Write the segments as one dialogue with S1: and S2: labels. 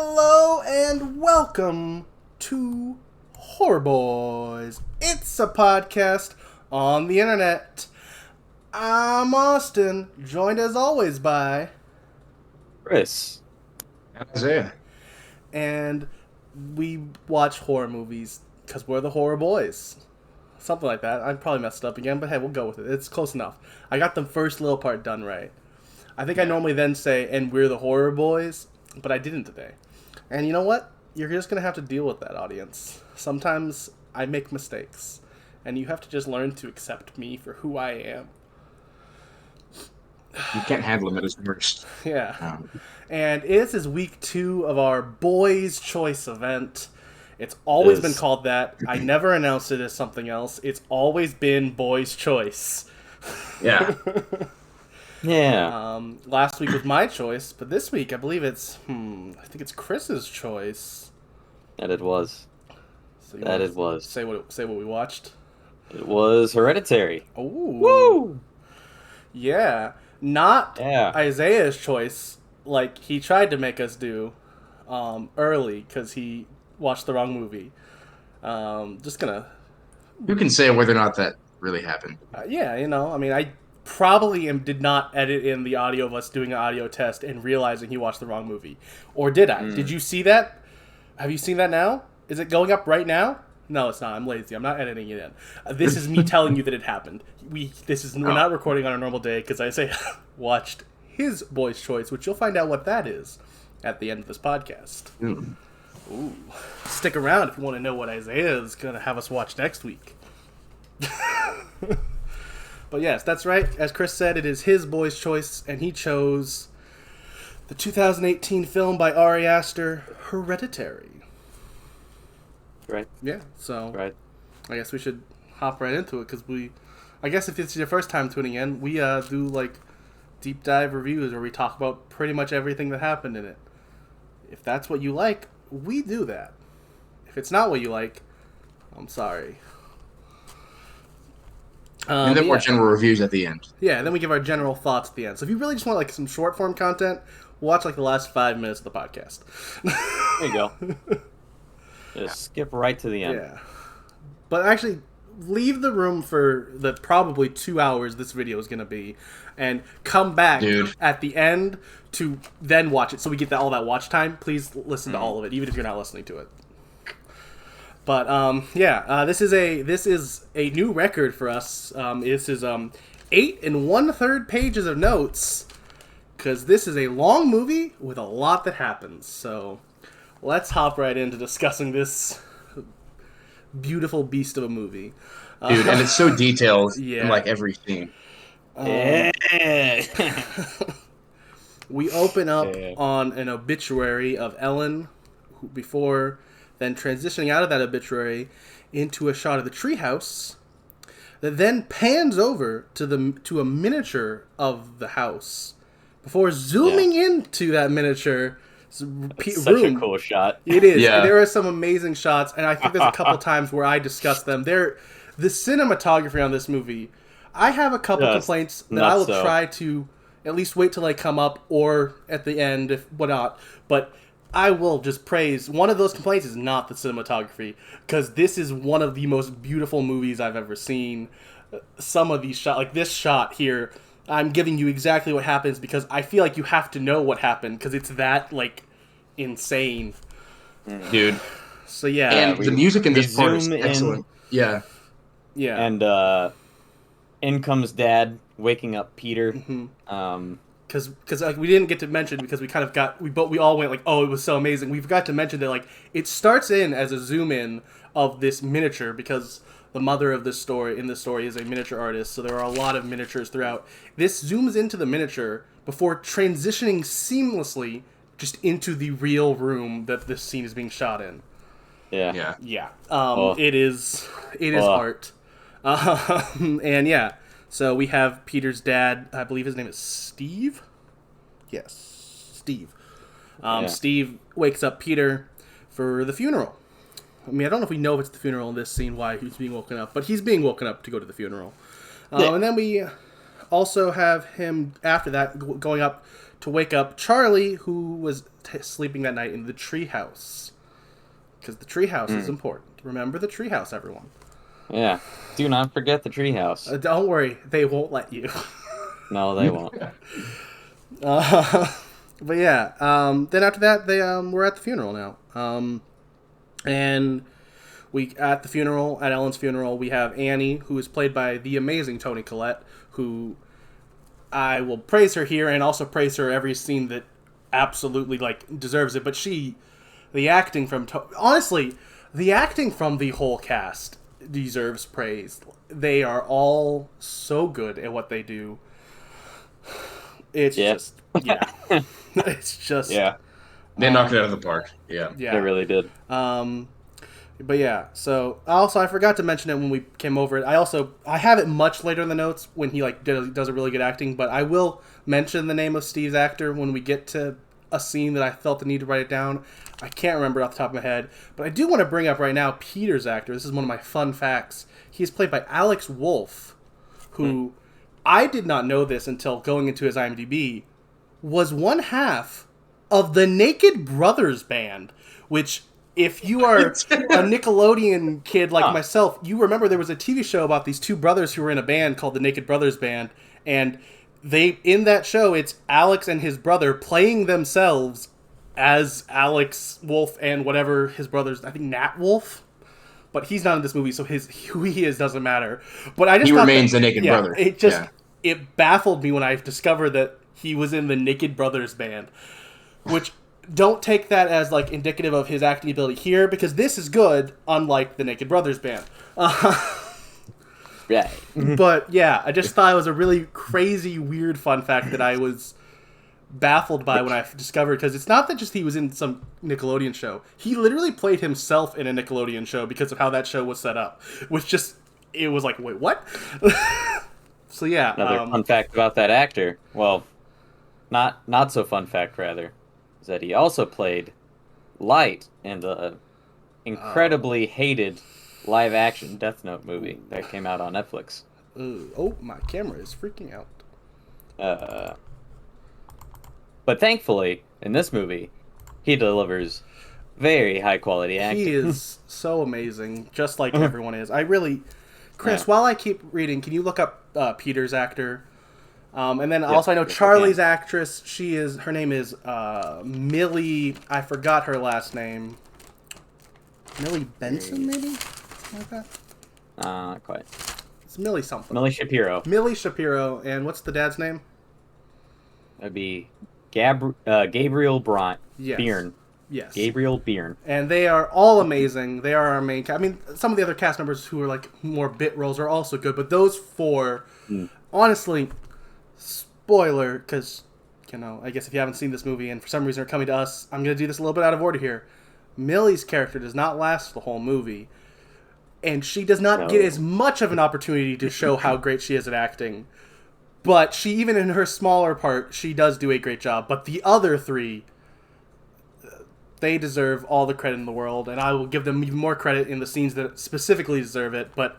S1: Hello and welcome to Horror Bois. It's a podcast on the internet. I'm Austin, joined as always by
S2: Chris.
S3: Isaiah.
S1: And we watch horror movies because we're the Horror Bois. Something like that. I probably messed up again, but hey, we'll go with it. It's close enough. I got the first little part done right. I think I normally then say, and we're the Horror Bois, but I didn't today. And you know what? You're just going to have to deal with that, audience. Sometimes I make mistakes, and you have to just learn to accept me for who I am.
S3: You can't handle him at his worst.
S1: Yeah. And this is week 2 of our Bois Choice event. It's always been called that. I never announced it as something else. It's always been Bois Choice.
S3: Yeah.
S2: Yeah.
S1: Last week was my choice, but this week I believe it's I think it's Chris's choice.
S2: That it was.
S1: So
S2: That it was.
S1: Say what we watched.
S2: It was Hereditary.
S1: Ooh.
S2: Woo!
S1: Yeah. Not
S2: Yeah.
S1: Isaiah's choice like he tried to make us do early because he watched the wrong movie. Just gonna
S3: Who can say whether or not that really happened?
S1: yeah, you know, I mean, I probably did not edit in the audio of us doing an audio test and realizing he watched the wrong movie. Or did I? Did you see that? Have you seen that now? Is it going up right now? No, it's not. I'm lazy. I'm not editing it in. This is me telling you that it happened. We're not recording on a normal day because Isaiah watched his Bois Choice, which you'll find out what that is at the end of this podcast. Ooh. Stick around if you want to know what Isaiah is going to have us watch next week. But yes, that's right. As Chris said, it is his Bois Choice, and he chose the 2018 film by Ari Aster, Hereditary.
S2: Right.
S1: Yeah, so
S2: Right.
S1: I guess we should hop right into it, because I guess if it's your first time tuning in, we do like deep dive reviews where we talk about pretty much everything that happened in it. If that's what you like, we do that. If it's not what you like, I'm sorry.
S3: And then more general reviews at the end.
S1: Yeah, then we give our general thoughts at the end. So if you really just want like some short form content, watch like the last 5 minutes of the podcast.
S2: There you go. Just skip right to the end.
S1: Yeah. But actually, leave the room for the probably 2 hours this video is going to be, and come back at the end to then watch it. So we get all that watch time. Please listen to all of it, even if you're not listening to it. But this is a new record for us. This is 8 1/3 pages of notes, because this is a long movie with a lot that happens. So let's hop right into discussing this beautiful beast of a movie.
S3: Dude, and it's so detailed in like every scene.
S1: We open up on an obituary of Ellen, before then transitioning out of that obituary into a shot of the treehouse that then pans over to a miniature of the house before zooming into that miniature room.
S2: Such a cool shot.
S1: It is.
S3: Yeah.
S1: There are some amazing shots, and I think there's a couple times where I discussed them. The cinematography on this movie, I have a couple complaints that I will try to at least wait till I come up or at the end, if whatnot. But I will just praise. One of those complaints is not the cinematography, because this is one of the most beautiful movies I've ever seen. Some of these shots, like this shot here, I'm giving you exactly what happens because I feel like you have to know what happened because it's that like insane,
S3: Dude.
S1: So yeah,
S3: and the music in this part is
S2: zoom
S3: excellent.
S2: in.
S1: Yeah,
S2: And in comes Dad waking up Peter.
S1: because like we didn't get to mention, because we kind of we all went like, oh, it was so amazing. We forgot to mention that like it starts in as a zoom in of this miniature, because the mother of this story is a miniature artist, so there are a lot of miniatures throughout. This zooms into the miniature before transitioning seamlessly just into the real room that this scene is being shot in.
S2: Yeah.
S1: It is art. And yeah, so we have Peter's dad. I believe his name is Steve. Yes, Steve. Steve wakes up Peter for the funeral. I mean, I don't know if we know if it's the funeral in this scene, why he's being woken up, but he's being woken up to go to the funeral. And then we also have him after that going up to wake up Charlie, who was sleeping that night in the treehouse. Because the treehouse is important. Remember the treehouse, everyone.
S2: Yeah. Do not forget the treehouse.
S1: Don't worry, they won't let you.
S2: No, they won't.
S1: But yeah, then after that, they we're at the funeral now. And at Ellen's funeral, we have Annie, who is played by the amazing Toni Collette, who I will praise her here and also praise her every scene that absolutely deserves it. But the acting from the whole cast deserves praise. They are all so good at what they do. It's just it's just
S3: They knocked it out of the park. Yeah,
S2: they really did.
S1: But yeah, so also I forgot to mention it when we came over it. I have it much later in the notes when he does a really good acting, but I will mention the name of Steve's actor when we get to a scene that I felt the need to write it down. I can't remember off the top of my head, but I do want to bring up right now Peter's actor. This is one of my fun facts. He's played by Alex Wolff, who I did not know this until going into his IMDb, was one half of the Naked Brothers band, which, if you are a Nickelodeon kid like myself, you remember there was a TV show about these two brothers who were in a band called the Naked Brothers Band, and in that show, it's Alex and his brother playing themselves as Alex Wolff and whatever his brother's, I think Nat Wolff, but he's not in this movie, so who he is doesn't matter. But I just
S3: remains the Naked Brother.
S1: It baffled me when I discovered that he was in the Naked Brothers Band, which don't take that as indicative of his acting ability here, because this is good, unlike the Naked Brothers Band.
S2: Right.
S1: But yeah, I just thought it was a really crazy, weird fun fact that I was baffled by when I discovered, because it's not that just he was in some Nickelodeon show. He literally played himself in a Nickelodeon show because of how that show was set up, which it was like, wait, what? So yeah.
S2: Another fun fact about that actor, well, not so fun fact rather, is that he also played Light in the incredibly hated live-action Death Note movie that came out on Netflix.
S1: Oh, my camera is freaking out.
S2: But thankfully, in this movie, he delivers very high-quality acting.
S1: He is so amazing, just like everyone is. Chris, while I keep reading, can you look up Peter's actor? And then also I know Charlie's actress, her name is Millie, I forgot her last name. Millie Benson, maybe? Like that?
S2: Not quite.
S1: It's Millie something.
S2: Millie Shapiro.
S1: Millie Shapiro, and what's the dad's name?
S2: That'd be Gabriel Byrne.
S1: Yes.
S2: Gabriel Byrne.
S1: And they are all amazing. They are our main I mean, some of the other cast members who are more bit roles are also good, but those four, honestly, spoiler, because, I guess if you haven't seen this movie and for some reason are coming to us, I'm going to do this a little bit out of order here. Millie's character does not last the whole movie, and she does not get as much of an opportunity to show how great she is at acting. But she, even in her smaller part, she does do a great job. But the other three, they deserve all the credit in the world, and I will give them even more credit in the scenes that specifically deserve it. But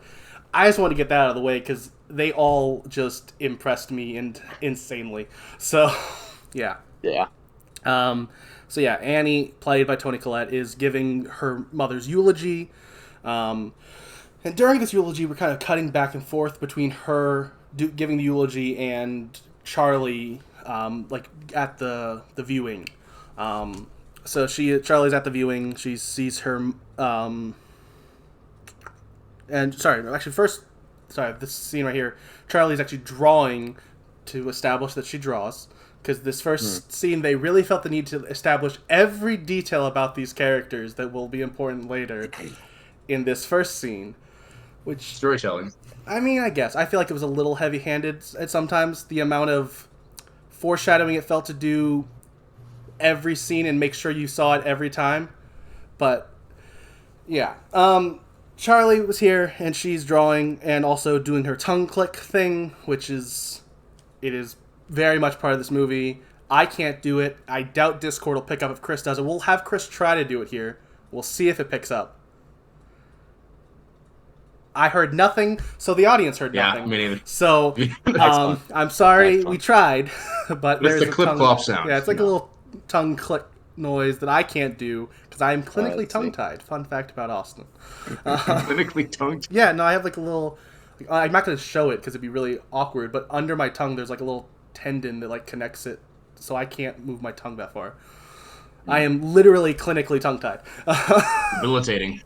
S1: I just want to get that out of the way, because they all just impressed me insanely. So, yeah.
S2: Yeah.
S1: So yeah, Annie, played by Toni Collette, is giving her mother's eulogy. And during this eulogy, we're kind of cutting back and forth between her giving the eulogy and Charlie, at the viewing. So Charlie's at the viewing. She sees her. This scene right here. Charlie's actually drawing to establish that she draws. Because this first scene, they really felt the need to establish every detail about these characters that will be important later in this first scene. Which
S3: storytelling.
S1: I mean, I guess. I feel like it was a little heavy-handed at sometimes, the amount of foreshadowing it felt to do every scene and make sure you saw it every time. But, yeah. Charlie was here, and she's drawing and also doing her tongue click thing, it is very much part of this movie. I can't do it. I doubt Discord will pick up if Chris does it. We'll have Chris try to do it here. We'll see if it picks up. I heard nothing, so the audience heard nothing.
S3: Yeah, me neither.
S1: So
S3: Excellent.
S1: I'm sorry,
S2: Excellent.
S1: we tried, but there's
S3: the clip clop sound.
S1: Yeah, it's like a little tongue click noise that I can't do because I'm clinically tongue-tied. Fun fact about Austin.
S3: Clinically tongue-tied?
S1: Yeah, no, I have like a little... I'm not going to show it because it'd be really awkward, but under my tongue there's like a little tendon that like connects it, so I can't move my tongue that far. I am literally clinically tongue-tied.
S3: Debilitating.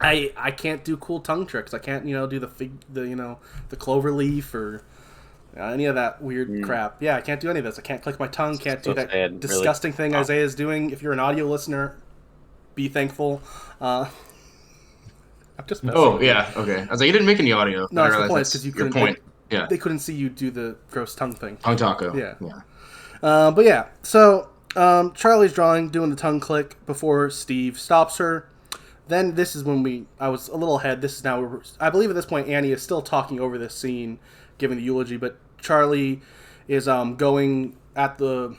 S1: I can't do cool tongue tricks. I can't, do the clover leaf or any of that weird crap. Yeah, I can't do any of this. I can't click my tongue. Can't do that disgusting thing Isaiah's doing. If you're an audio listener, be thankful. I'm just messing.
S3: Oh, yeah, okay. I was like, you didn't make any audio.
S1: No, that's the point. Because you couldn't.
S3: Point. Yeah.
S1: They couldn't see you do the gross tongue thing.
S3: Tongue taco.
S1: Yeah. But yeah, so Charlie's doing the tongue click before Steve stops her. Then this is when I was a little ahead. This is now, I believe at this point, Annie is still talking over this scene, giving the eulogy, but Charlie is going at the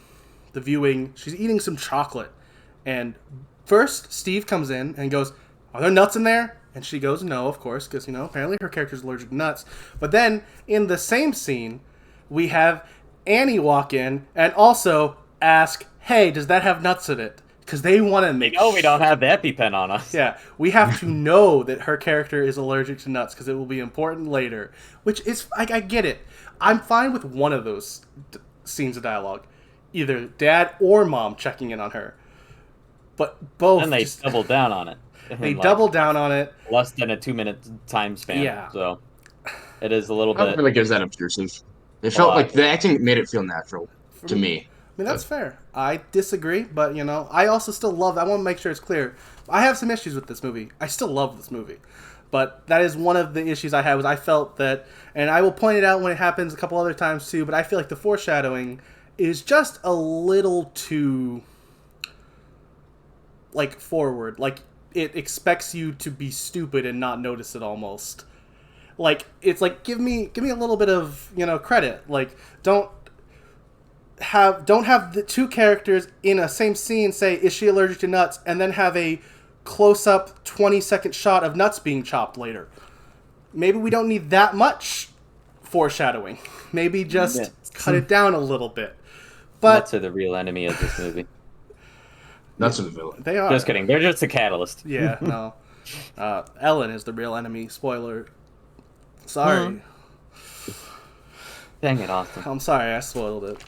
S1: viewing. She's eating some chocolate. And first, Steve comes in and goes, "Are there nuts in there?" And she goes, "No, of course," because, apparently her character's allergic to nuts. But then, in the same scene, we have Annie walk in and also ask, "Hey, does that have nuts in it?" Because they want to make
S2: we don't have the EpiPen on us.
S1: Yeah, we have to know that her character is allergic to nuts because it will be important later. Which is, I get it. I'm fine with one of those scenes of dialogue. Either dad or mom checking in on her. But both...
S2: And they double down on it.
S1: They double down on it.
S2: Less than a 2-minute time span.
S1: Yeah.
S2: So it is a little bit...
S3: I don't feel like it was that obtrusive. It felt like the acting made it feel natural to me.
S1: I mean, that's fair. I disagree, but, I also still love... I want to make sure it's clear. I have some issues with this movie. I still love this movie. But that is one of the issues I had, was I felt that... And I will point it out when it happens a couple other times, too, but I feel like the foreshadowing is just a little too... forward. It expects you to be stupid and not notice it almost. It's give me a little bit of, credit. Don't have the two characters in a same scene say, "Is she allergic to nuts?" and then have a close-up 20-second shot of nuts being chopped later. Maybe we don't need that much foreshadowing. Maybe just cut it down a little bit. But
S2: nuts are the real enemy of this movie.
S3: Nuts are the villain.
S1: They are.
S2: Just kidding. They're just a catalyst.
S1: Yeah, no. Ellen is the real enemy. Spoiler. Sorry.
S2: Dang it, Austin.
S1: I'm sorry, I spoiled it.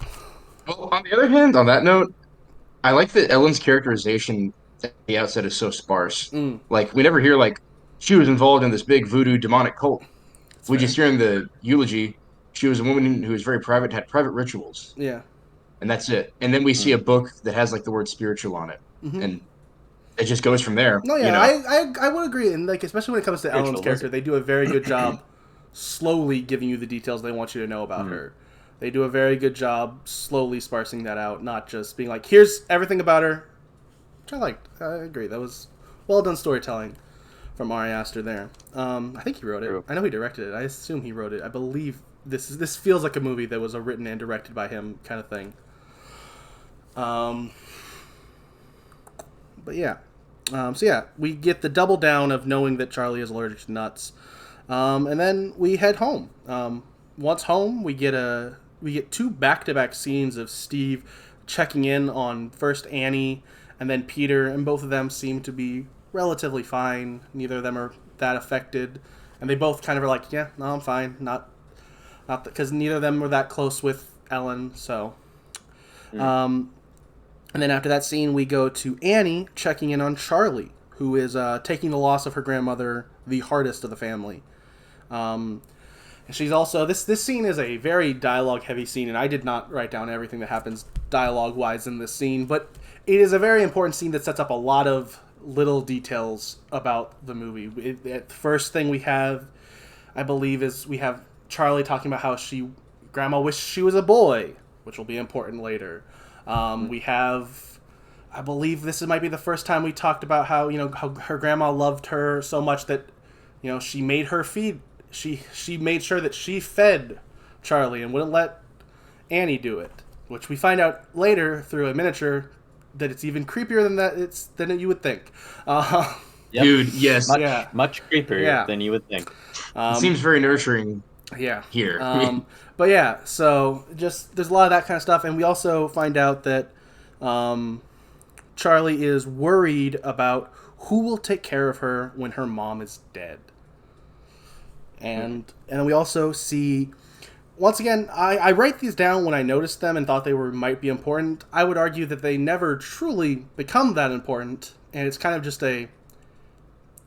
S3: Well, on the other hand, on that note, I like that Ellen's characterization at the outset is so sparse. We never hear, she was involved in this big voodoo demonic cult. We just hear in the eulogy, she was a woman who was very private, had private rituals.
S1: Yeah.
S3: And that's it. And then we see a book that has, the word spiritual on it. And it just goes from there.
S1: No, yeah, I would agree. And, especially when it comes to Ellen's character, they do a very good job slowly giving you the details they want you to know about her. They do a very good job slowly sparsing that out, not just being here's everything about her, which I liked. I agree. That was well done storytelling from Ari Aster there. I think he wrote it.
S2: True.
S1: I know he directed it. I assume he wrote it. I believe this feels like a movie that was written and directed by him kind of thing. But yeah. So yeah, we get the double down of knowing that Charlie is allergic to nuts. And then we head home. Once home, we get two back-to-back scenes of Steve checking in on first Annie and then Peter, and both of them seem to be relatively fine. Neither of them are that affected, and they both kind of are "Yeah, no, I'm fine." Not because neither of them were that close with Ellen. So, and then after that scene, we go to Annie checking in on Charlie, who is taking the loss of her grandmother the hardest of the family. And she's also this scene is a very dialogue heavy scene, and I did not write down everything that happens dialogue wise in this scene, but it is a very important scene that sets up a lot of little details about the movie. The first thing we have, I believe, is we have Charlie talking about how grandma wished she was a boy, which will be important later. We have, I believe this might be the first time we talked about how her grandma loved her so much that she made her feed. She made sure that she fed Charlie and wouldn't let Annie do it, which we find out later through a miniature that it's even creepier than you would think.
S2: Yep.
S3: Dude, yes.
S2: Much creepier than you would think.
S3: It seems very nurturing.
S1: Yeah.
S3: Here.
S1: But yeah, so just there's a lot of that kind of stuff, and we also find out that Charlie is worried about who will take care of her when her mom is dead. And we also see, once again, I write these down when I noticed them and thought they might be important. I would argue that they never truly become that important, and it's kind of just a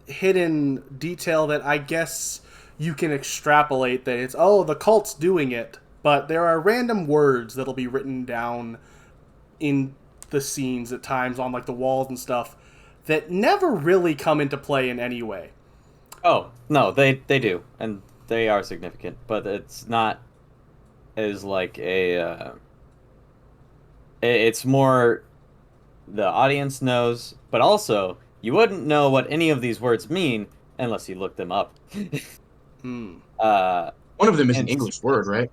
S1: hidden detail that I guess you can extrapolate that it's, the cult's doing it, but there are random words that'll be written down in the scenes at times on like the walls and stuff that never really come into play in any way.
S2: Oh, no, they do, and they are significant, but it's not as like a it's more the audience knows, but also you wouldn't know what any of these words mean unless you look them up.
S3: One of them is an English word, right?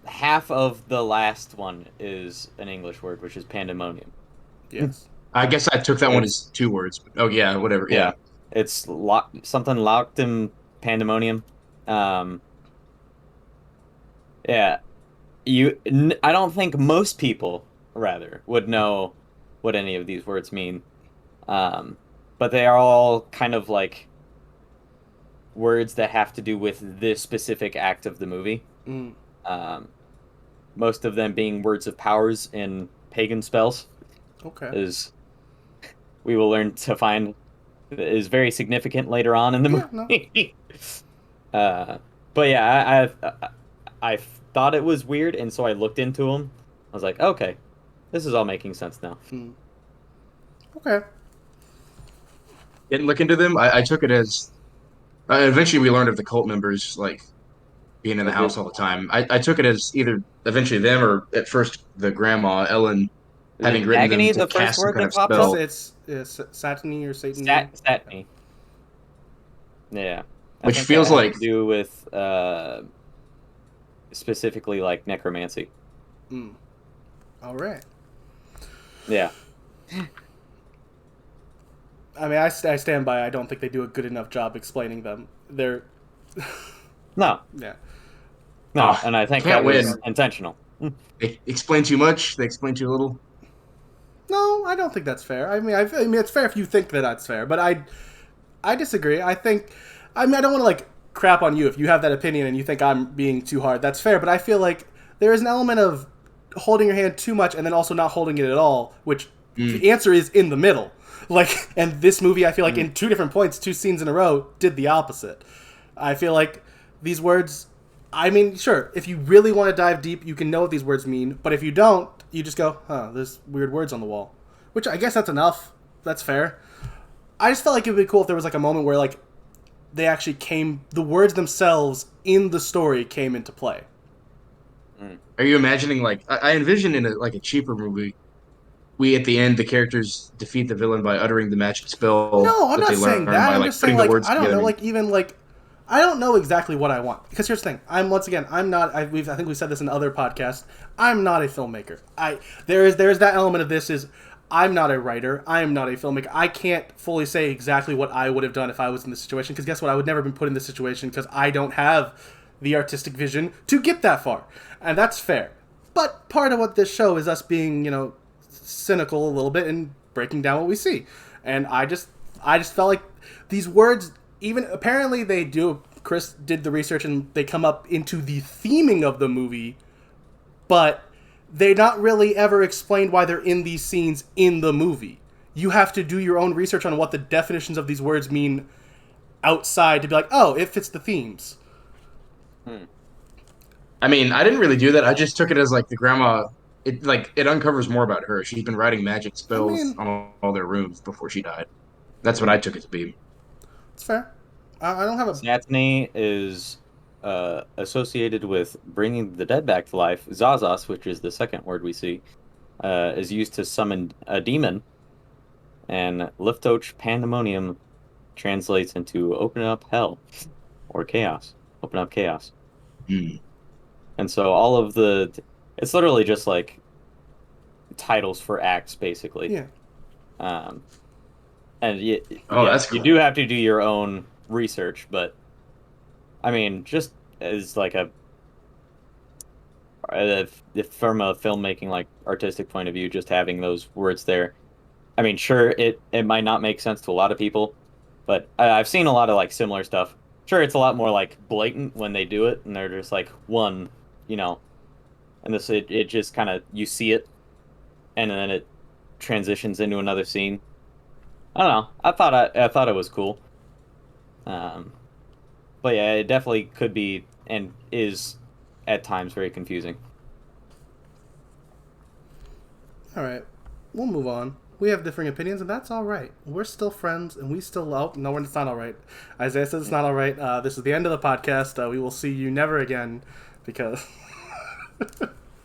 S2: Half of the last one is an English word, which is pandemonium.
S1: Yes.
S3: I guess I took that one as 2 words. Oh yeah, whatever. Yeah.
S2: It's something Lauchtem pandemonium. Yeah. I don't think most people, rather, would know what any of these words mean. But they are all kind of like words that have to do with this specific act of the movie. Most of them being words of powers in pagan spells.
S1: Okay.
S2: Is we will learn to find is very significant later on in the movie. No. But yeah, I thought it was weird, and so I looked into them. I was like, okay, this is all making sense now.
S1: Okay.
S3: Didn't look into them. I took it as eventually we learned of the cult members like being in the house all the time. I took it as either eventually them or at first the grandma Ellen having written
S2: Agony,
S3: them to
S2: the first
S3: cast some
S2: word
S3: kind
S2: that
S3: of
S2: pops
S3: spell.
S2: up?
S1: It's Satany or Satan.
S2: Satany. Yeah.
S3: Which feels like
S2: to do with specifically like necromancy.
S1: All right.
S2: Yeah.
S1: I mean, I stand by. I don't think they do a good enough job explaining them. They're
S2: no.
S1: Yeah.
S2: No, and I think that was intentional.
S3: They explain too much. They explain too little.
S1: No, I don't think that's fair. I mean, it's fair if you think that that's fair, but I disagree. I don't want to like crap on you if you have that opinion and you think I'm being too hard. That's fair, but I feel like there is an element of holding your hand too much and then also not holding it at all, which the answer is in the middle. Like, and this movie, I feel like in 2 different points, 2 scenes in a row, did the opposite. I feel like these words, I mean, sure, if you really want to dive deep, you can know what these words mean, but if you don't, you just go, there's weird words on the wall. Which I guess that's enough. That's fair. I just felt like it would be cool if there was like a moment where like they actually the words themselves in the story came into play.
S3: Are you imagining like I envision in a cheaper movie, we at the end the characters defeat the villain by uttering the magic spell.
S1: No, I'm not saying that. I'm just saying like I don't know, like even like I don't know exactly what I want because here's the thing. I'm not. I think we said this in other podcasts. I'm not a filmmaker. There's that element of this is I'm not a writer. I am not a filmmaker. I can't fully say exactly what I would have done if I was in this situation because guess what? I would never been put in this situation because I don't have the artistic vision to get that far, and that's fair. But part of what this show is us being, cynical a little bit and breaking down what we see. And I just felt like these words, even apparently they do, Chris did the research and they come up into the theming of the movie, but they're not really ever explained why they're in these scenes in the movie. You have to do your own research on what the definitions of these words mean outside to be like, oh, it fits the themes.
S3: I mean, I didn't really do that. I just took it as like the grandma. It uncovers more about her. She's been writing magic spells on all their rooms before she died. That's what I took it to be.
S1: It's fair. I don't have a...
S2: Satany is associated with bringing the dead back to life. Zazas, which is the second word we see, is used to summon a demon. And Liftoch Pandemonium translates into open up hell or chaos. Open up chaos. And so all of it's literally just like titles for acts, basically.
S1: Yeah.
S2: And
S3: that's cool.
S2: you do have to do your own research, but I mean, just as like from a filmmaking like artistic point of view, just having those words there. I mean, sure, it might not make sense to a lot of people, but I've seen a lot of like similar stuff. Sure, it's a lot more like blatant when they do it, and they're just like one, you know, and it just kind of you see it, and then it transitions into another scene. I don't know. I thought it was cool. Um, but yeah, it definitely could be and is at times very confusing.
S1: All right, we'll move on. We have differing opinions, and that's all right. We're still friends, and we still... Oh, no, it's not all right. Isaiah says it's not all right. This is the end of the podcast. We will see you never again, because...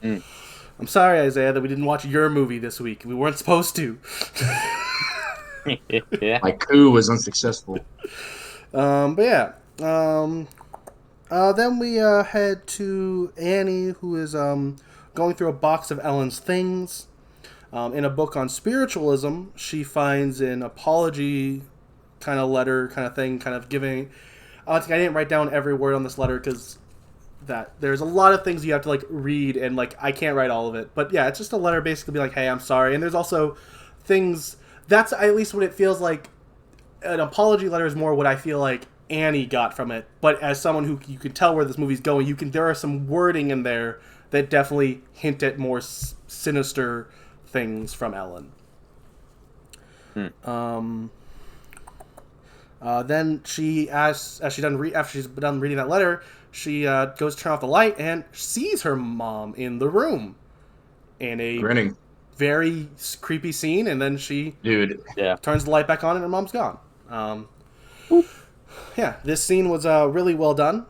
S1: I'm sorry, Isaiah, that we didn't watch your movie this week. We weren't supposed to.
S2: Yeah.
S3: My coup was unsuccessful.
S1: But yeah. Then we head to Annie, who is going through a box of Ellen's things. In a book on spiritualism, she finds an apology kind of letter kind of thing, kind of giving... I didn't write down every word on this letter because there's a lot of things you have to like read, and like I can't write all of it. But yeah, it's just a letter basically being like, hey, I'm sorry. And there's also things... That's at least what it feels like. An apology letter is more what I feel like Annie got from it. But as someone who you can tell where this movie's going, there are some wording in there that definitely hint at more sinister things from Ellen. Then she, after she's done reading that letter, she goes to turn off the light and sees her mom in the room in a
S3: Grinning.
S1: very creepy scene. And then she turns the light back on and her mom's gone. Yeah, this scene was really well done.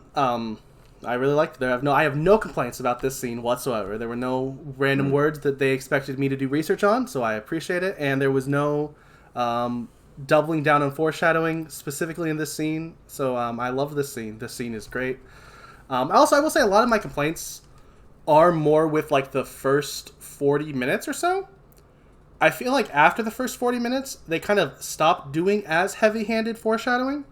S1: I really liked it. I have no complaints about this scene whatsoever. There were no random words that they expected me to do research on, so I appreciate it. And there was no doubling down on foreshadowing specifically in this scene. So I love this scene. This scene is great. Also, I will say a lot of my complaints are more with like the first 40 minutes or so. I feel like after the first 40 minutes, they kind of stopped doing as heavy-handed foreshadowing.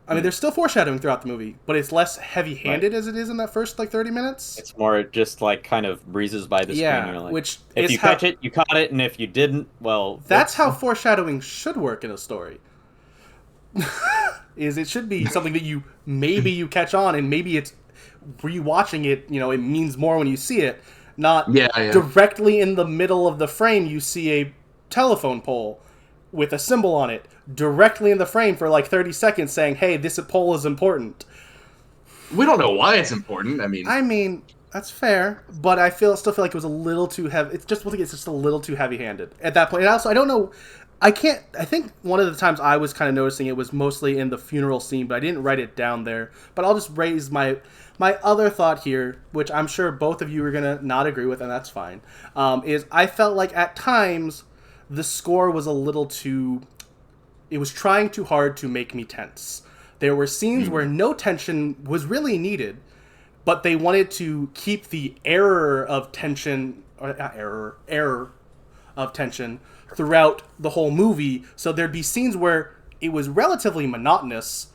S1: I mean, there's still foreshadowing throughout the movie, but it's less heavy-handed as it is in that first, like, 30 minutes.
S2: It's more just, like, kind of breezes by the screen.
S1: Yeah,
S2: You're like,
S1: which
S2: if
S1: is
S2: you catch it, you caught it, and if you didn't, well...
S1: That's how foreshadowing should work in a story. It should be something that you catch on, and maybe it's rewatching it, it means more when you see it, not directly in the middle of the frame you see a telephone pole with a symbol on it directly in the frame for like 30 seconds saying, hey, this pole is important.
S3: We don't know why it's important. I mean,
S1: that's fair, but I still feel like it was a little too heavy. It's just a little too heavy-handed at that point. And also, I don't know, I think one of the times I was kind of noticing it was mostly in the funeral scene, but I didn't write it down there. But I'll just raise my other thought here, which I'm sure both of you are going to not agree with, and that's fine, is I felt like at times the score was a little too... It was trying too hard to make me tense. There were scenes where no tension was really needed, but they wanted to keep the error of tension throughout the whole movie. So there'd be scenes where it was relatively monotonous,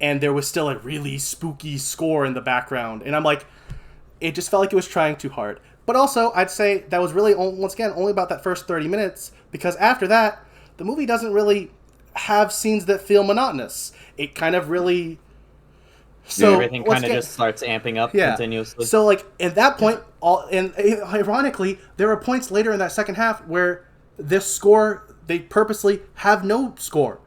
S1: and there was still a really spooky score in the background. And I'm like, it just felt like it was trying too hard. But also, I'd say that was really, once again, only about that first 30 minutes, because after that, the movie doesn't really have scenes that feel monotonous. It kind of really... So
S2: everything kind of just starts amping up continuously.
S1: So, like, at that point, ironically, there are points later in that second half where this score, they purposely have no score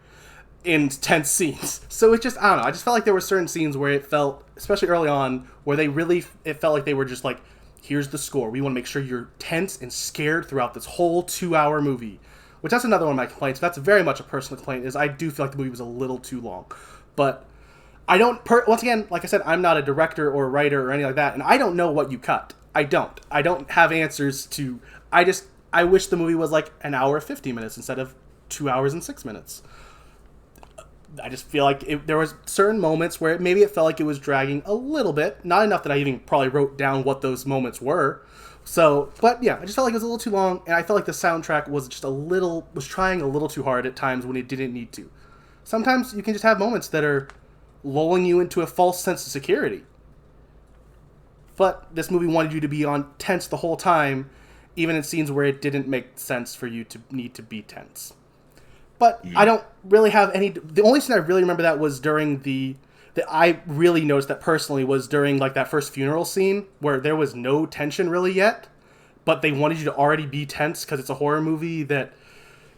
S1: in tense scenes. So it just, I don't know, I just felt like there were certain scenes where it felt, especially early on, where it felt like they were just like, here's the score. We want to make sure you're tense and scared throughout this whole 2-hour movie. Which, that's another one of my complaints. That's very much a personal complaint, is I do feel like the movie was a little too long. But I don't, once again, like I said, I'm not a director or a writer or anything like that, and I don't know what you cut. I don't have answers to, I wish the movie was like an hour 50 minutes instead of 2 hours and 6 minutes. I just feel like there was certain moments where maybe it felt like it was dragging a little bit. Not enough that I even probably wrote down what those moments were. So, but yeah, I just felt like it was a little too long, and I felt like the soundtrack was just was trying a little too hard at times when it didn't need to. Sometimes you can just have moments that are lulling you into a false sense of security. But this movie wanted you to be on tense the whole time, even in scenes where it didn't make sense for you to need to be tense. But I don't really have any... The only scene I really remember that was during that I really noticed that personally was during like that first funeral scene where there was no tension really yet, but they wanted you to already be tense because it's a horror movie that...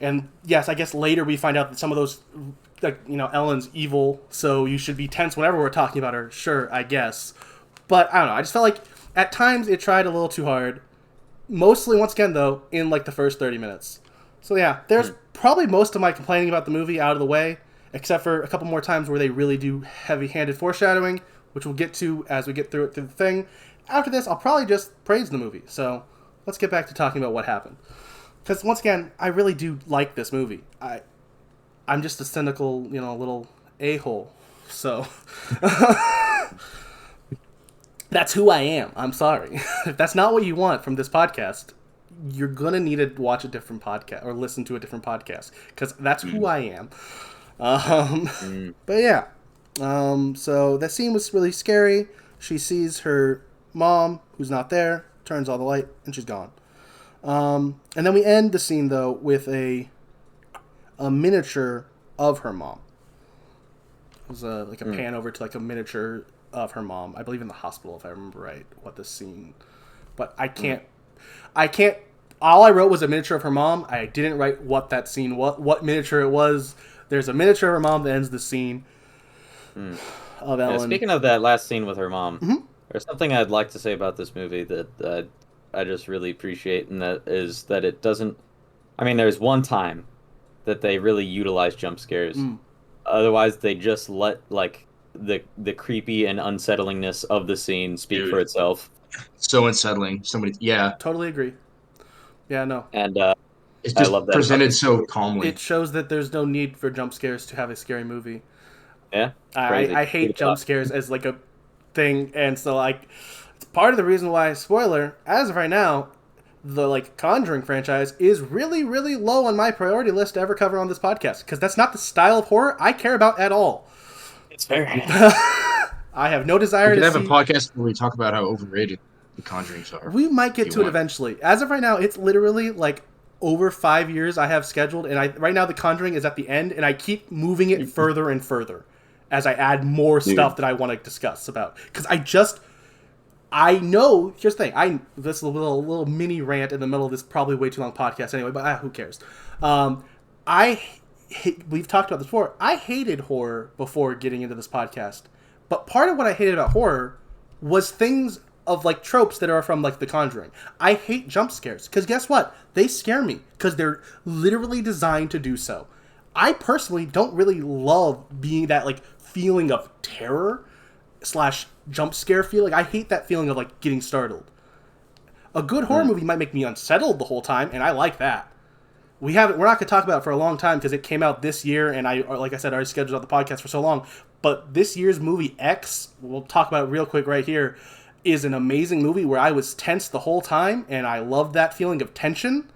S1: And yes, I guess later we find out that some of those... Like, Ellen's evil, so you should be tense whenever we're talking about her. Sure, I guess. But I don't know. I just felt like at times it tried a little too hard. Mostly, once again, though, in like the first 30 minutes. So yeah, there's probably most of my complaining about the movie out of the way, except for a couple more times where they really do heavy-handed foreshadowing, which we'll get to as we get through the thing. After this, I'll probably just praise the movie. So let's get back to talking about what happened. Because once again, I really do like this movie. I'm just a cynical, little a-hole. So that's who I am. I'm sorry. If that's not what you want from this podcast, you're going to need to watch a different podcast or listen to a different podcast, because that's who I am. But yeah. So that scene was really scary. She sees her mom, who's not there, turns on the light, and she's gone. And then we end the scene, though, with a miniature of her mom. It was like a pan over to like a miniature of her mom. I believe in the hospital, if I remember right, what the scene. But I can't. All I wrote was a miniature of her mom. I didn't write what that scene, what miniature it was. There's a miniature of her mom that ends the scene of Ellen.
S2: Yeah, speaking of that last scene with her mom, there's something I'd like to say about this movie that I just really appreciate, and that is that it doesn't... I mean, there's one time that they really utilize jump scares. Otherwise, they just let, like, the creepy and unsettlingness of the scene speak for itself.
S3: So unsettling. Yeah.
S1: Totally agree. Yeah, no.
S2: And
S3: it's just
S2: I love that
S3: presented so calmly.
S1: It shows that there's no need for jump scares to have a scary movie.
S2: Yeah.
S1: I hate jump scares as like a thing, and so like it's part of the reason why, spoiler, as of right now, the like Conjuring franchise is really, really low on my priority list to ever cover on this podcast, because that's not the style of horror I care about at all.
S2: It's fair.
S1: I have no desire to
S3: have a podcast where we talk about how overrated the Conjurings are.
S1: We might get to it eventually. As of right now, it's literally like over 5 years I have scheduled, and right now the Conjuring is at the end, and I keep moving it further and further as I add more stuff that I want to discuss about. Because I know, here's the thing, this is a little mini rant in the middle of this probably way too long podcast anyway, but who cares? We've talked about this before. I hated horror before getting into this podcast, but part of what I hated about horror was things of like tropes that are from like The Conjuring. I hate jump scares, because guess what? They scare me, because they're literally designed to do so. I personally don't really love being that like feeling of terror / jump scare feeling. I hate that feeling of like getting startled. A good horror movie might make me unsettled the whole time, and I like that. We're not going to talk about it for a long time because it came out this year, and like I said, I already scheduled out the podcast for so long. But this year's movie X, we'll talk about it real quick right here, is an amazing movie where I was tense the whole time, and I loved that feeling of tension.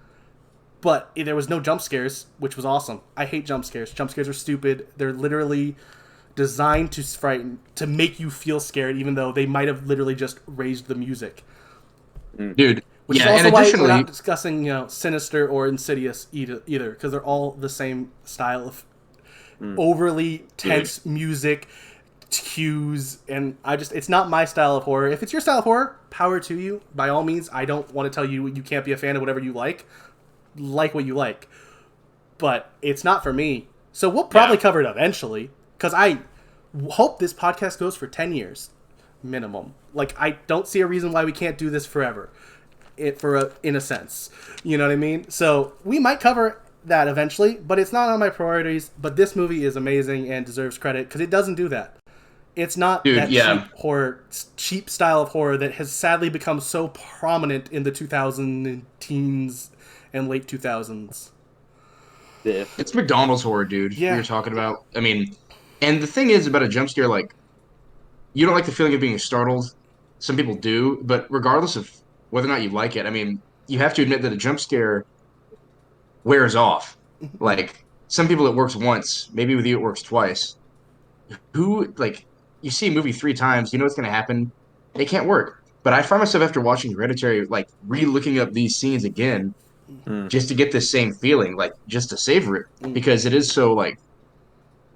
S1: But there was no jump scares, which was awesome. I hate jump scares. Jump scares are stupid. They're literally designed to frighten, to make you feel scared, even though they might have literally just raised the music.
S3: Dude.
S1: Which is also why we're not discussing, Sinister or Insidious either, because they're all the same style of overly tense music, cues, and it's not my style of horror. If it's your style of horror, power to you. By all means, I don't want to tell you you can't be a fan of whatever you like what you like. But it's not for me. So we'll probably cover it eventually, because I hope this podcast goes for 10 years, minimum. Like, I don't see a reason why we can't do this forever. In a sense, you know what I mean? So we might cover that eventually, but it's not on my priorities. But this movie is amazing and deserves credit because it doesn't do that. It's not cheap style of horror that has sadly become so prominent in the 2000 teens and late 2000s.
S3: Yeah. It's McDonald's horror, dude.
S1: Yeah.
S3: You're talking about. I mean, and the thing is about a jump scare, like, you don't like the feeling of being startled. Some people do, but regardless of whether or not you like it, I mean, you have to admit that a jump scare wears off. Like some people it works once, maybe with you it works twice. Who like you see a movie 3 times, you know what's gonna happen. It can't work. But I find myself after watching Hereditary, like re-looking up these scenes again
S2: Mm.
S3: just to get this same feeling, like just to savor it, because it is so like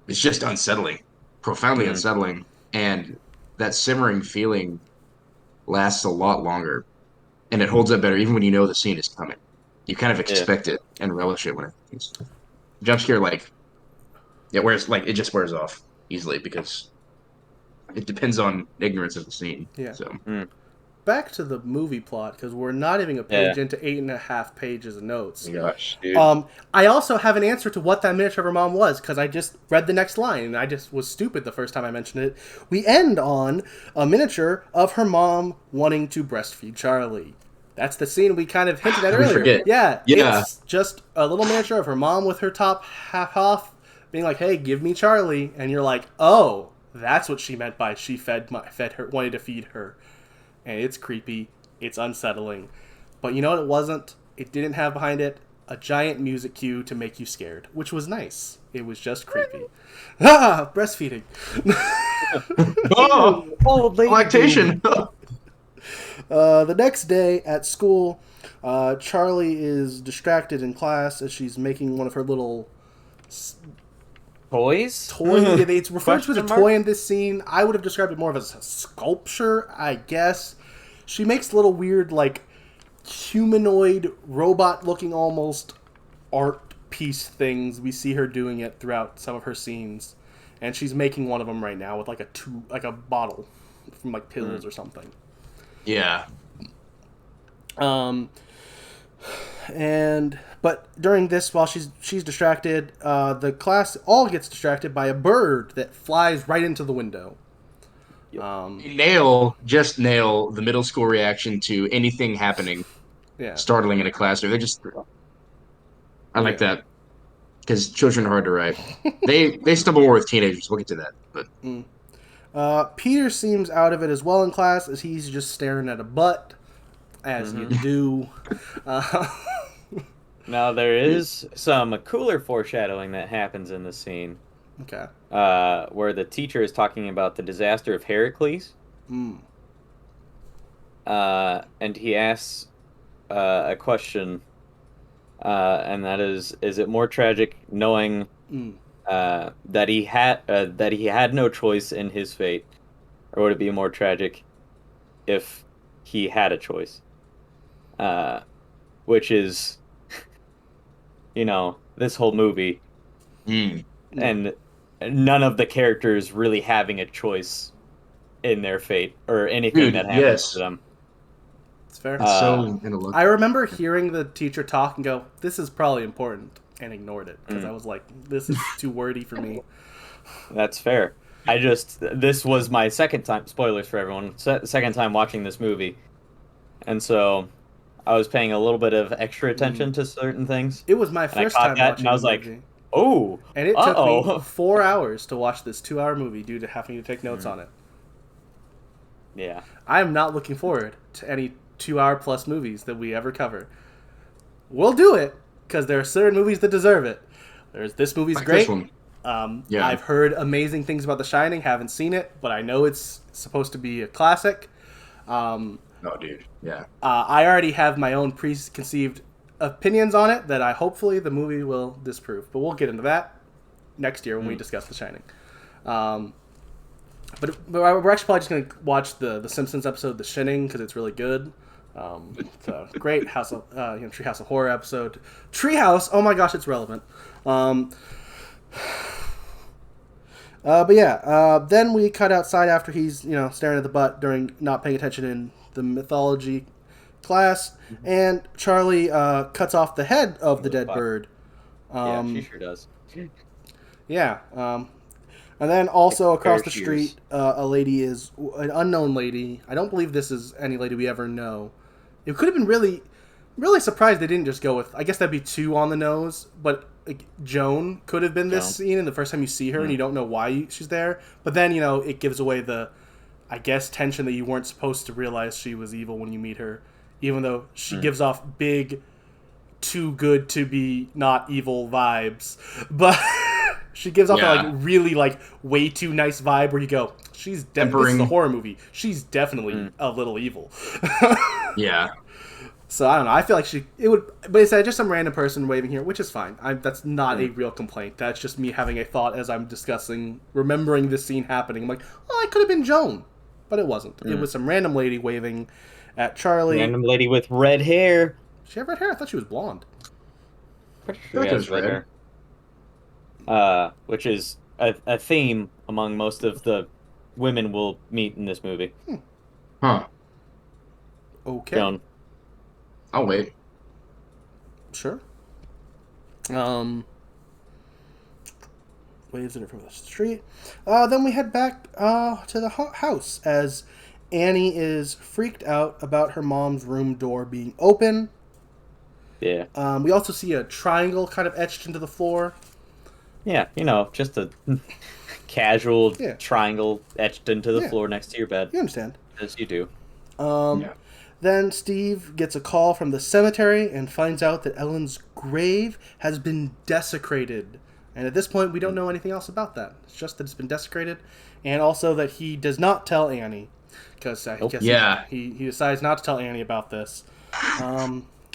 S3: it's just unsettling, profoundly
S2: Mm.
S3: unsettling, and that simmering feeling lasts a lot longer, and it holds up better even when you know the scene is coming. You kind of
S2: Yeah.
S3: expect it and relish it when it happens. Jump scare, like it just wears off easily because it depends on ignorance of the scene.
S1: Yeah.
S3: So
S2: Mm.
S1: Back to the movie plot, because we're not even a
S2: Yeah.
S1: page into 8.5 pages of notes.
S3: oh my gosh, dude.
S1: I also have an answer to what that miniature of her mom was, because I just read the next line, and I just was stupid the first time I mentioned it. We end on a miniature of her mom wanting to breastfeed Charlie. That's the scene we kind of hinted at earlier.
S3: Forget.
S1: Yeah,
S3: Yeah.
S1: it's just a little miniature of her mom with her top half off, being like, "Hey, give me Charlie," and you're like, "Oh, that's what she meant by she fed her, wanted to feed her." And it's creepy, it's unsettling, but you know what? It wasn't. It didn't have behind it a giant music cue to make you scared, which was nice. It was just creepy. Breastfeeding.
S3: Oh, lactation.
S1: The next day at school, Charlie is distracted in class as she's making one of her little
S2: Toys?
S1: toy. It's referred to as a
S2: Question mark?
S1: toy in this scene. I would have described it more of as a sculpture, I guess. She makes little weird, like, humanoid, robot-looking almost art piece things. We see her doing it throughout some of her scenes. And she's making one of them right now with, like, a bottle from, like, pills or something.
S3: Yeah.
S1: But during this, while she's distracted, the class all gets distracted by a bird that flies right into the window.
S3: Nail the middle school reaction to anything happening
S1: Yeah,
S3: startling in a classroom. I like
S1: Yeah.
S3: that because children are hard to write. They stumble more with teenagers. We'll get to that, but
S1: Peter seems out of it as well in class as he's just staring at a butt, as you do.
S2: Now, there is some cooler foreshadowing that happens in the scene.
S1: Okay.
S2: Where the teacher is talking about the disaster of Heracles. And he asks a question, and that is it more tragic knowing that he had no choice in his fate, or would it be more tragic if he had a choice? Which is, this whole movie, and none of the characters really having a choice in their fate or anything
S3: Dude,
S2: that happens
S3: yes.
S2: to them.
S1: It's fair.
S3: it's so intellectual.
S1: I remember hearing the teacher talk and go, "This is probably important," and ignored it because I was like, "This is too wordy for me."
S2: That's fair. This was my second time, spoilers for everyone, second time watching this movie. And so I was paying a little bit of extra attention to certain things.
S1: It was my
S2: And I
S1: first
S2: caught
S1: time
S2: that,
S1: watching
S2: and I was
S1: the
S2: like,
S1: movie.
S2: oh,
S1: And it took me
S2: uh-oh.
S1: 4 hours to watch this 2-hour movie due to having to take notes on it.
S2: Yeah.
S1: I am not looking forward to any 2-hour plus movies that we ever cover. We'll do it because there are certain movies that deserve it. This movie's
S3: Like
S1: great.
S3: this one.
S1: Yeah. I've heard amazing things about The Shining. Haven't seen it, but I know it's supposed to be a classic.
S3: Oh, dude. Yeah.
S1: I already have my own preconceived opinions on it that hopefully the movie will disprove. But we'll get into that next year when we discuss The Shining. But we're actually probably just going to watch the Simpsons episode, The Shining, because it's really good. It's a great Treehouse of Horror episode. Treehouse, oh my gosh, it's relevant. But yeah, then we cut outside after he's staring at the butt during not paying attention in the mythology class, and Charlie cuts off the head of the dead bird.
S2: Yeah, she sure does.
S1: Yeah. And then also across the
S2: Cheers.
S1: street, a lady is an unknown lady. I don't believe this is any lady we ever know. It could have been really surprised they didn't just go with. I guess that'd be too on the nose, but like, Joan could have been this scene, and the first time you see her and you don't know why she's there. But then it gives away the, I guess, tension that you weren't supposed to realize she was evil when you meet her even though she gives off big, too good to be not evil vibes. But she gives off a like really like way too nice vibe where you go, she's definitely, this is a horror movie. She's definitely a little evil.
S3: Yeah.
S1: So I don't know. I feel like it would, but it's just some random person waving here, which is fine. That's not a real complaint. That's just me having a thought as I'm discussing, remembering this scene happening. I'm like, oh, it could have been Joan, but it wasn't. It was some random lady waving at Charlie.
S2: Random lady with red hair.
S1: She had red hair. I thought she was blonde.
S2: Pretty sure she has red hair. Which is a theme among most of the women we'll meet in this movie.
S3: Huh.
S1: Okay.
S2: Joan.
S3: I'll wait.
S1: Sure. Waves at her from the street. Then we head back to the house as Annie is freaked out about her mom's room door being open.
S2: Yeah.
S1: We also see a triangle kind of etched into the floor.
S2: Yeah, just a casual triangle etched into the floor next to your bed.
S1: You understand.
S2: As you do.
S1: Then Steve gets a call from the cemetery and finds out that Ellen's grave has been desecrated. And at this point, we don't know anything else about that. It's just that it's been desecrated. And also that he does not tell Annie. Because he decides not to tell Annie about this.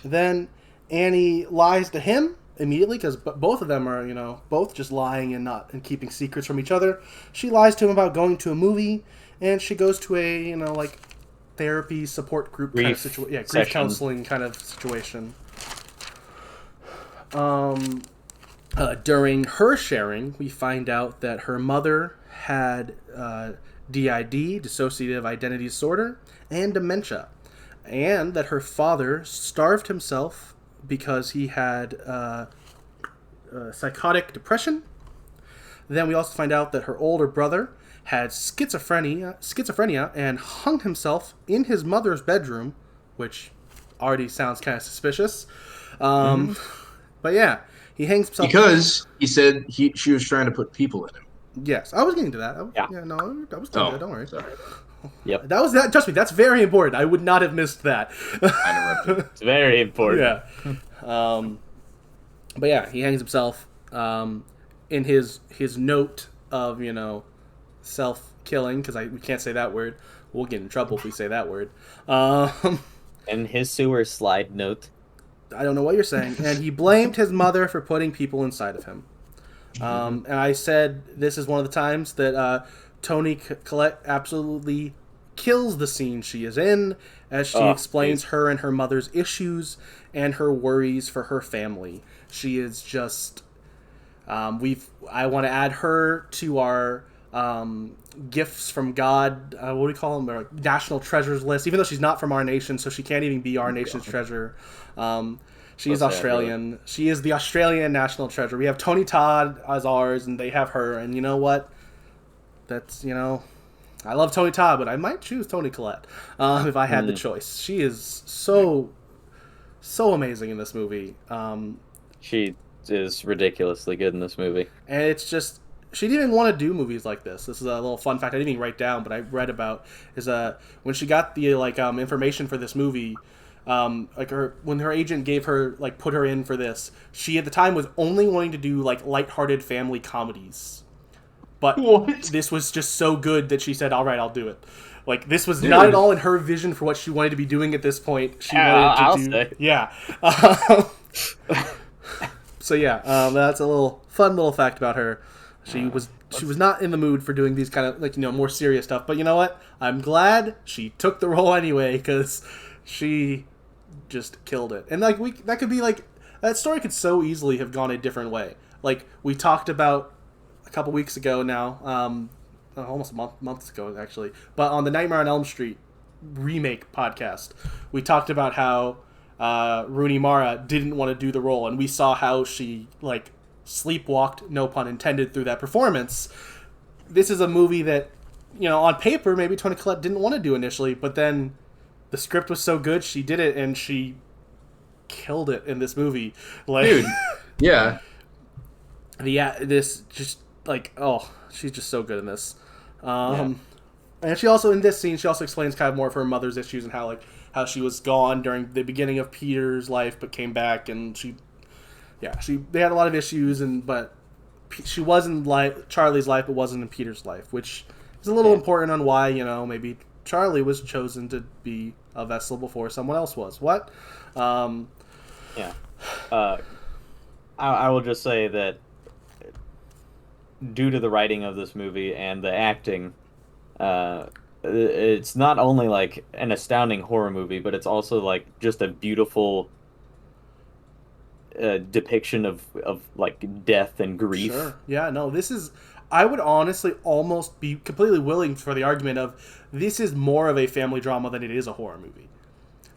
S1: Then Annie lies to him immediately because both of them are, both just lying and keeping secrets from each other. She lies to him about going to a movie. And she goes to a, therapy support group kind of situation. Yeah, grief counseling kind of situation. During her sharing, we find out that her mother had DID, dissociative identity disorder, and dementia, and that her father starved himself because he had psychotic depression. Then we also find out that her older brother had schizophrenia and hung himself in his mother's bedroom, which already sounds kind of suspicious. But yeah, he hangs himself
S3: because he said she was trying to put people in him.
S1: Yes, I was getting to that. I was doing that. Don't worry.
S3: Sorry.
S2: Yep.
S1: That was that. Trust me, that's very important. I would not have missed that.
S3: I interrupted.
S2: It's very important.
S1: Yeah. But yeah, he hangs himself. In his note of self-killing, because we can't say that word. We'll get in trouble if we say that word.
S2: And his sewer slide note.
S1: I don't know what you're saying. And he blamed his mother for putting people inside of him. And I said this is one of the times that Toni Collette absolutely kills the scene she is in as she explains her and her mother's issues and her worries for her family. She is just... I want to add her to our gifts from God. What do we call them? Our national treasures list. Even though she's not from our nation, so she can't even be our nation's treasure. She's Australian. Really. She is the Australian national treasure. We have Tony Todd as ours, and they have her. And you know what? That's I love Tony Todd, but I might choose Toni Collette if I had the choice. She is so amazing in this movie.
S2: She is ridiculously good in this movie. And
S1: it's just, she didn't even want to do movies like this. This is a little fun fact I didn't even write down, but I read about, is when she got the information for this movie, when her agent gave her, put her in for this, she at the time was only wanting to do lighthearted family comedies. But this was just so good that she said, all right, I'll do it. This was not at all in her vision for what she wanted to be doing at this point. She wanted to do... Yeah. So yeah, that's a fun little fact about her. She was not in the mood for doing these kind of more serious stuff. But you know what? I'm glad she took the role anyway because she just killed it. And that could be that story could so easily have gone a different way. We talked about a couple weeks ago now, almost months ago actually. But on the Nightmare on Elm Street remake podcast, we talked about how Rooney Mara didn't want to do the role, and we saw how she sleepwalked, no pun intended, through that performance. This is a movie that on paper maybe Toni Collette didn't want to do initially, but then the script was so good she did it, and she killed it in this movie.
S3: Dude, yeah.
S1: This just she's just so good in this. And she also in this scene she also explains kind of more of her mother's issues and how how she was gone during the beginning of Peter's life, but came back, and they had a lot of issues, but she was in Charlie's life, but wasn't in Peter's life, which is a little important on why, maybe Charlie was chosen to be a vessel before someone else was. What?
S2: Yeah. I will just say that due to the writing of this movie and the acting, it's not only like an astounding horror movie, but it's also like just a beautiful depiction of like death and grief.
S1: Sure. Yeah, no, this is... I would honestly almost be completely willing for the argument of this is more of a family drama than it is a horror movie.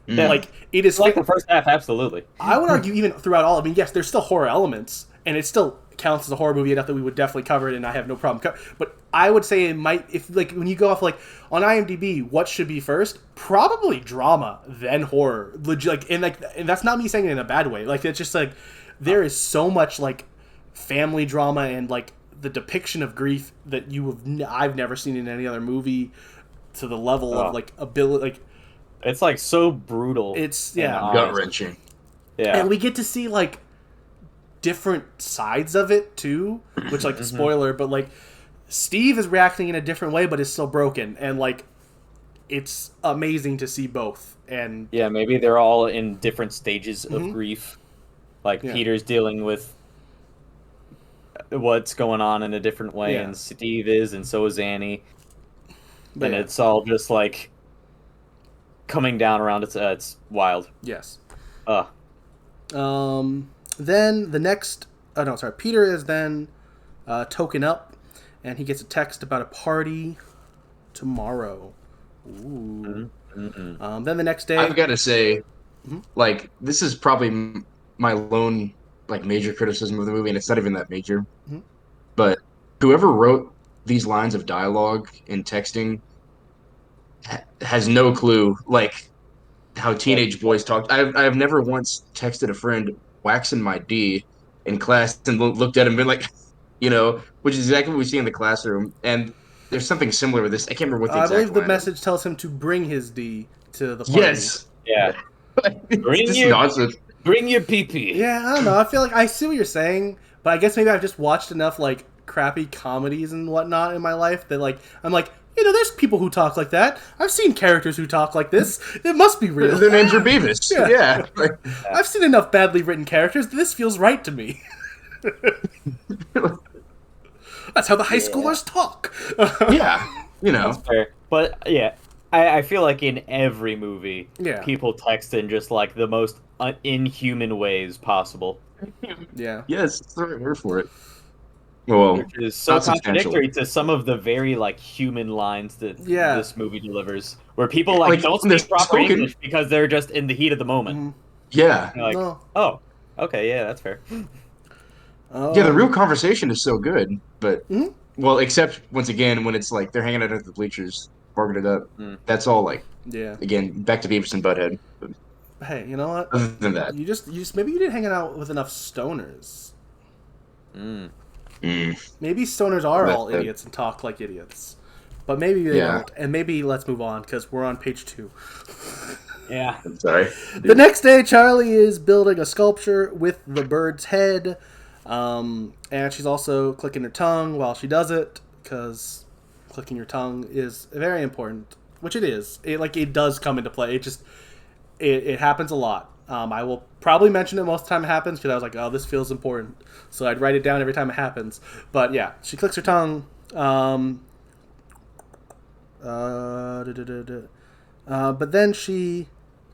S2: Yeah.
S1: Like, it is...
S2: Like the first half, absolutely.
S1: I would argue even throughout all... I mean, yes, there's still horror elements, and it still counts as a horror movie enough that we would definitely cover it, and I have no problem. But I would say it might... If, like, when you go off, like, on IMDb, what should be first? Probably drama, then horror. And that's not me saying it in a bad way. Like, it's just, like, there is so much, like, family drama and, like, the depiction of grief that I've never seen in any other movie to the level of, like, ability... Like,
S2: it's like so brutal.
S1: It's
S3: gut wrenching.
S2: Yeah,
S1: and we get to see like different sides of it too, which like spoiler, but like Steve is reacting in a different way, but is still broken, and like it's amazing to see both. And
S2: yeah, maybe they're all in different stages of grief. Like Peter's dealing with what's going on in a different way, and Steve is, and so is Annie, and it's all just like coming down around. It's wild.
S1: Yes.
S2: Then
S1: the next... Oh, no, sorry. Peter is then token up, and he gets a text about a party tomorrow. Ooh. Then the next day...
S3: I've got to say, like, this is probably my lone, like, major criticism of the movie, and it's not even that major. But whoever wrote these lines of dialogue in texting has no clue, like, how teenage boys talk. I've never once texted a friend waxing my D in class and looked at him and been like, which is exactly what we see in the classroom. And there's something similar with this. I can't remember what the exact
S1: I believe the
S3: line
S1: message
S3: is.
S1: tells him to bring his D to the party.
S3: Yes.
S2: Yeah. Bring your pee-pee.
S1: Yeah, I don't know. I feel like I see what you're saying, but I guess maybe I've just watched enough like crappy comedies and whatnot in my life that like I'm like, there's people who talk like that. I've seen characters who talk like this. It must be real.
S3: Their names are Beavis. Yeah.
S1: I've seen enough badly written characters. This feels right to me. That's how the high schoolers talk.
S3: Yeah.
S2: That's fair. But yeah, I feel like in every movie, people text in just like the most inhuman ways possible.
S1: Yeah.
S3: Yes, that's the right word for it. Well,
S2: which is so contradictory to some of the very like human lines that this movie delivers, where people like don't speak proper English because they're just in the heat of the moment.
S3: Yeah.
S2: Like, oh, okay, yeah, that's fair.
S3: Yeah, the real conversation is so good, but well, except once again when it's like they're hanging out at the bleachers, barking it up. That's all like again back to Beavis and Butthead. But
S1: hey, you know what?
S3: Other than that,
S1: you just maybe you didn't hang out with enough stoners. Maybe stoners are all idiots and talk like idiots, but maybe they don't. And maybe let's move on because we're on page 2.
S2: Yeah,
S3: I'm sorry.
S1: The next day, Charlie is building a sculpture with the bird's head, and she's also clicking her tongue while she does it because clicking your tongue is very important, which it is. It does come into play. It happens a lot. I will probably mention it most of the time it happens because I was like, oh, this feels important. So I'd write it down every time it happens. But yeah, she clicks her tongue. But then she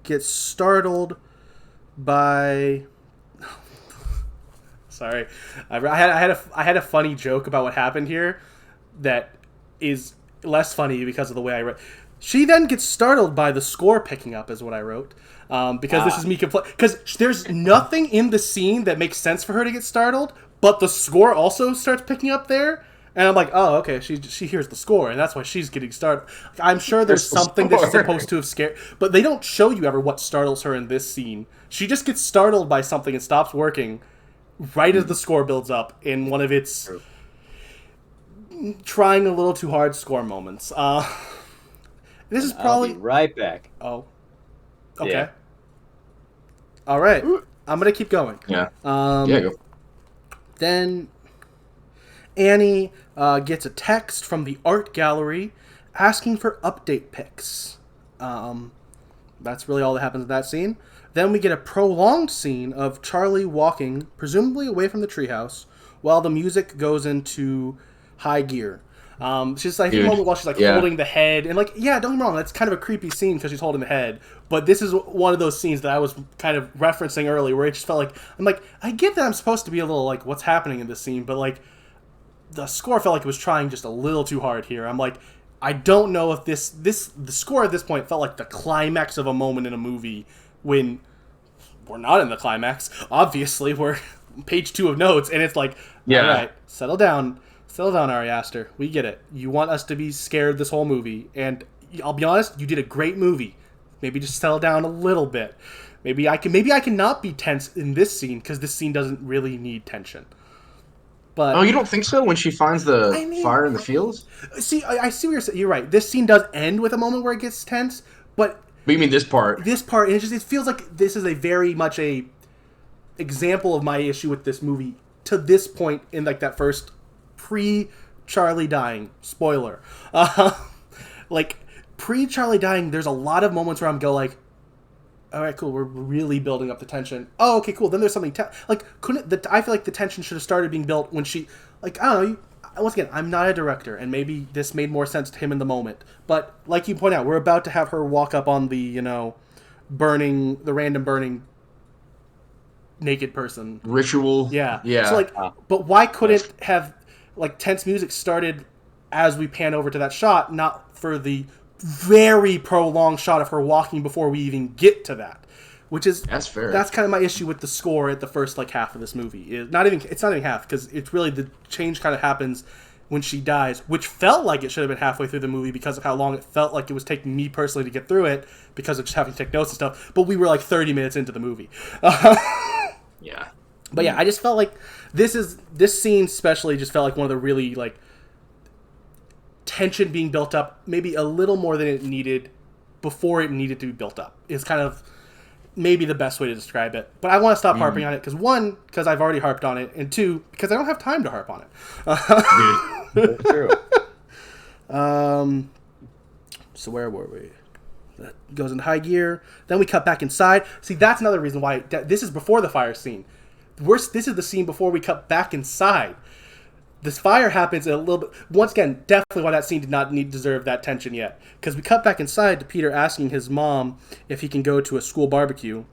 S1: gets startled by... Sorry. I had a funny joke about what happened here that is less funny because of the way I wrote. She then gets startled by the score picking up, is what I wrote. Because this is me because there's nothing in the scene that makes sense for her to get startled, but the score also starts picking up there, and I'm like, oh, okay, she hears the score, and that's why she's getting startled. I'm sure there's something that's supposed to have scared, but they don't show you ever what startles her in this scene. She just gets startled by something and stops working right as the score builds up in one of its trying a little too hard score moments. This is probably...
S2: I'll be right back.
S1: Oh. Okay.
S2: Yeah.
S1: All right. I'm gonna keep going.
S3: Yeah. Go.
S1: Then Annie gets a text from the art gallery asking for update pics. That's really all that happens in that scene. Then we get a prolonged scene of Charlie walking, presumably away from the treehouse, while the music goes into high gear. She's like, a moment while she's like holding the head, and like, yeah, don't get me wrong, that's kind of a creepy scene because she's holding the head. But this is one of those scenes that I was kind of referencing earlier, where it just felt like I get that I'm supposed to be a little like, what's happening in this scene, but like, the score felt like it was trying just a little too hard here. I'm like, I don't know if the score at this point felt like the climax of a moment in a movie when we're not in the climax. Obviously, we're page 2 of notes, and it's like, all right, settle down, Ari Aster. We get it. You want us to be scared this whole movie, and I'll be honest, you did a great movie. Maybe just settle down a little bit. Maybe I can not be tense in this scene because this scene doesn't really need tension. But,
S3: you don't think so? When she finds the fire in the fields?
S1: See, I see what you're saying. You're right. This scene does end with a moment where it gets tense, but
S3: you mean this part?
S1: This part, and it feels like this is a very much a example of my issue with this movie to this point in like that first pre-Charlie dying spoiler. Like pre-Charlie dying, there's a lot of moments where I'm like, all right, cool. We're really building up the tension. Oh, okay, cool. Then there's something I feel like the tension should have started being built when she, like, I don't know. Once again, I'm not a director, and maybe this made more sense to him in the moment. But like you point out, we're about to have her walk up on the random burning naked person
S3: ritual.
S1: Yeah. So like, but why couldn't have like tense music started as we pan over to that shot, not for the very prolonged shot of her walking before we even get to that,
S3: that's fair.
S1: That's kind of my issue with the score at the first like half of this movie. It's not even half, because it's really the change kind of happens when she dies, which felt like it should have been halfway through the movie because of how long it felt like it was taking me personally to get through it because of just having to take notes and stuff. But we were like 30 minutes into the movie.
S3: Yeah.
S1: But yeah, I just felt like this scene especially just felt like one of the really like tension being built up maybe a little more than it needed before it needed to be built up. Is kind of maybe the best way to describe it. But I want to stop harping on it because one, because I've already harped on it, and two, because I don't have time to harp on it.
S2: True.
S1: So where were we? That goes into high gear. Then we cut back inside. See, that's another reason why this is before the fire scene. This is the scene before we cut back inside. This fire happens a little bit. Once again, definitely why that scene did not deserve that tension yet. Because we cut back inside to Peter asking his mom if he can go to a school barbecue,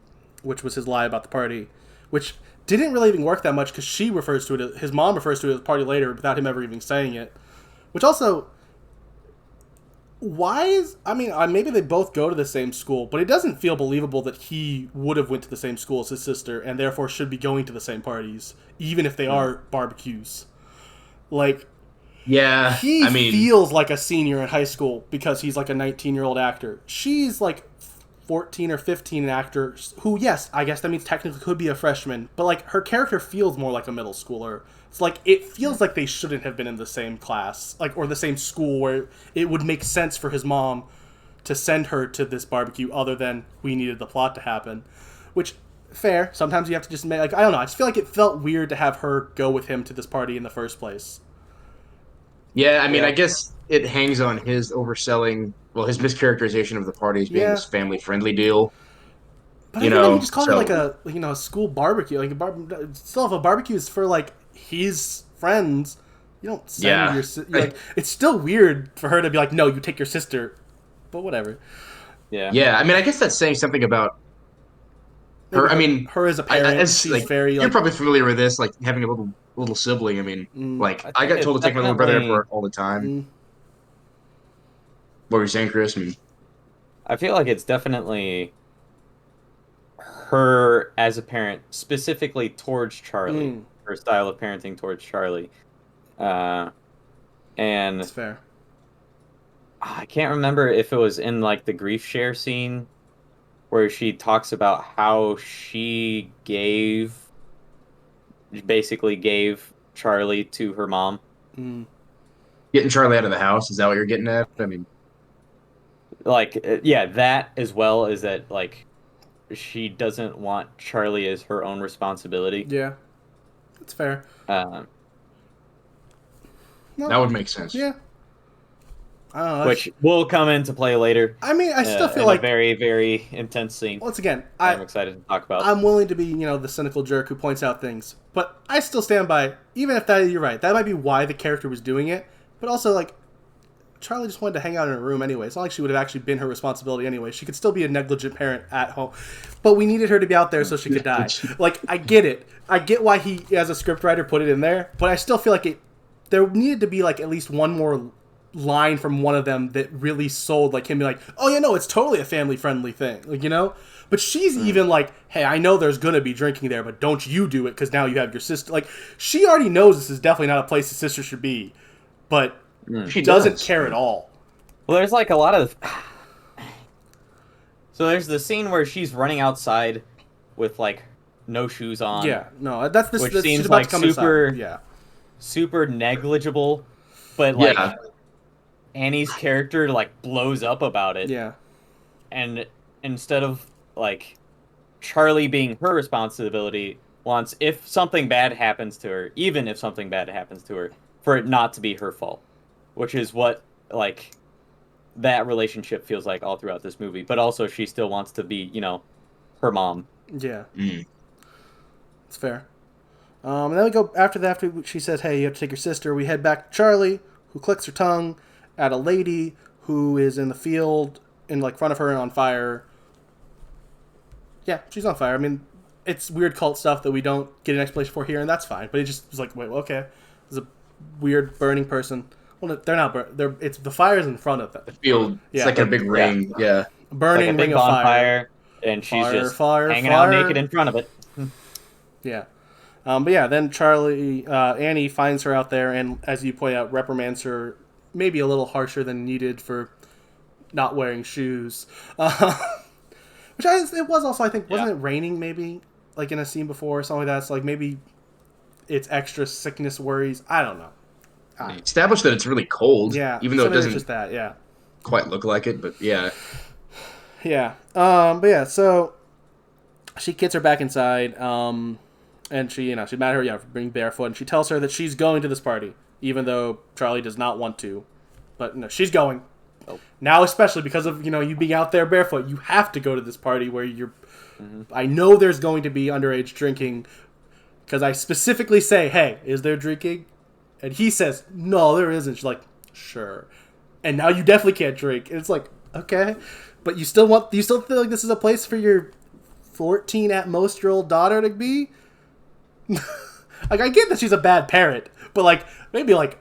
S1: which was his lie about the party, which didn't really even work that much because his mom refers to it as a party later without him ever even saying it. Which also, maybe they both go to the same school, but it doesn't feel believable that he would have went to the same school as his sister and therefore should be going to the same parties, even if they are barbecues. Like,
S3: yeah,
S1: he feels like a senior in high school because he's like a 19-year-old actor. She's like 14 or 15 actor who, yes, I guess that means technically could be a freshman, but like her character feels more like a middle schooler. It's like it feels like they shouldn't have been in the same class, like, or the same school where it would make sense for his mom to send her to this barbecue other than we needed the plot to happen, which fair. Sometimes you have to just make, like, I don't know. I just feel like it felt weird to have her go with him to this party in the first place.
S3: Yeah, I guess it hangs on his overselling, his mischaracterization of the parties being this family-friendly deal.
S1: But he just called it like a school barbecue. Like still, if a barbecue is for like his friends, you don't send your like. It's still weird for her to be like, no, you take your sister. But whatever.
S3: Yeah. Yeah, I guess that's saying something about her.
S1: Her as a parent, she's very.
S3: You're probably familiar with this, like having a little sibling. I got told to take my little brother to work all the time. What were you saying, Chris?
S2: I feel like it's definitely her as a parent, specifically towards Charlie. Her style of parenting towards Charlie, and
S1: that's fair.
S2: I can't remember if it was in like the grief share scene where she talks about how she basically gave Charlie to her mom.
S3: Getting Charlie out of the house, is that what you're getting at?
S2: Like, yeah, that as well as that, like, she doesn't want Charlie as her own responsibility.
S1: Yeah, that's fair.
S2: No.
S3: That would make sense.
S1: Yeah.
S2: Which will come into play later.
S1: I mean, I still feel like
S2: a very, very intense scene.
S1: Once again,
S2: I'm excited to talk about.
S1: I'm willing to be, the cynical jerk who points out things, but I still stand by. Even if you're right, that might be why the character was doing it. But also, like, Charlie just wanted to hang out in her room anyway. It's not like she would have actually been her responsibility anyway. She could still be a negligent parent at home, but we needed her to be out there so she could die. Like, I get it. I get why he, as a scriptwriter, put it in there, but I still feel like there needed to be like at least one more line from one of them that really sold, like him being like, oh yeah, no, it's totally a family friendly thing, like, but she's even like, hey, I know there's gonna be drinking there, but don't you do it because now you have your sister. Like, she already knows this is definitely not a place a sister should be, but she doesn't care at all.
S2: Well, there's like a lot of so there's the scene where she's running outside with like no shoes on.
S1: Yeah, no, that's
S2: which seems like super negligible, but like Annie's character like blows up about it.
S1: Yeah.
S2: And instead of like Charlie being her responsibility, wants if something bad happens to her, even if something bad happens to her, for it not to be her fault. Which is what like that relationship feels like all throughout this movie. But also she still wants to be, her mom.
S1: Yeah. It's fair. And then we go after she says, hey, you have to take your sister. We head back to Charlie, who clicks her tongue at a lady who is in the field in like front of her and on fire. Yeah, she's on fire. I mean, it's weird cult stuff that we don't get an explanation for here, and that's fine. But it just was like, wait, okay, there's a weird burning person. Well, they're not burning. It's the fire's in front of them.
S3: The field. It's like a big ring. Yeah.
S1: Burning
S2: like a big
S1: ring of fire.
S2: And she's just hanging out naked in front of it.
S1: Yeah. But yeah, then Annie finds her out there, and as you point out, reprimands her maybe a little harsher than needed for not wearing shoes. Which it was also, I think, wasn't it raining maybe, like in a scene before or something like that? So like maybe it's extra sickness worries. I don't know.
S3: Established that it's really cold.
S1: Yeah.
S3: Even though it doesn't
S1: just that, yeah.
S3: quite look like it, but yeah.
S1: Yeah. But yeah, so she gets her back inside, and she's mad at her, for being barefoot, and she tells her that she's going to this party, even though Charlie does not want to. But no, she's going. Oh. Now, especially because of, you being out there barefoot, you have to go to this party where you're... Mm-hmm. I know there's going to be underage drinking, because I specifically say, hey, is there drinking? And he says, no, there isn't. She's like, sure. And now you definitely can't drink. And it's like, okay. But you still feel like this is a place for your 14 at most year old daughter to be? Like, I get that she's a bad parent, but like, maybe like,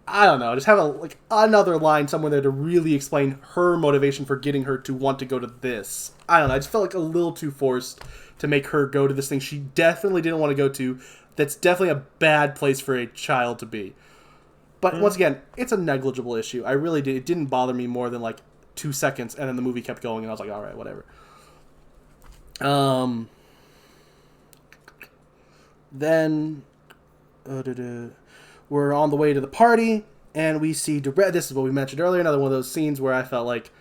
S1: I don't know, just have another line somewhere there to really explain her motivation for getting her to want to go to this. I don't know, I just felt like a little too forced to make her go to this thing she definitely didn't want to go to. That's definitely a bad place for a child to be. But once again, it's a negligible issue. It didn't bother me more than like 2 seconds, and then the movie kept going, and I was like, all right, whatever. Then we're on the way to the party, and we see this is what we mentioned earlier, another one of those scenes where I felt like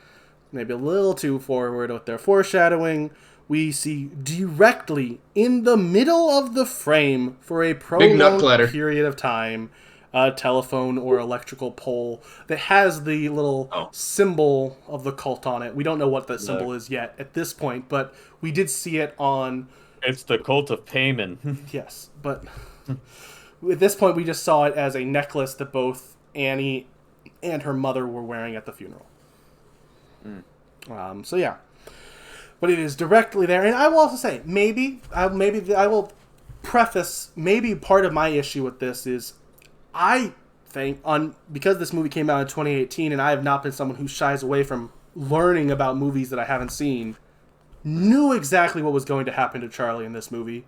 S1: maybe a little too forward with their foreshadowing. We see directly in the middle of the frame for a prolonged period of time a telephone or electrical pole that has the little symbol of the cult on it. We don't know what that symbol is yet at this point, but we did see it on...
S2: It's the cult of Payman.
S1: Yes, but at this point we just saw it as a necklace that both Annie and her mother were wearing at the funeral. So yeah. But it is directly there, and I will also say, maybe I will preface, maybe part of my issue with this is, I think, because this movie came out in 2018, and I have not been someone who shies away from learning about movies that I haven't seen, knew exactly what was going to happen to Charlie in this movie.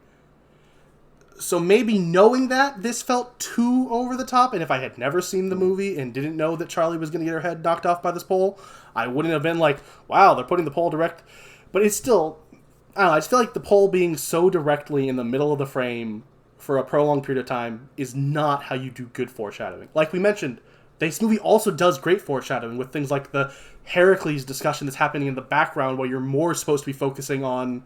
S1: So maybe knowing that, this felt too over the top, and if I had never seen the movie and didn't know that Charlie was going to get her head knocked off by this pole, I wouldn't have been like, wow, they're putting the pole direct... But it's still, I don't know, I just feel like the pole being so directly in the middle of the frame for a prolonged period of time is not how you do good foreshadowing. Like we mentioned, This movie also does great foreshadowing with things like the Heracles discussion that's happening in the background while you're more supposed to be focusing on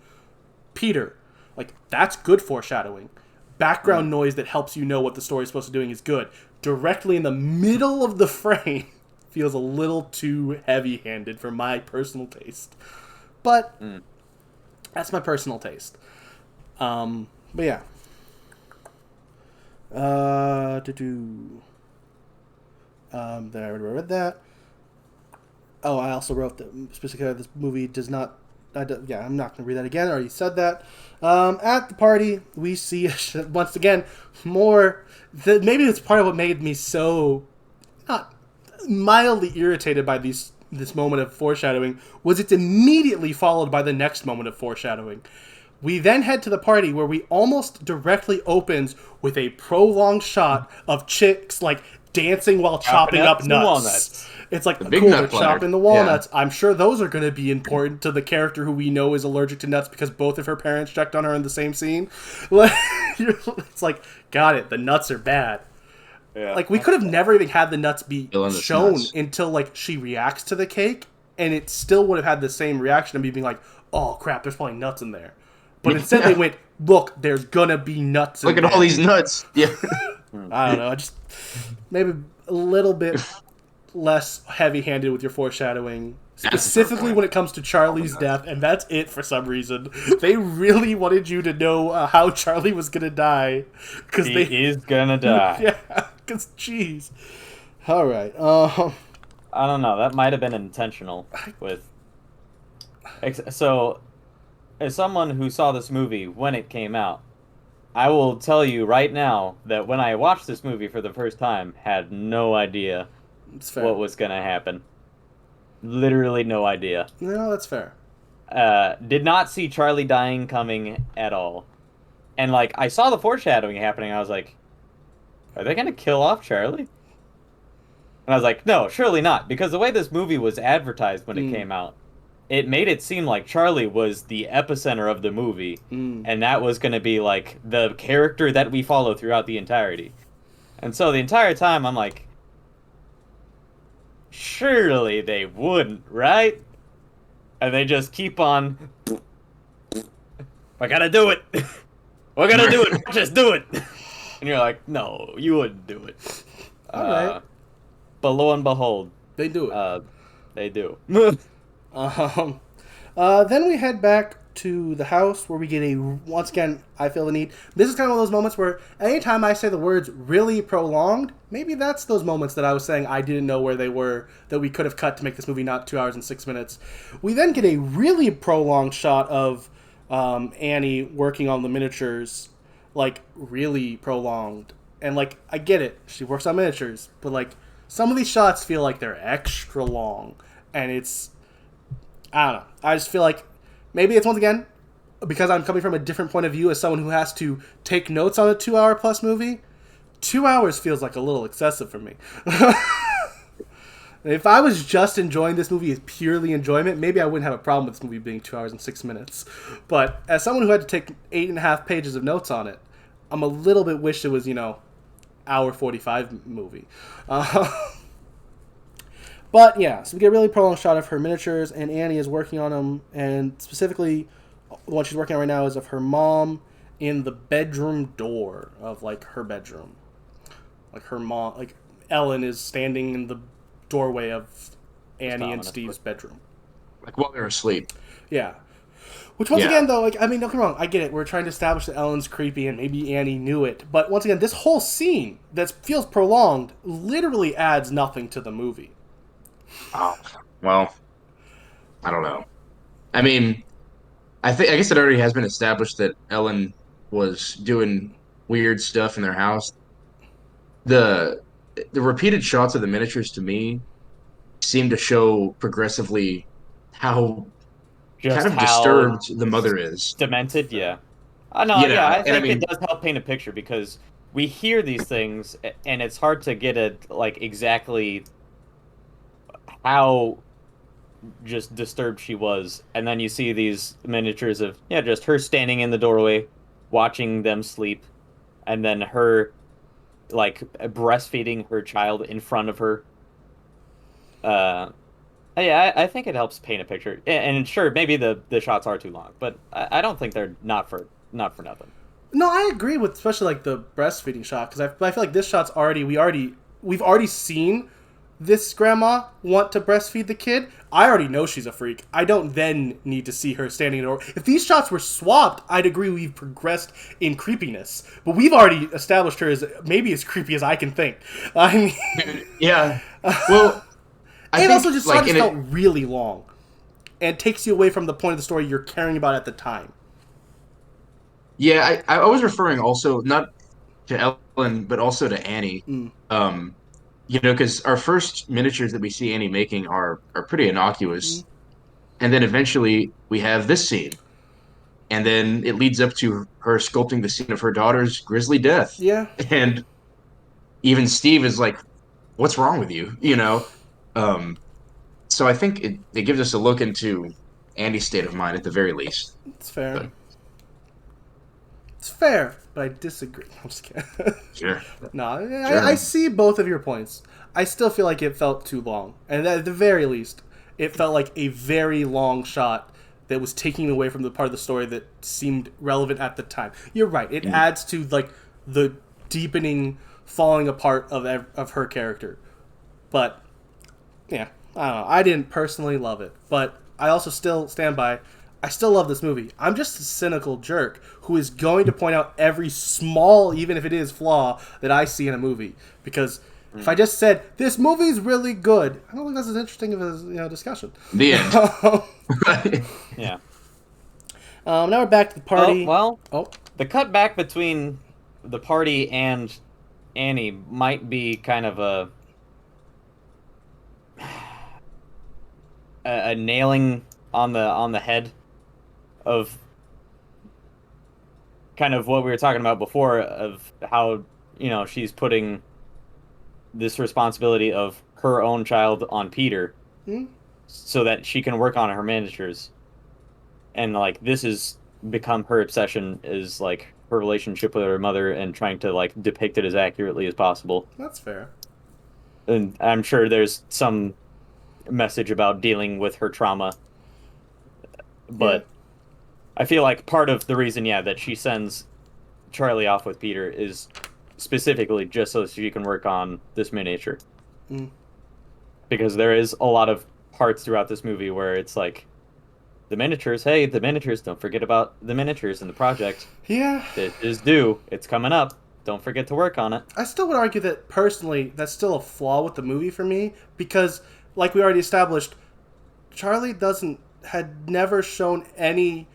S1: Peter. Like, that's good foreshadowing. Background noise that helps you know what the story's supposed to be doing is good. Directly in the middle of the frame feels a little too heavy-handed for my personal taste. But that's my personal taste. But yeah. Then I already read that. Oh, I also wrote that specifically this movie does not. I'm not going to read that again. I already said that. At the party, we see once again more. Maybe that's part of what made me so not mildly irritated by this moment of foreshadowing. Was it's immediately followed by the next moment of foreshadowing. We then head to the party where we almost directly opens with a prolonged shot of chicks like dancing while chopping up nuts.
S2: Walnuts.
S1: It's like, cool, they're chopping the walnuts. Yeah. I'm sure those are going to be important to the character who we know is allergic to nuts because both of her parents checked on her in the same scene. It's like, got it, the nuts are bad. Yeah. Like, we could have never even had the nuts be shown until, like, she reacts to the cake, and it still would have had the same reaction of me being like, oh, crap, there's probably nuts in there. But instead they went, look, there's gonna be nuts in there.
S3: Look at all these nuts. Yeah.
S1: I don't know. Just maybe a little bit less heavy-handed with your foreshadowing. Specifically when it comes to Charlie's death, and that's it for some reason. They really wanted you to know how Charlie was gonna die.
S2: He is gonna die.
S1: Yeah, because, jeez. All right.
S2: I don't know. That might have been intentional. So, as someone who saw this movie when it came out, I will tell you right now that when I watched this movie for the first time, had no idea what was going to happen. Literally no idea.
S1: No, that's fair.
S2: Did not see Charlie dying coming at all. And, like, I saw the foreshadowing happening, I was like, are they going to kill off Charlie? And I was like, no, surely not. Because the way this movie was advertised when it came out, it made it seem like Charlie was the epicenter of the movie, and that was going to be, like, the character that we follow throughout the entirety. And so the entire time, I'm like, surely they wouldn't, right? And they just keep on, I gotta do it. We're gonna do it. Just do it. And you're like, no, you wouldn't do it.
S1: All right.
S2: But lo and behold,
S1: they do it.
S2: They do.
S1: Then we head back to the house where we get once again, I feel the need. This is kind of one of those moments where anytime I say the words really prolonged, maybe that's those moments that I was saying I didn't know where they were, that we could have cut to make this movie not 2 hours and 6 minutes. We then get a really prolonged shot of Annie working on the miniatures, like really prolonged. And like, I get it, she works on miniatures, but like some of these shots feel like they're extra long. And it's, I don't know. I just feel like maybe it's once again because I'm coming from a different point of view as someone who has to take notes on a 2 hour plus movie. 2 hours feels like a little excessive for me. If I was just enjoying this movie as purely enjoyment, maybe I wouldn't have a problem with this movie being 2 hours and 6 minutes. But as someone who had to take 8.5 pages of notes on it, I'm a little bit wished it was, hour 45 movie. But yeah, so we get a really prolonged shot of her miniatures, and Annie is working on them, and specifically, the one she's working on right now is of her mom in the bedroom door of, like, her bedroom. Like, her mom, like, Ellen is standing in the doorway of Annie and Steve's bedroom.
S3: Like, while they're asleep.
S1: Yeah. Which, once again, though, like, I mean, don't get me wrong, I get it. We're trying to establish that Ellen's creepy, and maybe Annie knew it. But, once again, this whole scene that feels prolonged literally adds nothing to the movie.
S3: Oh, well, I don't know. I mean, I guess it already has been established that Ellen was doing weird stuff in their house. The repeated shots of the miniatures to me seem to show progressively how kind of disturbed the mother is.
S2: Demented, yeah. I think it does help paint a picture because we hear these things and it's hard to get exactly how just disturbed she was, and then you see these miniatures of just her standing in the doorway watching them sleep, and then her like breastfeeding her child in front of her. Yeah, I think it helps paint a picture. And sure, maybe the shots are too long, but I don't think they're not for nothing.
S1: No, I agree with especially like the breastfeeding shot because I feel like this shot's we've already seen this grandma want to breastfeed the kid. I already know she's a freak. I don't then need to see her standing in a... If these shots were swapped, I'd agree we've progressed in creepiness. But we've already established her as maybe as creepy as I can think. I mean...
S3: Yeah. Well...
S1: and also just like, felt really long. And takes you away from the point of the story you're caring about at the time.
S3: Yeah, I was referring also not to Ellen, but also to Annie. Because our first miniatures that we see Annie making are pretty innocuous. And then eventually we have this scene. And then it leads up to her sculpting the scene of her daughter's grisly death.
S1: Yeah.
S3: And even Steve is like, what's wrong with you? So I think it gives us a look into Andy's state of mind at the very least.
S1: It's fair. It's fair, but I disagree. I'm just kidding.
S3: Sure.
S1: No, I see both of your points. I still feel like it felt too long. And at the very least, it felt like a very long shot that was taking away from the part of the story that seemed relevant at the time. You're right. It adds to like the deepening falling apart of her character. But yeah, I don't know. I didn't personally love it, but I also still stand by I still love this movie. I'm just a cynical jerk who is going to point out every small, even if it is, flaw that I see in a movie. Because if I just said, this movie's really good, I don't think that's as interesting of a discussion.
S3: The end.
S2: Yeah.
S1: Now we're back to the party.
S2: The cut back between the party and Annie might be kind of a nailing on the head of kind of what we were talking about before of how, she's putting this responsibility of her own child on Peter so that she can work on her miniatures. And, like, this has become her obsession is, like, her relationship with her mother and trying to, like, depict it as accurately as possible.
S1: That's fair.
S2: And I'm sure there's some message about dealing with her trauma. But I feel like part of the reason, that she sends Charlie off with Peter is specifically just so she can work on this miniature. Because there is a lot of parts throughout this movie where it's like, the miniatures, don't forget about the miniatures in the project.
S1: Yeah.
S2: It is due. It's coming up. Don't forget to work on it.
S1: I still would argue that, personally, that's still a flaw with the movie for me, because, like we already established, Charlie had never shown any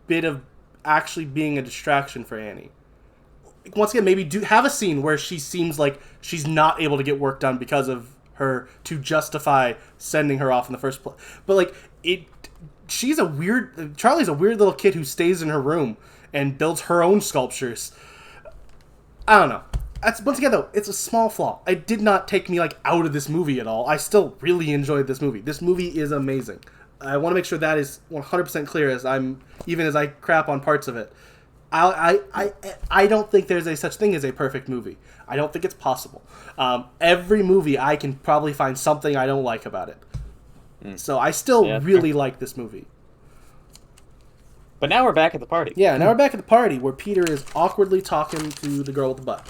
S1: bit of actually being a distraction for Annie. Once again, maybe have a scene where she seems like she's not able to get work done because of her to justify sending her off in the first place. But, like, Charlie's a weird little kid who stays in her room and builds her own sculptures. I don't know. Once again, though, it's a small flaw. It did not take me, like, out of this movie at all. I still really enjoyed this movie. This movie is amazing. I want to make sure that is 100% clear as I crap on parts of it. I don't think there's a such thing as a perfect movie. I don't think it's possible. Every movie I can probably find something I don't like about it. So I still really like this movie.
S2: But now we're back at the party.
S1: Yeah, now we're back at the party where Peter is awkwardly talking to the girl with the butt.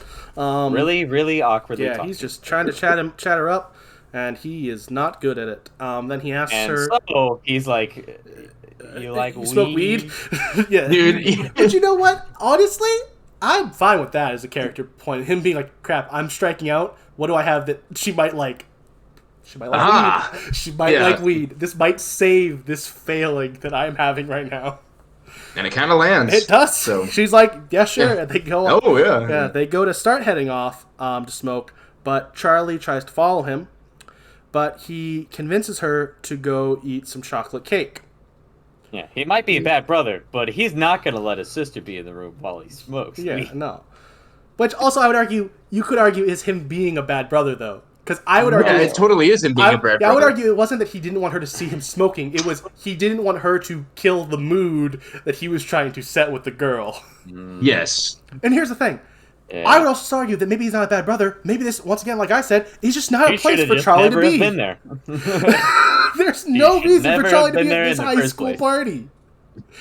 S2: Really, really awkwardly talking.
S1: Yeah, he's just trying to chat her up, and he is not good at it. Then he asks her...
S2: so he's like, you like weed?
S1: Smoke weed? Yeah.
S3: Dude.
S1: But you know what? Honestly, I'm fine with that as a character point. Him being like, crap, I'm striking out. What do I have that she might like? She might like weed. She might like weed. This might save this failing that I'm having right now.
S3: And it kind of lands.
S1: It does.
S3: So.
S1: She's like, yeah, sure. And they go.
S3: Oh, yeah.
S1: Yeah, they go to start heading off to smoke, but Charlie tries to follow him, but he convinces her to go eat some chocolate cake.
S2: Yeah, he might be a bad brother, but he's not going to let his sister be in the room while he smokes.
S1: Yeah, no. Which also I would argue, you could argue is him being a bad brother, though. Because I would argue...
S3: Yeah, it totally is him being a bad brother.
S1: I would argue it wasn't that he didn't want her to see him smoking. It was he didn't want her to kill the mood that he was trying to set with the girl.
S3: Yes.
S1: And here's the thing.
S2: Yeah.
S1: I would also argue that maybe he's not a bad brother. Maybe this, once again, like I said, he's just not a place for Charlie to be.
S2: Been there.
S1: There's no reason for Charlie to be at this high school party.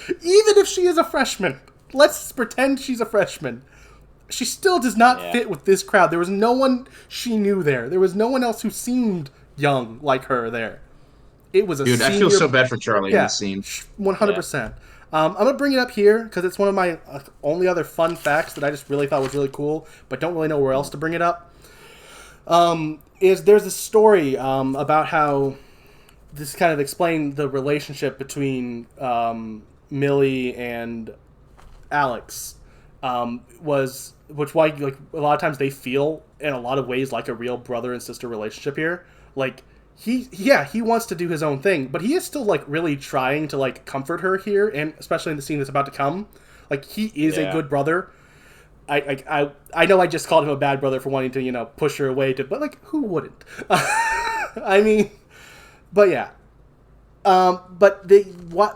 S1: Even if she is a freshman. Let's pretend she's a freshman. She still does not fit with this crowd. There was no one she knew there. There was no one else who seemed young like her there. It was a
S3: Dude, I feel so bad for Charlie in this scene.
S1: 100%. I'm going to bring it up here because it's one of my only other fun facts that I just really thought was really cool, but don't really know where else to bring it up. There's a story about how this kind of explained the relationship between Millie and Alex. Which why like a lot of times they feel in a lot of ways like a real brother and sister relationship here. Like he wants to do his own thing, but he is still like really trying to like comfort her here, and especially in the scene that's about to come. Like he is a good brother. I know I just called him a bad brother for wanting to push her away but like who wouldn't? I mean, but yeah. But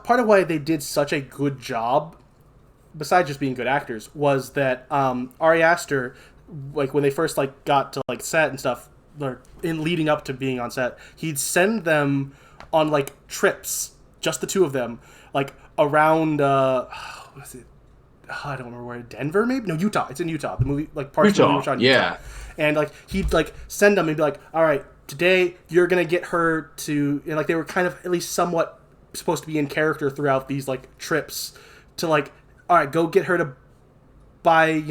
S1: part of why they did such a good job, besides just being good actors, was that Ari Aster, like when they first like got to like set and stuff, or in leading up to being on set, he'd send them on like trips, just the two of them, like around what was it? I don't remember where. Denver, maybe? No, Utah. It's in Utah. The movie, like parts of the movie shot in Utah. And like he'd like send them and be like, all right, today you're gonna get her to, and like they were kind of at least somewhat supposed to be in character throughout these like trips to like, all right, go get her to buy a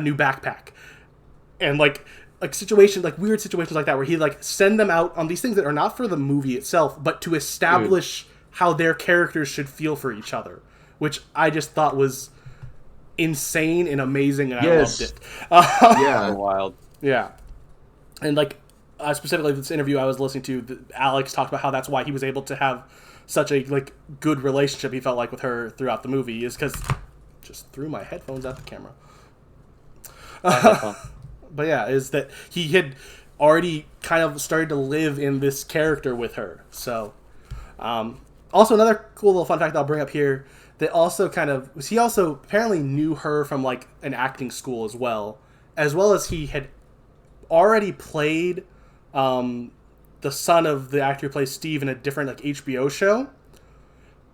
S1: new backpack, and like situations, like weird situations like that where he like send them out on these things that are not for the movie itself but to establish how their characters should feel for each other, which I just thought was insane and amazing, and I loved it.
S2: Wild.
S1: Yeah. And like specifically this interview I was listening to, Alex talked about how that's why he was able to have such a like good relationship, he felt like, with her throughout the movie, is because just threw my headphones at the camera. But yeah, is that he had already kind of started to live in this character with her. So also another cool little fun fact I'll bring up here, that also he also apparently knew her from like an acting school as well as he had already played the son of the actor who plays Steve in a different like HBO show,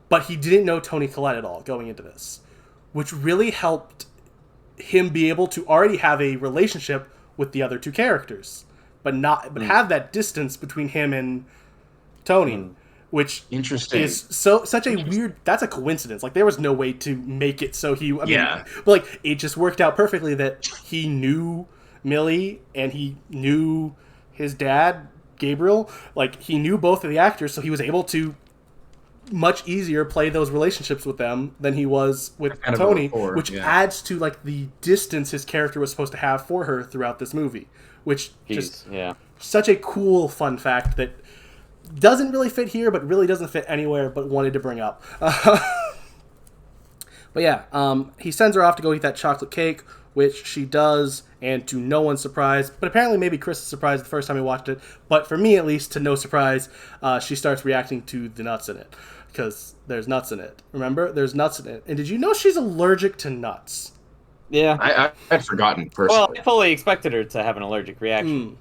S1: but he didn't know Toni Collette at all going into this, which really helped him be able to already have a relationship with the other two characters, but have that distance between him and Toni, which is such a weird. That's a coincidence. Like there was no way to make it so he. But like it just worked out perfectly that he knew Millie and he knew his dad Gabriel. Like he knew both of the actors, so he was able to much easier play those relationships with them than he was with Toni, which adds to like the distance his character was supposed to have for her throughout this movie, which such a cool fun fact that doesn't really fit here, but really doesn't fit anywhere, but wanted to bring up. But yeah, he sends her off to go eat that chocolate cake, which she does, and to no one's surprise, but apparently maybe Chris is surprised the first time he watched it, but for me at least, to no surprise, she starts reacting to the nuts in it, because there's nuts in it. Remember? There's nuts in it. And did you know she's allergic to nuts?
S2: Yeah.
S3: I had forgotten, personally.
S2: Well, I fully expected her to have an allergic reaction.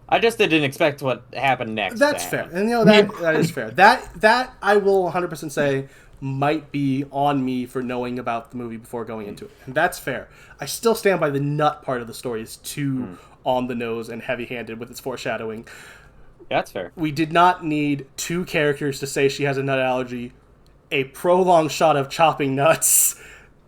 S2: I just didn't expect what happened next.
S1: That's fair. And that is fair. That I will 100% say might be on me for knowing about the movie before going into it. And that's fair. I still stand by the nut part of the story is too on the nose and heavy-handed with its foreshadowing.
S2: That's fair.
S1: We did not need two characters to say she has a nut allergy, a prolonged shot of chopping nuts,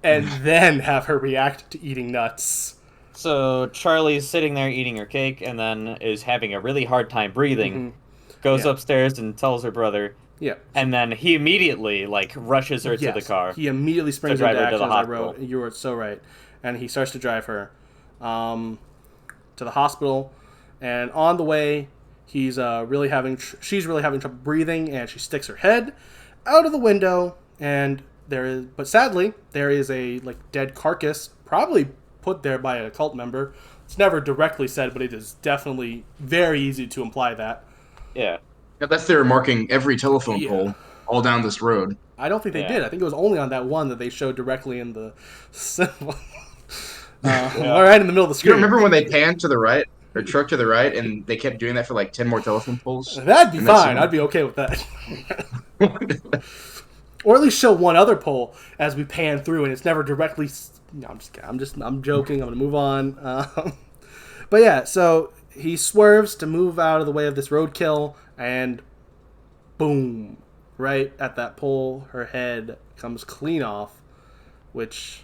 S1: and then have her react to eating nuts.
S2: So Charlie's sitting there eating her cake and then is having a really hard time breathing. Goes upstairs and tells her brother.
S1: Yeah.
S2: And then he immediately rushes her to the car.
S1: He immediately springs into action, as I wrote. You were so right. And he starts to drive her to the hospital. And on the way, she's really having trouble breathing, and she sticks her head out of the window. And but sadly, there is a dead carcass, probably put there by a cult member. It's never directly said, but it is definitely very easy to imply that.
S2: Yeah.
S3: That's their marking every telephone pole all down this road.
S1: I don't think they did. I think it was only on that one that they showed directly in the symbol. right in the middle of the screen.
S3: You remember when they panned to the right or truck to the right, and they kept doing that for like 10 more telephone poles?
S1: That'd be fine. I'd be okay with that. Or at least show one other pole as we pan through, and it's never directly. No, I'm joking. I'm gonna move on. But yeah, so he swerves to move out of the way of this roadkill, and boom, right at that pole, her head comes clean off. Which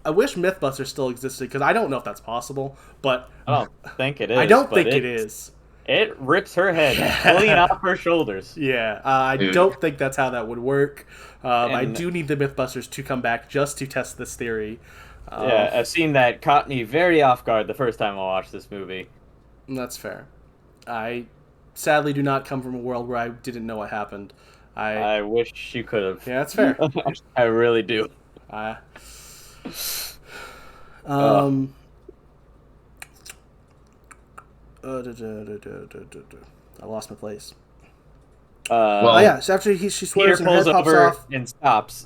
S1: I wish MythBusters still existed, because I don't know if that's possible. But
S2: I don't think it is.
S1: I don't think it is.
S2: It rips her head clean off her shoulders.
S1: Yeah, I don't think that's how that would work. I do need the MythBusters to come back just to test this theory.
S2: Yeah, I've seen that caught me very off guard the first time I watched this movie.
S1: That's fair. I sadly do not come from a world where I didn't know what happened.
S2: I wish you could have.
S1: Yeah, that's fair.
S2: I really do.
S1: I lost my place.
S2: Well,
S1: yeah. So after she swerves and her head pops off
S2: and stops.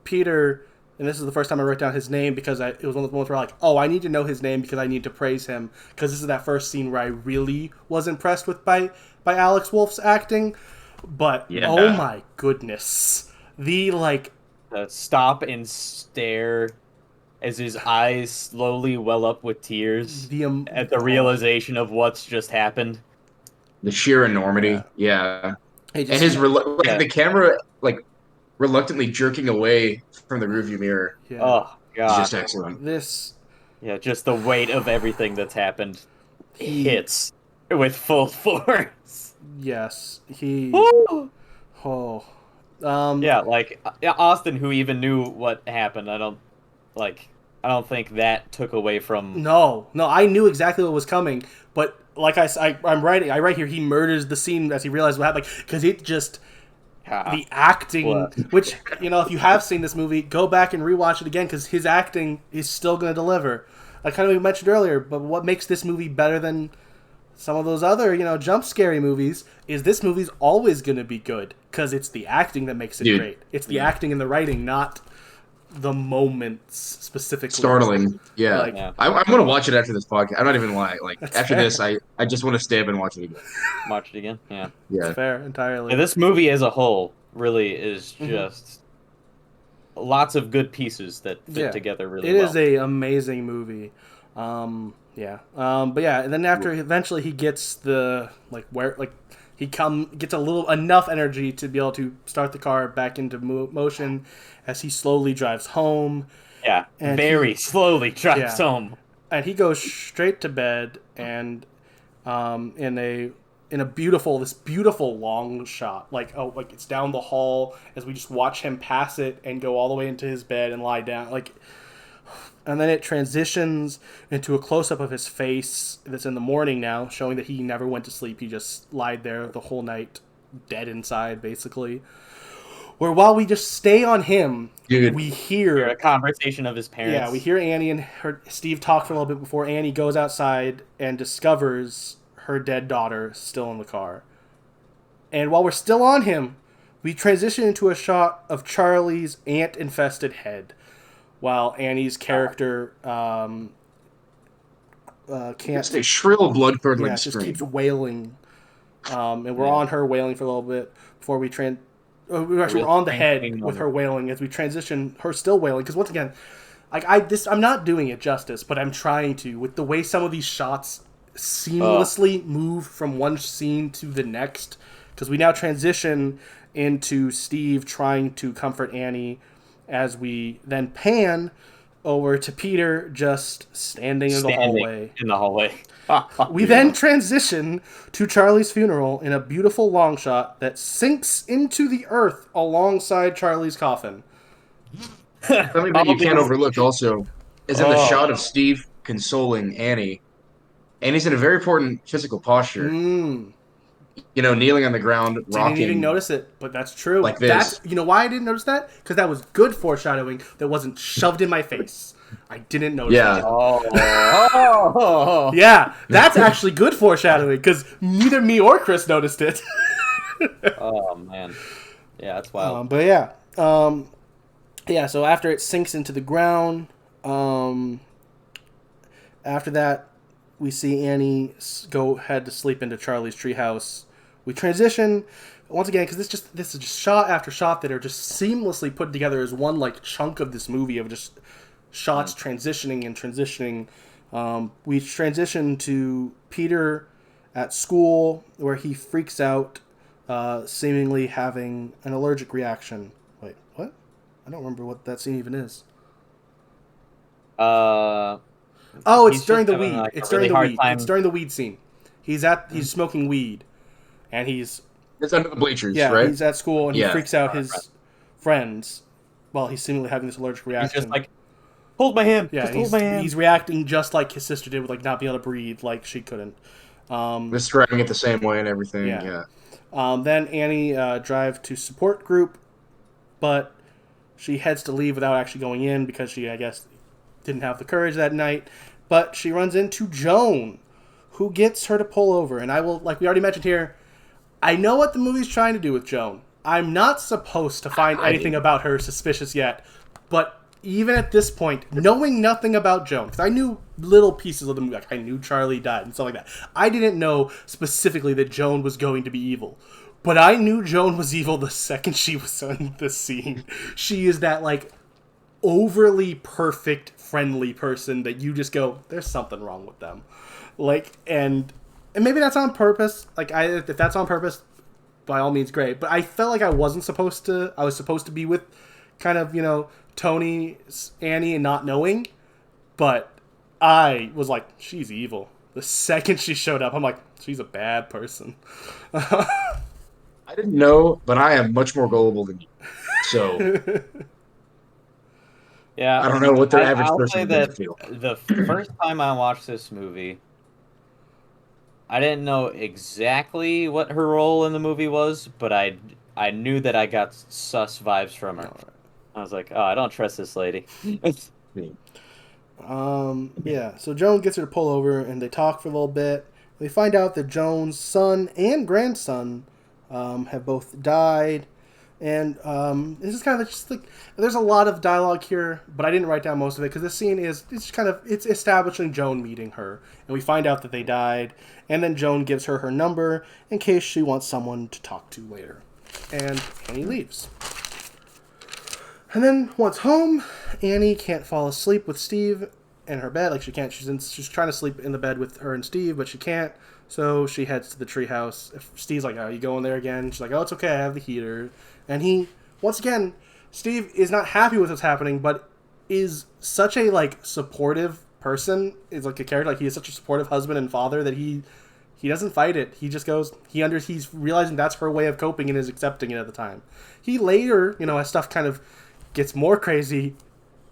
S1: Peter, and this is the first time I wrote down his name because it was one of the moments where I need to know his name because I need to praise him, because this is that first scene where I really was impressed with by Alex Wolff's acting. But oh my goodness, the
S2: stop and stare as his eyes slowly well up with tears at the realization of what's just happened.
S3: The sheer enormity, and his the camera reluctantly jerking away from the rearview mirror.
S1: Yeah.
S2: Oh god,
S3: it's just excellent.
S2: Just the weight of everything that's happened hits with full force.
S1: Yes, he.
S2: Austin, who even knew what happened, I don't think that took away from.
S1: No, I knew exactly what was coming, but I write here, he murders the scene as he realized what happened, because it just the acting, which if you have seen this movie, go back and rewatch it again, because his acting is still going to deliver. Like kind of we mentioned earlier, but what makes this movie better than some of those other jump scary movies is this movie's always going to be good, because it's the acting that makes it great. It's the acting and the writing, not the moments specifically.
S3: Startling. I'm going to watch it after this podcast. I'm not even lying. After this, I just want to stay up and watch it again.
S2: Watch it again? Yeah.
S1: It's fair, entirely.
S2: Yeah, this movie as a whole really is just lots of good pieces that fit together really well.
S1: It is an amazing movie. And then after eventually he gets he gets enough energy to be able to start the car back into motion as he slowly drives home.
S2: Yeah, and very slowly drives home.
S1: And he goes straight to bed, and in a beautiful long shot, it's down the hall as we just watch him pass it and go all the way into his bed and lie down, and then it transitions into a close-up of his face that's in the morning now, showing that he never went to sleep. He just lied there the whole night, dead inside, basically. Where while we just stay on him, we hear
S2: a conversation of his parents.
S1: Yeah, we hear Annie and Steve talk for a little bit before Annie goes outside and discovers her dead daughter still in the car. And while we're still on him, we transition into a shot of Charlie's ant-infested head, while Annie's character can't.
S3: It's a shrill, blood-curdling
S1: scream.
S3: Just
S1: keeps wailing, and we're on her wailing for a little bit before we we're on the head with her wailing as we transition. Her still wailing, because once again, I'm not doing it justice, but I'm trying to, with the way some of these shots seamlessly move from one scene to the next, because we now transition into Steve trying to comfort Annie, as we then pan over to Peter just standing in the hallway. We then transition to Charlie's funeral in a beautiful long shot that sinks into the earth alongside Charlie's coffin.
S3: Something that you can't overlook also is in the shot of Steve consoling Annie. Annie's in a very important physical posture. Kneeling on the ground, rocking.
S1: Didn't even notice it, but that's true.
S3: Like this.
S1: Why I didn't notice that? Because that was good foreshadowing that wasn't shoved in my face. I didn't notice it. Yeah, that's actually good foreshadowing, because neither me or Chris noticed it.
S2: Oh, man. Yeah, that's wild.
S1: Yeah, so after it sinks into the ground, after that, we see Annie go head to sleep into Charlie's treehouse. We transition once again because this is just shot after shot that are just seamlessly put together as one like chunk of this movie of just shots transitioning and transitioning. We transition to Peter at school where he freaks out, seemingly having an allergic reaction. Wait, what? I don't remember what that scene even is. Oh, it's during the weed. It's during the weed. It's during the weed scene. He's smoking weed, and
S3: it's under the bleachers,
S1: yeah,
S3: right?
S1: he's at school and he freaks out his friends while he's seemingly having this allergic reaction.
S2: He's just like, hold my hand.
S1: Yeah,
S2: just hold my hand.
S1: He's reacting just like his sister did with like not being able to breathe, like she couldn't.
S3: Describing it the same way and everything. Yeah.
S1: Then Annie drives to support group, but she heads to leave without actually going in because she, I guess, didn't have the courage that night. But she runs into Joan, who gets her to pull over. And I will, like we already mentioned here, I know what the movie's trying to do with Joan. I'm not supposed to find anything about her suspicious yet, but even at this point, knowing nothing about Joan, because I knew little pieces of the movie, like I knew Charlie died and stuff like that. I didn't know specifically that Joan was going to be evil. But I knew Joan was evil the second she was in the scene. She is that, like, overly perfect, friendly person that you just go, there's something wrong with them. Like, and maybe that's on purpose. Like, if that's on purpose, by all means, great. But I felt like I was supposed to be with kind of, Tony, Annie, and not knowing. But I was like, she's evil. The second she showed up, I'm like, she's a bad person.
S3: I didn't know, but I am much more gullible than you. So,
S2: yeah,
S3: I don't know what the average
S2: I'll
S3: person
S2: say
S3: feel.
S2: The first time I watched this movie, I didn't know exactly what her role in the movie was, but I knew that I got sus vibes from her. I was like, oh, I don't trust this lady.
S1: Yeah, so Joan gets her to pull over, and they talk for a little bit. They find out that Joan's son and grandson have both died, and this is kind of just like there's a lot of dialogue here, but I didn't write down most of it because this scene it's establishing Joan meeting her, and we find out that they died, and then Joan gives her number in case she wants someone to talk to later, and Annie leaves. And then once home, Annie can't fall asleep with Steve in her bed. Like she can't. She's trying to sleep in the bed with her and Steve, but she can't. So she heads to the treehouse. If Steve's like, "Oh, you going there again?" She's like, "Oh, it's okay. I have the heater." And once again, Steve is not happy with what's happening, but is such a supportive person. Is like a character. Like he is such a supportive husband and father that he doesn't fight it. He just goes. He's realizing that's her way of coping and is accepting it at the time. He later, as stuff kind of gets more crazy,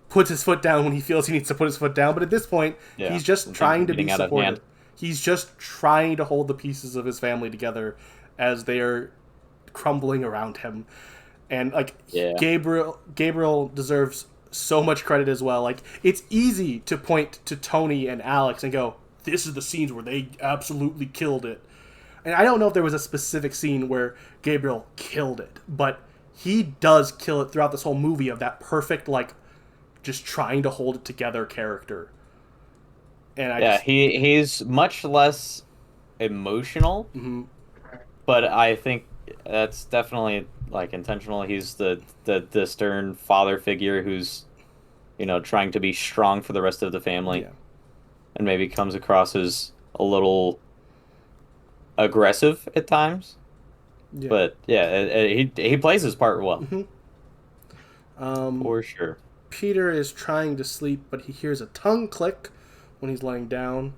S1: puts his foot down when he feels he needs to put his foot down. But at this point, he's just trying to be supportive. He's just trying to hold the pieces of his family together as they are crumbling around him. And Gabriel deserves so much credit as well. Like, it's easy to point to Tony and Alex and go, this is the scenes where they absolutely killed it. And I don't know if there was a specific scene where Gabriel killed it, but he does kill it throughout this whole movie of that perfect, just trying to hold it together character. And
S2: he's much less emotional, but I think that's definitely intentional. He's the stern father figure who's trying to be strong for the rest of the family, and maybe comes across as a little aggressive at times. Yeah. But he plays his part well. For sure.
S1: Peter is trying to sleep, but he hears a tongue click when he's laying down.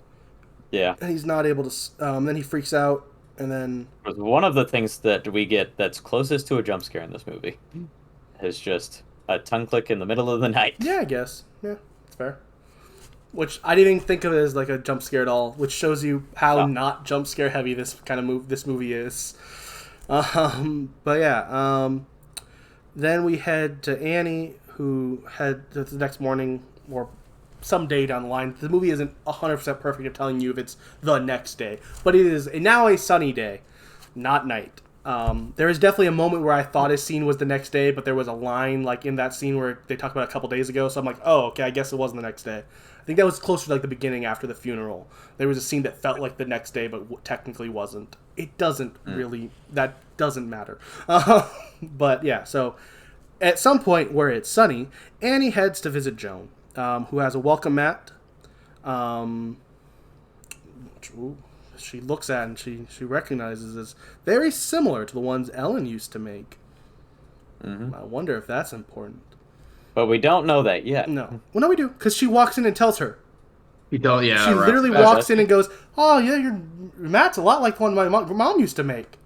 S2: Yeah.
S1: And he's not able to. Then he freaks out, and then
S2: one of the things that we get that's closest to a jump scare in this movie is just a tongue click in the middle of the night.
S1: Yeah, I guess. Yeah, it's fair. Which I didn't even think of it as a jump scare at all, which shows you how not jump scare heavy this movie is. But yeah, then we head to Annie, who had the next morning or some day down the line. The movie isn't 100% perfect at telling you if it's the next day, but it is now a sunny day, not night. There is definitely a moment where I thought his scene was the next day, but there was a line like in that scene where they talked about a couple days ago. So I'm like, oh, okay, I guess it wasn't the next day. I think that was closer to like the beginning after the funeral. There was a scene that felt like the next day, but technically wasn't. It doesn't really. That doesn't matter. But yeah, so at some point where it's sunny, Annie heads to visit Joan, who has a welcome mat. She looks at and she recognizes as very similar to the ones Ellen used to make. Mm-hmm. I wonder if that's important.
S2: But we don't know that yet.
S1: No. Well, no, we do, because she walks in and tells her.
S3: She
S1: literally walks in and goes, "Oh yeah, your mat's a lot like the one my mom used to make."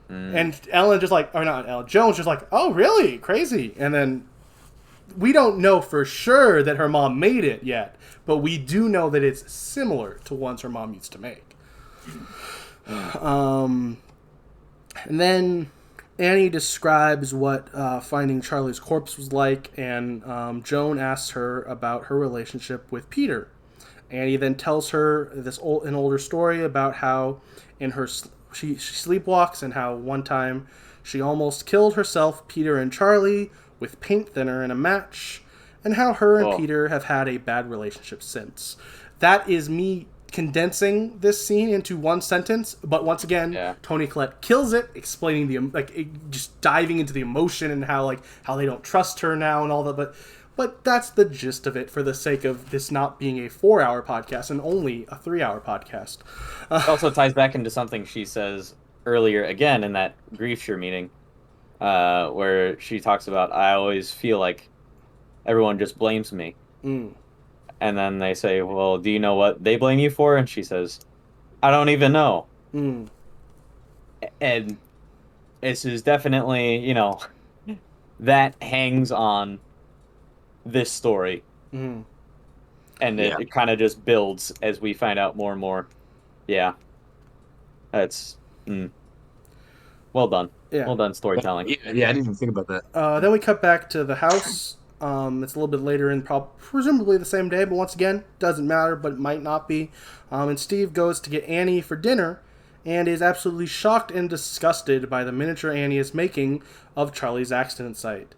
S1: And Ellen just like, or not Ellen, Joan's just like, "Oh really? Crazy." And then we don't know for sure that her mom made it yet, but we do know that it's similar to ones her mom used to make. And then Annie describes what finding Charlie's corpse was like, and Joan asks her about her relationship with Peter. Annie then tells her an older story about how in her she sleepwalks, and how one time she almost killed herself, Peter, and Charlie with paint thinner and a match, and how her and Peter have had a bad relationship since. That is me condensing this scene into one sentence, but once again, Toni Collette kills it, explaining just diving into the emotion and how they don't trust her now and all that. But that's the gist of it, for the sake of this not being a 4-hour podcast and only a 3-hour podcast.
S2: It also ties back into something she says earlier, again in that grief share meeting, where she talks about, I always feel like everyone just blames me. And then they say, well, do you know what they blame you for? And she says, I don't even know. And this is definitely, that hangs on this story. And it kind of just builds as we find out more and more. Yeah. That's well done. Yeah. Well done storytelling.
S3: Yeah, I didn't even think about that.
S1: Then we cut back to the house. It's a little bit later in presumably the same day, but once again, doesn't matter, but it might not be. And Steve goes to get Annie for dinner and is absolutely shocked and disgusted by the miniature Annie is making of Charlie's accident site.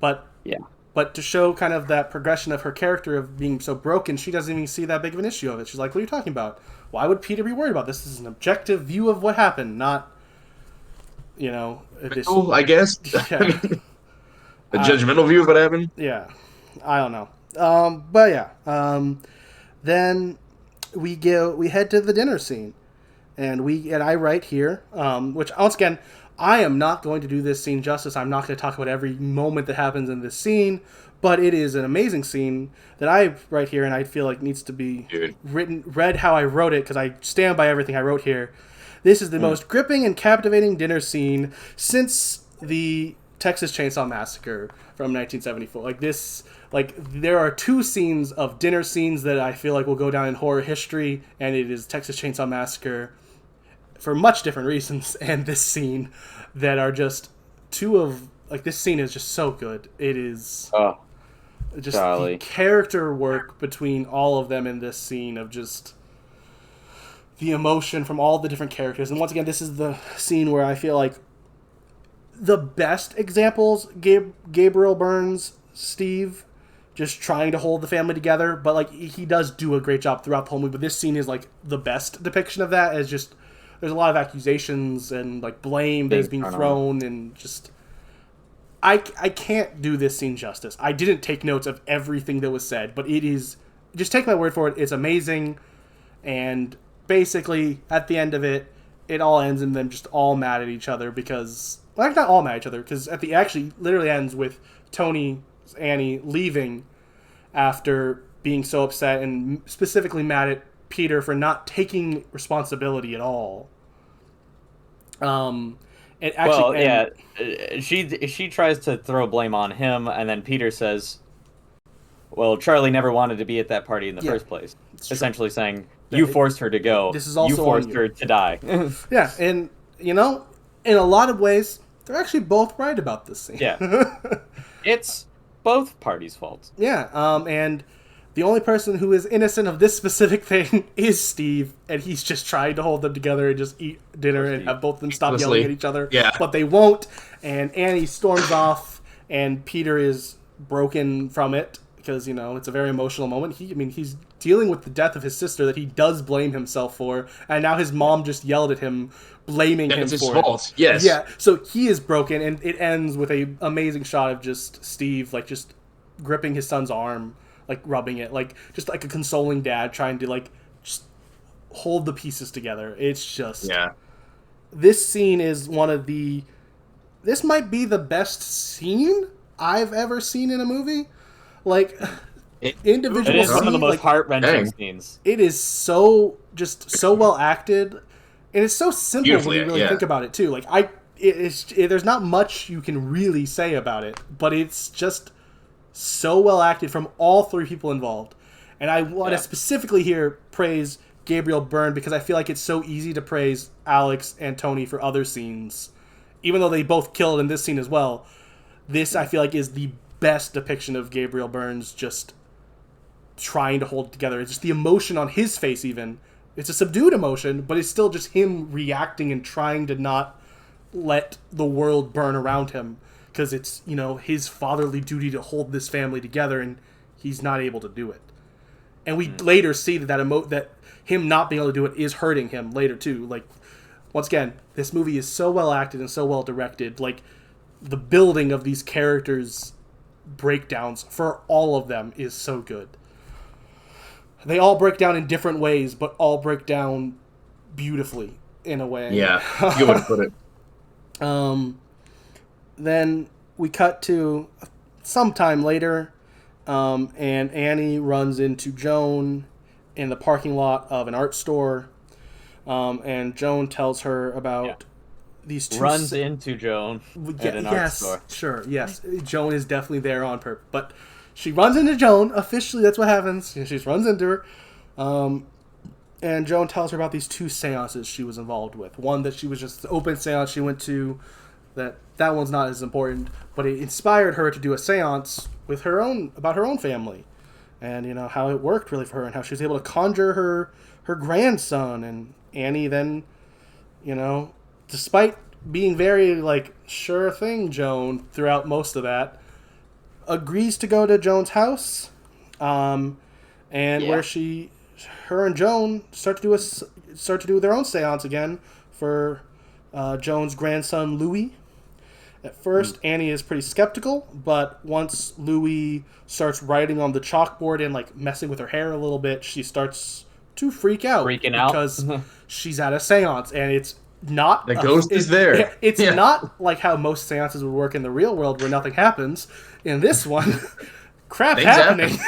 S1: But to show kind of that progression of her character of being so broken, she doesn't even see that big of an issue of it. She's like, what are you talking about? Why would Peter be worried about this? This is an objective view of what happened, not,
S3: I guess.
S1: Yeah.
S3: A judgmental view of what happened?
S1: Yeah. I don't know. But yeah. Then we head to the dinner scene. And I write here, which once again, I am not going to do this scene justice. I'm not going to talk about every moment that happens in this scene, but it is an amazing scene that I write here, and I feel like needs to be read how I wrote it, because I stand by everything I wrote here. This is the most gripping and captivating dinner scene since the Texas Chainsaw Massacre from 1974. There are two scenes of dinner scenes that I feel like will go down in horror history, and it is Texas Chainsaw Massacre for much different reasons, and this scene, that are just this scene is just so good. It is just Charlie. The character work between all of them in this scene, of just the emotion from all the different characters. And once again, this is the scene where I feel like the best examples, Gabriel Byrne's Steve just trying to hold the family together, but he does do a great job throughout the whole movie, but this scene is the best depiction of that. As just there's a lot of accusations and blame that is being thrown, and just I can't do this scene justice. I didn't take notes of everything that was said, but it is, just take my word for it, it's amazing. And basically at the end of it, it all ends in them just all mad at each other, because not all mad at each other, because actually literally ends with Annie leaving after being so upset, and specifically mad at Peter for not taking responsibility at all.
S2: She tries to throw blame on him, and then Peter says, well, Charlie never wanted to be at that party in the first place. Essentially saying, you forced her to go. This is also you forced her to die.
S1: Yeah, and, in a lot of ways, they're actually both right about this scene.
S2: Yeah. It's both parties' fault.
S1: Yeah, and The only person who is innocent of this specific thing is Steve, and he's just trying to hold them together and just eat dinner and have both of them stop yelling at each other.
S3: Yeah.
S1: But they won't, and Annie storms off, and Peter is broken from it because, it's a very emotional moment. He's dealing with the death of his sister that he does blame himself for, and now his mom just yelled at him, blaming him for it.
S3: It's his fault. Yes.
S1: Yeah, so he is broken, and it ends with a amazing shot of just Steve, just gripping his son's arm, rubbing it, just like a consoling dad trying to, just hold the pieces together. It's just...
S3: Yeah.
S1: This scene is this might be the best scene I've ever seen in a movie. Individual
S2: It is one of the most
S1: scene,
S2: heart-wrenching scenes.
S1: It is so well acted, and it's so simple when you really think about it too. There's not much you can really say about it, but it's just so well acted from all three people involved. And I want to specifically here praise Gabriel Byrne, because I feel like it's so easy to praise Alex and Tony for other scenes, even though they both killed in this scene as well. This, I feel like, is the best depiction of Gabriel Byrne's just trying to hold it together. It's just the emotion on his face, even. It's a subdued emotion, but it's still just him reacting and trying to not let the world burn around him, because it's, his fatherly duty to hold this family together, and he's not able to do it. And we later see that him not being able to do it is hurting him later, too. Once again, this movie is so well acted and so well directed. The building of these characters' breakdowns for all of them is so good. They all break down in different ways, but all break down beautifully in a way.
S3: Yeah, good way to put it.
S1: Then we cut to sometime later, and Annie runs into Joan in the parking lot of an art store, and Joan tells her about these two...
S2: Runs into Joan at an art store.
S1: Sure, yes. Joan is definitely there on purpose, but she runs into Joan. Officially, that's what happens. She just runs into her. And Joan tells her about these two seances she was involved with. One that she was just the open seance she went to, that one's not as important, but it inspired her to do a seance with about her own family. And, how it worked really for her, and how she was able to conjure her grandson. And Annie then, despite being very, sure thing Joan throughout most of that, agrees to go to Joan's house, where her and Joan start to do their own seance again for Joan's grandson Louis. At first, Annie is pretty skeptical, but once Louis starts writing on the chalkboard and messing with her hair a little bit, she starts to freaking out because she's at a seance, and it's not...
S3: The ghost is there.
S1: It's not like how most seances would work in the real world where nothing happens. In this one, crap happening.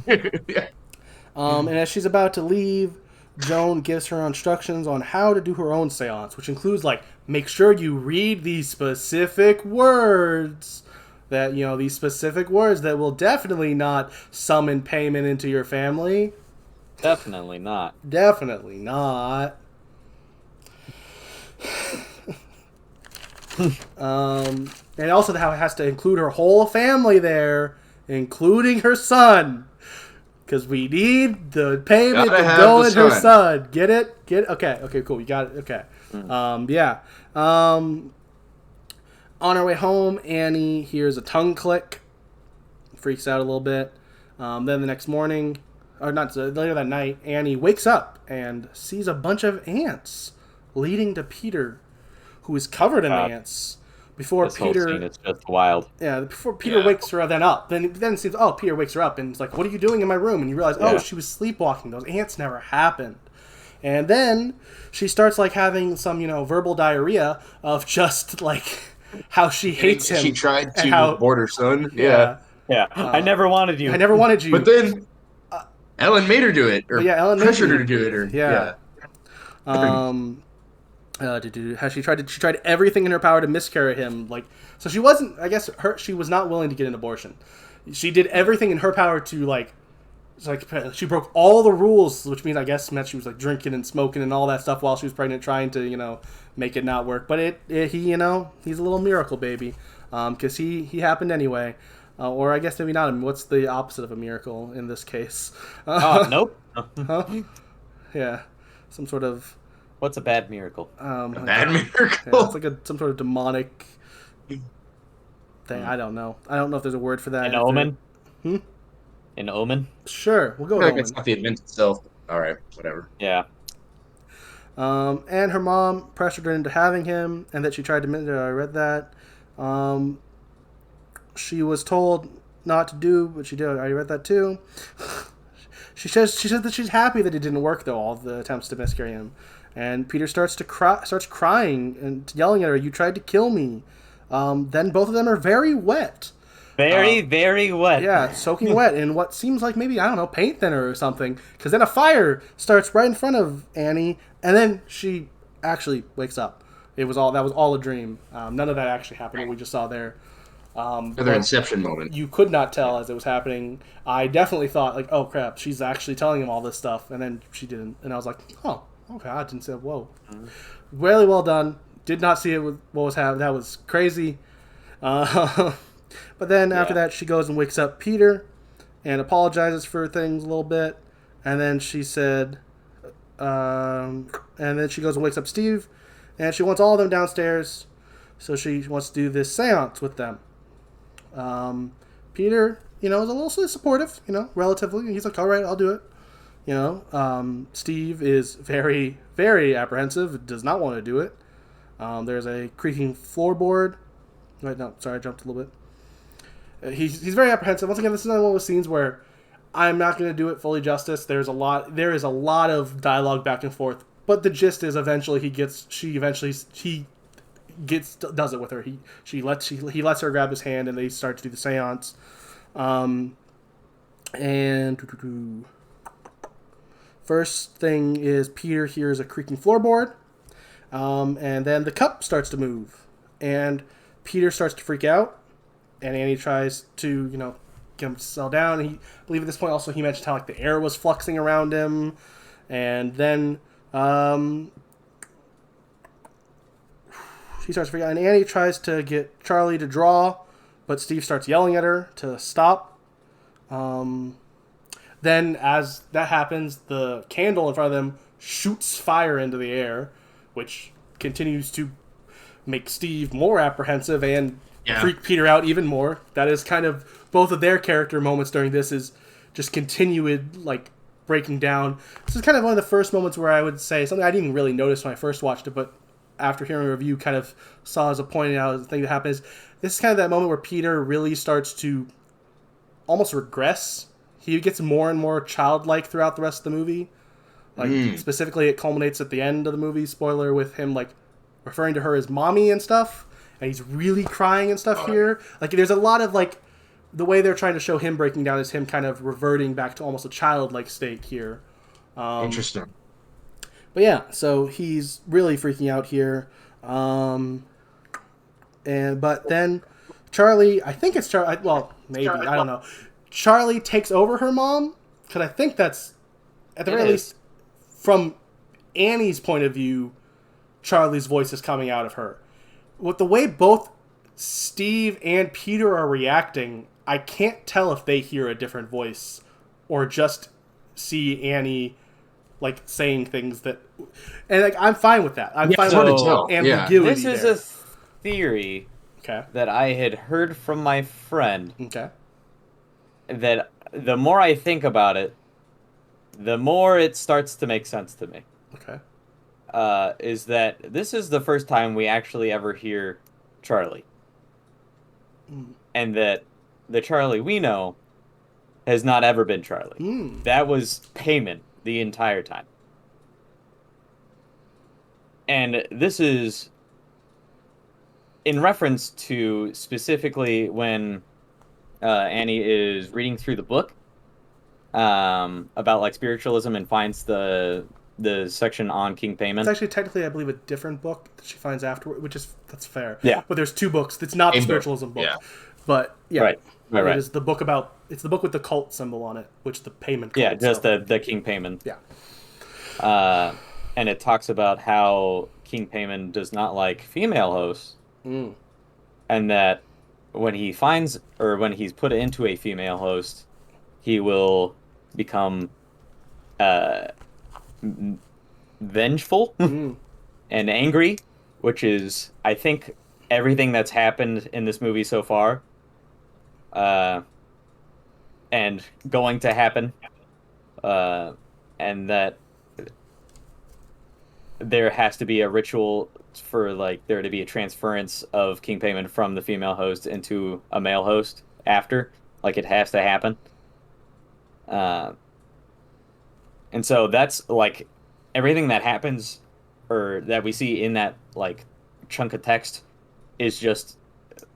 S1: And as she's about to leave, Joan gives her instructions on how to do her own seance, which includes, make sure you read these specific words these specific words that will definitely not summon payment into your family.
S2: Definitely not.
S1: Definitely not. And also how it has to include her whole family there, including her son, because we need the payment to go in her son. Get it? Okay, cool. You got it. Okay. On her way home, Annie hears a tongue click, freaks out a little bit. Then the next morning, or not later that night, Annie wakes up and sees a bunch of ants leading to Peter, who is covered in ants. Before
S2: this
S1: Peter,
S2: whole scene is just wild.
S1: Yeah, before Peter wakes her up. Then it seems, Peter wakes her up and it's like, "What are you doing in my room?" And you realize, she was sleepwalking. Those ants never happened. And then she starts having some, verbal diarrhea of just how she hates him.
S3: She tried to board her son. Yeah.
S2: I never wanted you.
S1: I never wanted you.
S3: But then Ellen made her do it, or
S1: Ellen
S3: pressured her to do it, or
S1: how she tried everything in her power to miscarry him. So she wasn't. I guess she was not willing to get an abortion. She did everything in her power to she broke all the rules, which means meant she was drinking and smoking and all that stuff while she was pregnant, trying to make it not work. But he's a little miracle baby, because he happened anyway. Or I guess maybe not. What's the opposite of a miracle in this case?
S2: Nope.
S1: Huh? Yeah, some sort of.
S2: What's a bad miracle?
S3: A bad miracle.
S1: Yeah, it's like some sort of demonic thing. I don't know. I don't know if there's a word for that.
S2: An omen.
S1: Hmm?
S2: An omen.
S1: Sure, we'll go with omen.
S3: It's not the event itself. All right, whatever.
S2: Yeah.
S1: And her mom pressured her into having him, and that she tried to admit it. I read that. She was told not to do, but she did. I read that too. She said that she's happy that it didn't work though. All the attempts to miscarry him, and Peter starts crying and yelling at her. You tried to kill me. Then both of them are very wet.
S2: Very wet.
S1: Yeah, soaking wet in what seems like maybe, I don't know, paint thinner or something. Because then a fire starts right in front of Annie, and then she actually wakes up. That was all a dream. None of that actually happened. What we just saw there.
S3: Another Inception moment.
S1: You could not tell as it was happening. I definitely thought like, oh crap, she's actually telling him all this stuff, and then she didn't. And I was like, oh, okay, I didn't say whoa. Really well done. Did not see it with what was happening. That was crazy. But then after that, she goes and wakes up Peter and apologizes for things a little bit. And then she said, and then she goes and wakes up Steve, and she wants all of them downstairs. So she wants to do this seance with them. Peter, is a little supportive, relatively. He's like, all right, I'll do it. Steve is very, very apprehensive, does not want to do it. There's a creaking floorboard. Wait, no, sorry, I jumped a little bit. He's very apprehensive. Once again, this is another one of those scenes where I'm not going to do it fully justice. There is a lot of dialogue back and forth, but the gist is eventually he does it with her. He lets her grab his hand, and they start to do the seance. And first thing is Peter hears a creaking floorboard, and then the cup starts to move, and Peter starts to freak out. And Annie tries to, get him to settle down. And I believe at this point also he mentioned how like the air was fluxing around him. And then she starts to freak out. And Annie tries to get Charlie to draw, but Steve starts yelling at her to stop. Then as that happens, the candle in front of them shoots fire into the air, which continues to make Steve more apprehensive and freak Peter out even more. That is kind of both of their character moments during this is just continued like breaking down. This is kind of one of the first moments where I would say something I didn't really notice when I first watched it, but after hearing a review kind of saw as a pointing out as a thing that happens. This is kind of that moment where Peter really starts to almost regress. He gets more and more childlike throughout the rest of the movie. Like specifically it culminates at the end of the movie, spoiler, with him like referring to her as mommy and stuff. And he's really crying and stuff here. Like, there's a lot of, like, the way they're trying to show him breaking down is him kind of reverting back to almost a childlike state here.
S3: Interesting.
S1: But yeah, so he's really freaking out here. But then Charlie, I think it's Charlie, well, maybe, I don't know. Charlie takes over her mom, because I think that's, at the very least, from Annie's point of view, Charlie's voice is coming out of her. With the way both Steve and Peter are reacting, I can't tell if they hear a different voice or just see Annie like saying things that, and like I'm fine with that. I'm fine with ambiguity.
S2: This is a theory that I had heard from my friend.
S1: Okay.
S2: That the more I think about it, the more it starts to make sense to me.
S1: Okay.
S2: Is that this is the first time we actually ever hear Charlie. And that the Charlie we know has not ever been Charlie. That was payment the entire time. And this is in reference to specifically when Annie is reading through the book about like spiritualism and finds the section on King Payment.
S1: It's actually technically, I believe, a different book that she finds afterward, that's fair.
S2: Yeah.
S1: But there's two books. It's not the spiritualism book. Yeah. But yeah.
S2: Right.
S1: It is the book it's the book with the cult symbol on it, which the payment cult.
S2: Yeah, just the King Payment.
S1: Yeah.
S2: And it talks about how King Payment does not like female hosts. And that when he finds, or when he's put into a female host, he will become vengeful and angry, which is, I think, everything that's happened in this movie so far, and going to happen, and that there has to be a ritual for there to be a transference of king payment from the female host into a male host after. It has to happen. And so that's everything that happens, or that we see in that chunk of text, is just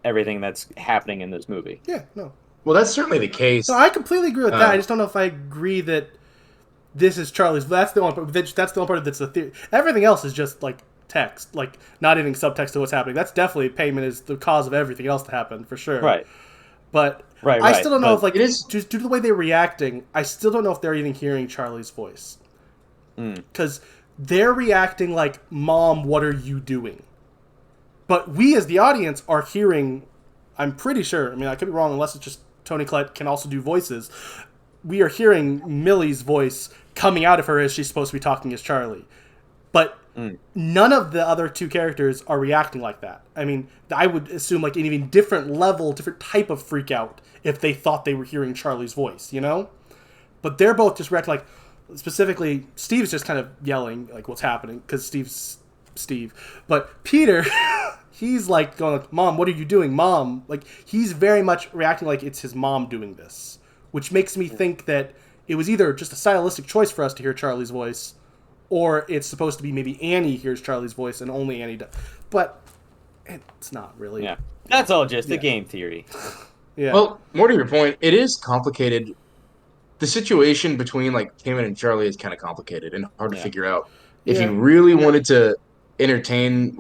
S2: everything that's happening in this movie.
S1: Yeah, no.
S3: Well, that's certainly the case.
S1: No, I completely agree with that. I just don't know if I agree that this is Charlie's. That's the only part. That's the only part that's the theory. Everything else is just text, not adding subtext to what's happening. That's definitely payment is the cause of everything else to happen for sure.
S2: Right.
S1: But I still don't know if just due to the way they're reacting, I still don't know if they're even hearing Charlie's voice. Because they're reacting like, "Mom, what are you doing?" But we as the audience are hearing. I'm pretty sure. I mean, I could be wrong unless it's just Toni Collette can also do voices. We are hearing Millie's voice coming out of her as she's supposed to be talking as Charlie. But none of the other two characters are reacting like that. I mean, I would assume an even different level, different type of freak out if they thought they were hearing Charlie's voice, you know? But they're both just reacting specifically, Steve's just kind of yelling what's happening because Steve's Steve. But Peter, he's going "Mom, what are you doing, Mom?" He's very much reacting like it's his mom doing this, which makes me think that it was either just a stylistic choice for us to hear Charlie's voice, or it's supposed to be maybe Annie hears Charlie's voice and only Annie does. But it's not really.
S2: Yeah, that's all just a game theory.
S1: Yeah.
S3: Well, more to your point, it is complicated. The situation between Cayman and Charlie is kind of complicated and hard to figure out. If you really wanted to entertain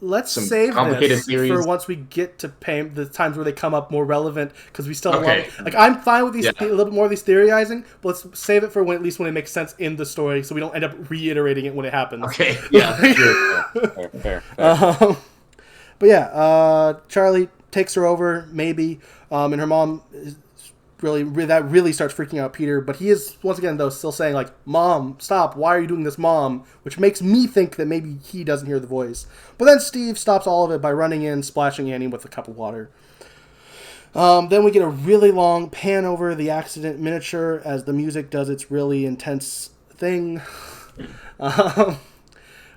S1: let's
S3: some
S1: save
S3: complicated
S1: this
S3: theories
S1: for once we get to the times where they come up more relevant, because we still have I'm fine with these a little bit more of these theorizing, but let's save it for when it makes sense in the story, so we don't end up reiterating it when it happens.
S3: Okay. Yeah.
S2: Fair.
S1: But yeah, Charlie takes her over maybe, and her mom really starts freaking out Peter, but he is once again though still saying "Mom, stop, why are you doing this, Mom?" which makes me think that maybe he doesn't hear the voice. But then Steve stops all of it by running in, splashing Annie with a cup of water. Then we get a really long pan over the accident miniature as the music does its really intense thing,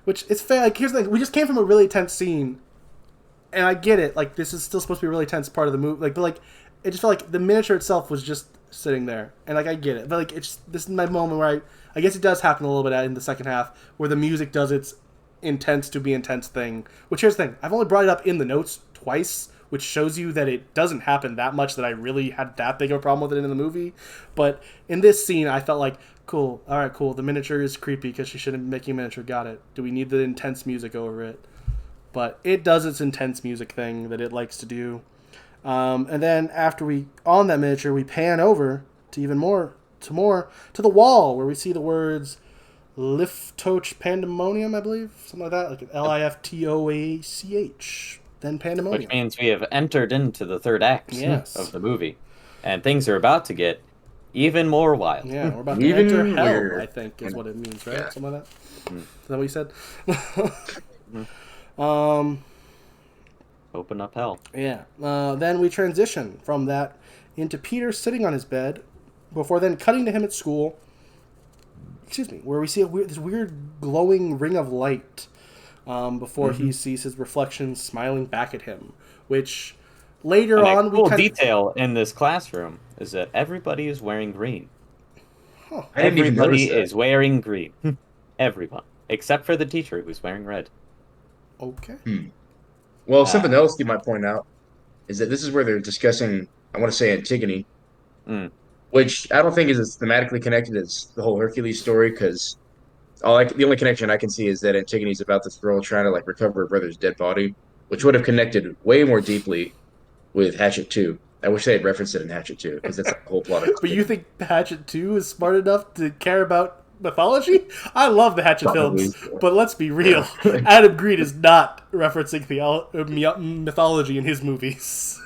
S1: which is fair. Here's the thing, we just came from a really tense scene, and I get it, this is still supposed to be a really tense part of the movie, but it just felt like the miniature itself was just sitting there. And, I get it. But, this is my moment where I guess it does happen a little bit in the second half, where the music does its intense to be intense thing. Which, here's the thing. I've only brought it up in the notes twice, which shows you that it doesn't happen that much that I really had that big of a problem with it in the movie. But in this scene, I felt cool. All right, cool. The miniature is creepy because she shouldn't be making a miniature. Got it. Do we need the intense music over it? But it does its intense music thing that it likes to do. And then after on that miniature, we pan over to to the wall where we see the words Liftoach Pandemonium, I believe, something like that, Liftoach, then Pandemonium.
S2: Which means we have entered into the third act of the movie, and things are about to get even more wild.
S1: Yeah, we're about to enter hell, I think, is what it means, right? Yeah. Something like that. Is that what you said?
S2: Open up hell.
S1: Yeah. Then we transition from that into Peter sitting on his bed, before then cutting to him at school. Excuse me, where we see this weird glowing ring of light before he sees his reflection smiling back at him. Which later on,
S2: cool detail in this classroom is that everybody is wearing green.
S1: Huh.
S2: Everybody is wearing green. Everyone, except for the teacher who's wearing red.
S1: Okay.
S3: Well, something else you might point out is that this is where they're discussing, I want to say, Antigone, which I don't think is as thematically connected as the whole Hercules story, because the only connection I can see is that Antigone's about this girl trying to recover her brother's dead body, which would have connected way more deeply with Hatchet 2. I wish they had referenced it in Hatchet 2, because that's the whole plot.
S1: But you think Hatchet 2 is smart enough to care about mythology? I love the Hatchet films, but let's be real. Adam Green is not referencing mythology in his movies.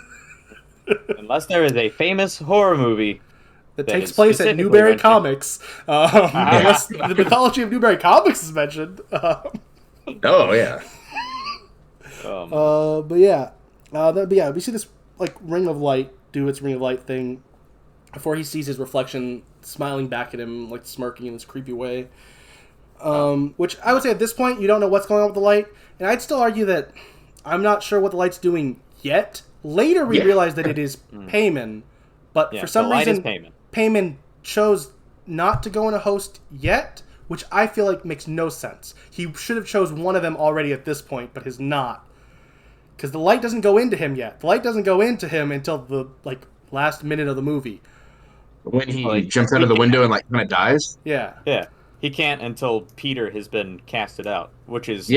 S2: Unless there is a famous horror movie
S1: that takes place at Newberry
S2: mentioned.
S1: Comics. Unless the mythology of Newberry Comics is mentioned.
S3: Oh, yeah.
S1: But yeah. We see this like ring of light do its ring of light thing before he sees his reflection smiling back at him, like smirking in this creepy way. Which I would say at this point, you don't know what's going on with the light. And I'd still argue that I'm not sure what the light's doing yet. Later we realize that it is Payman. But for some reason, Payman chose not to go in a host yet, which I feel like makes no sense. He should have chose one of them already at this point, but has not. Because the light doesn't go into him yet. The light doesn't go into him until the last minute of the movie.
S3: When he jumps out of the window and kind of dies?
S1: Yeah.
S2: Yeah. He can't until Peter has been casted out, which is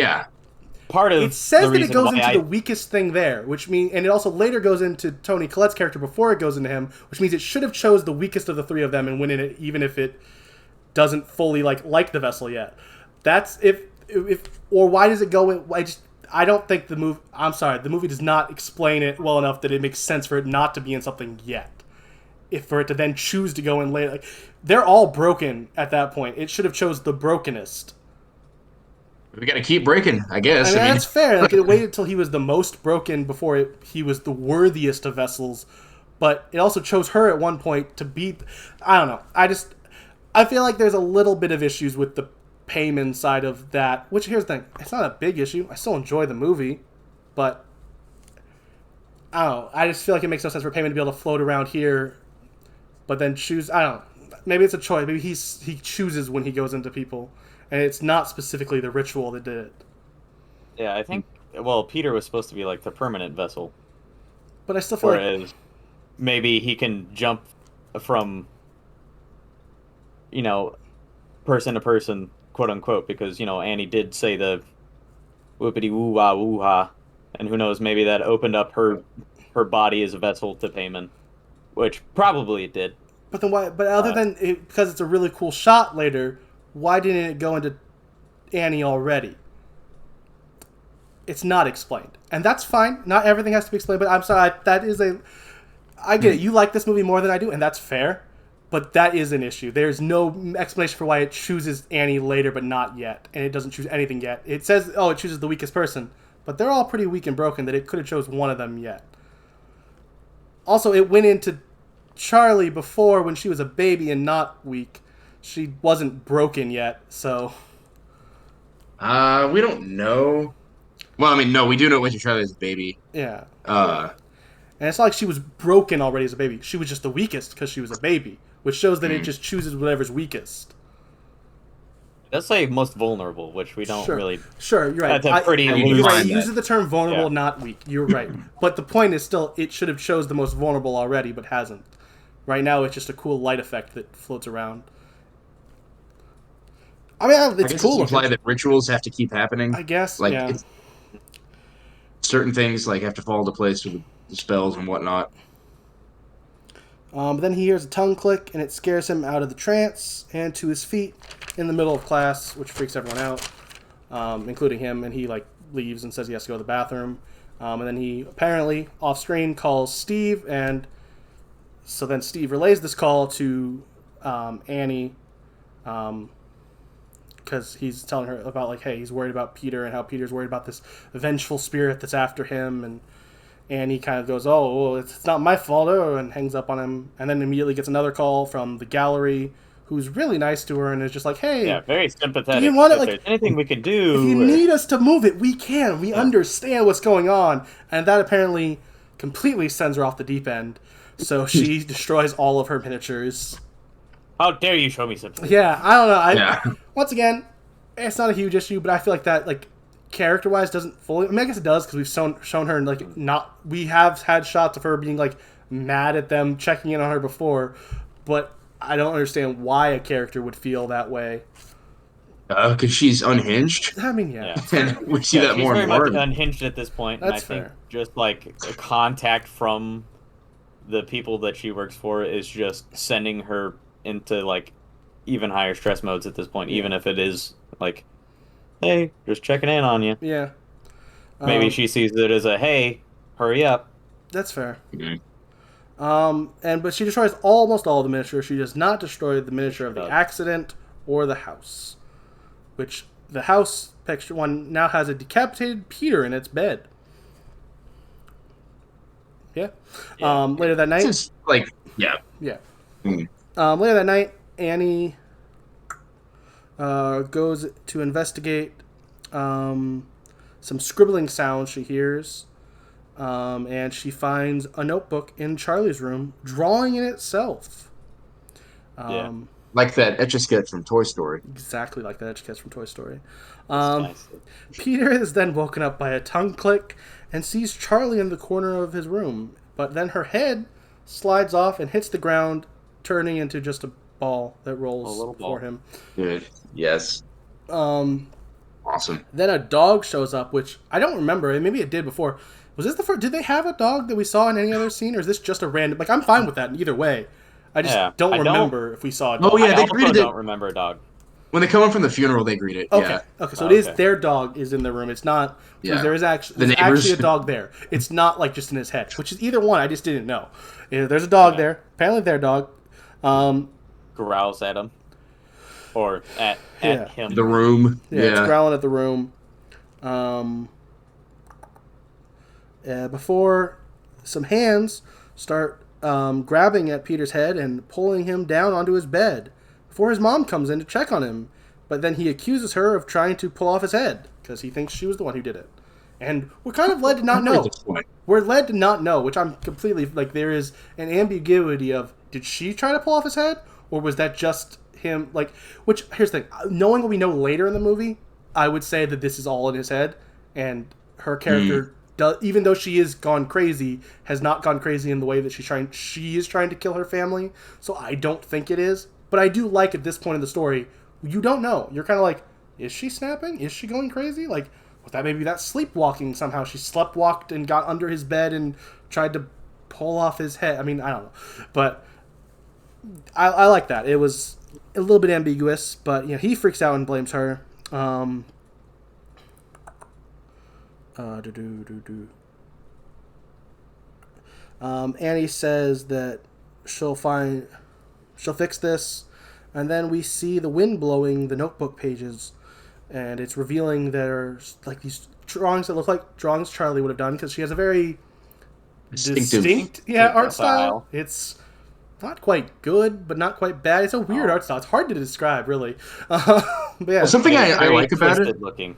S2: part of
S1: it says
S2: the
S1: that it goes into
S2: the
S1: weakest thing there, which means, and it also later goes into Toni Collette's character before it goes into him, which means it should have chose the weakest of the three of them and went in it, even if it doesn't fully like the vessel yet. That's if or why does it go in? I don't think the movie. I'm sorry, the movie does not explain it well enough that it makes sense for it not to be in something yet. If for it to then choose to go in later, they're all broken at that point. It should have chose the brokenest.
S3: We got to keep breaking, I guess.
S1: I mean, that's fair. It waited until he was the most broken before he was the worthiest of vessels. But it also chose her at one point to beat. I don't know. I feel like there's a little bit of issues with the Payman side of that. Which, here's the thing. It's not a big issue. I still enjoy the movie. But I don't know. I just feel like it makes no sense for Payman to be able to float around here, but then choose. I don't know. Maybe it's a choice. Maybe he chooses when he goes into people. And it's not specifically the ritual that did it.
S2: Yeah, I think, well, Peter was supposed to be the permanent vessel.
S1: But I still feel like
S2: maybe he can jump from, person to person, quote unquote, because, Annie did say the whoopity woo wah woo ha. And who knows, maybe that opened up her body as a vessel to Payman, which probably it did.
S1: But then why? But other than because it's a really cool shot later, why didn't it go into Annie already? It's not explained, and that's fine. Not everything has to be explained. But I'm sorry, I get it. You like this movie more than I do, and that's fair. But that is an issue. There's no explanation for why it chooses Annie later, but not yet, and it doesn't choose anything yet. It says, it chooses the weakest person, but they're all pretty weak and broken. That it could have chose one of them yet. Also, it went into Charlie before when she was a baby and not weak. She wasn't broken yet, so.
S3: We don't know. Well, I mean, no, we do know when Charlie is a baby.
S1: Yeah. And it's not like she was broken already as a baby. She was just the weakest because she was a baby, which shows that it just chooses whatever's weakest.
S2: Let's say most vulnerable, which we don't really.
S1: Sure, you're right.
S2: That's a pretty loose.
S1: You're right. Uses the term vulnerable, not weak. You're right. But the point is still, it should have chose the most vulnerable already, but hasn't. Right now, it's just a cool light effect that floats around. I mean, it's cool.
S3: It's imply that rituals have to keep happening.
S1: I guess,
S3: certain things have to fall into place with the spells and whatnot.
S1: But then he hears a tongue click, and it scares him out of the trance and to his feet in the middle of class, which freaks everyone out, including him. And he leaves and says he has to go to the bathroom. And then he apparently off screen calls Steve, and so then Steve relays this call to Annie. Because he's telling her about hey, he's worried about Peter and how Peter's worried about this vengeful spirit that's after him, and he kind of goes, "Oh, well, it's not my fault," and hangs up on him, and then immediately gets another call from the gallery, who's really nice to her and is just like, "Hey,
S2: yeah, very sympathetic.
S1: Do you want it?
S2: If there's anything we can do?
S1: If you need us to move it, we can. We understand what's going on," and that apparently completely sends her off the deep end. So she destroys all of her miniatures.
S2: How dare you show me something?
S1: Yeah, I don't know. Once again, it's not a huge issue, but I feel like that, character-wise, doesn't fully. I mean, I guess it does because we've shown her not. We have had shots of her being mad at them checking in on her before, but I don't understand why a character would feel that way.
S3: Because she's unhinged.
S1: I mean, yeah.
S3: And we see that more and more.
S2: She's very much unhinged at this point.
S1: That's
S2: and I
S1: fair.
S2: think just contact from the people that she works for is just sending her into even higher stress modes at this point, even if it is hey, just checking in on you.
S1: Yeah.
S2: Maybe she sees it as a hey, hurry up.
S1: That's fair.
S3: Mm-hmm.
S1: But she destroys almost all the miniatures. She does not destroy the miniature of the accident or the house. Which the house picture one now has a decapitated Peter in its bed. Yeah. Later that night.
S3: It's like, yeah.
S1: Yeah.
S3: Mm.
S1: Later that night, Annie goes to investigate some scribbling sounds she hears. And she finds a notebook in Charlie's room, drawing in itself.
S3: Like that Etch-a-Sketch from Toy Story.
S1: Exactly like that Etch-a-Sketch from Toy Story.
S2: Nice.
S1: Peter is then woken up by a tongue click and sees Charlie in the corner of his room. But then her head slides off and hits the ground, turning into just a ball that rolls for him.
S3: Good. Yes. Awesome.
S1: Then a dog shows up, which I don't remember. Maybe it did before. Was this the first? Did they have a dog that we saw in any other scene, or is this just a random? Like, I'm fine with that either way. I just don't remember if we saw a dog.
S3: Oh yeah,
S2: they greeted it. I don't remember a dog.
S3: When they come home from the funeral, they greet it.
S1: Okay.
S3: Yeah.
S1: Okay. So it is their dog is in the room. It's not. Yeah. There's actually a dog there. It's not like just in his head, which is either one. I just didn't know. There's a dog there. Apparently, their dog.
S2: Growls at him. Or at him.
S3: The room.
S1: Yeah, it's growling at the room. Before some hands start grabbing at Peter's head and pulling him down onto his bed. Before his mom comes in to check on him. But then he accuses her of trying to pull off his head because he thinks she was the one who did it. And we're kind of led to not know. We're led to not know, which I'm completely... Like, there is an ambiguity of, did she try to pull off his head? Or was that just him? Like, which, here's the thing. Knowing what we know later in the movie, I would say that this is all in his head. And her character, even though she is gone crazy, has not gone crazy in the way that she is trying to kill her family. So I don't think it is. But I do like at this point in the story, you don't know. You're kind of like, is she snapping? Is she going crazy? Like, was that maybe that sleepwalking somehow? She sleptwalked and got under his bed and tried to pull off his head. I mean, I don't know. But I like that. It was a little bit ambiguous, but he freaks out and blames her. Annie says that she'll fix this, and then we see the wind blowing the notebook pages, and it's revealing there's like these drawings that look like drawings Charlie would have done, because she has a very distinct art style. It's not quite good, but not quite bad. It's a weird art style. It's hard to describe, really.
S3: Something I like about it.
S2: Looking.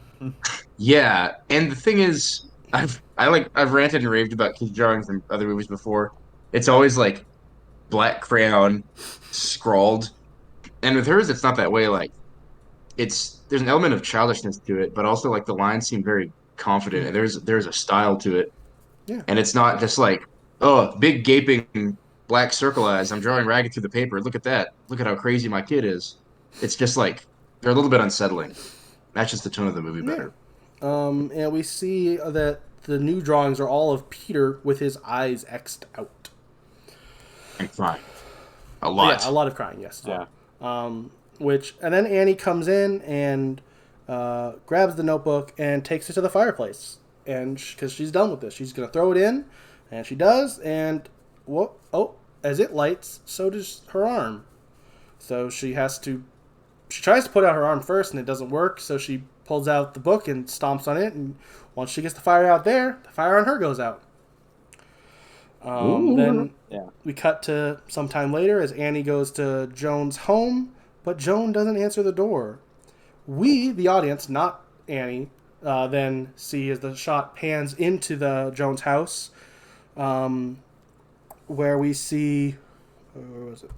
S3: Yeah, and the thing is, I've ranted and raved about kids' drawings from other movies before. It's always like black crayon scrawled, and with hers, it's not that way. Like, there's an element of childishness to it, but also like the lines seem very confident, and there's a style to it.
S1: Yeah,
S3: and it's not just like, big gaping black circle eyes. I'm drawing ragged through the paper. Look at that. Look at how crazy my kid is. It's just like they're a little bit unsettling. Matches the tone of the movie better.
S1: And we see that the new drawings are all of Peter with his eyes X'd out.
S3: And crying. A lot.
S1: Yeah, a lot of crying, yes.
S2: Yeah.
S1: And then Annie comes in and grabs the notebook and takes it to the fireplace. And because she's done with this, she's going to throw it in. And she does. And, as it lights, so does her arm. So she tries to put out her arm first, and it doesn't work. So she pulls out the book and stomps on it. And once she gets the fire out there, the fire on her goes out. Then we cut to some time later as Annie goes to Joan's home, but Joan doesn't answer the door. We, the audience, not Annie, then see as the shot pans into Joan's house, where we see... Where was it?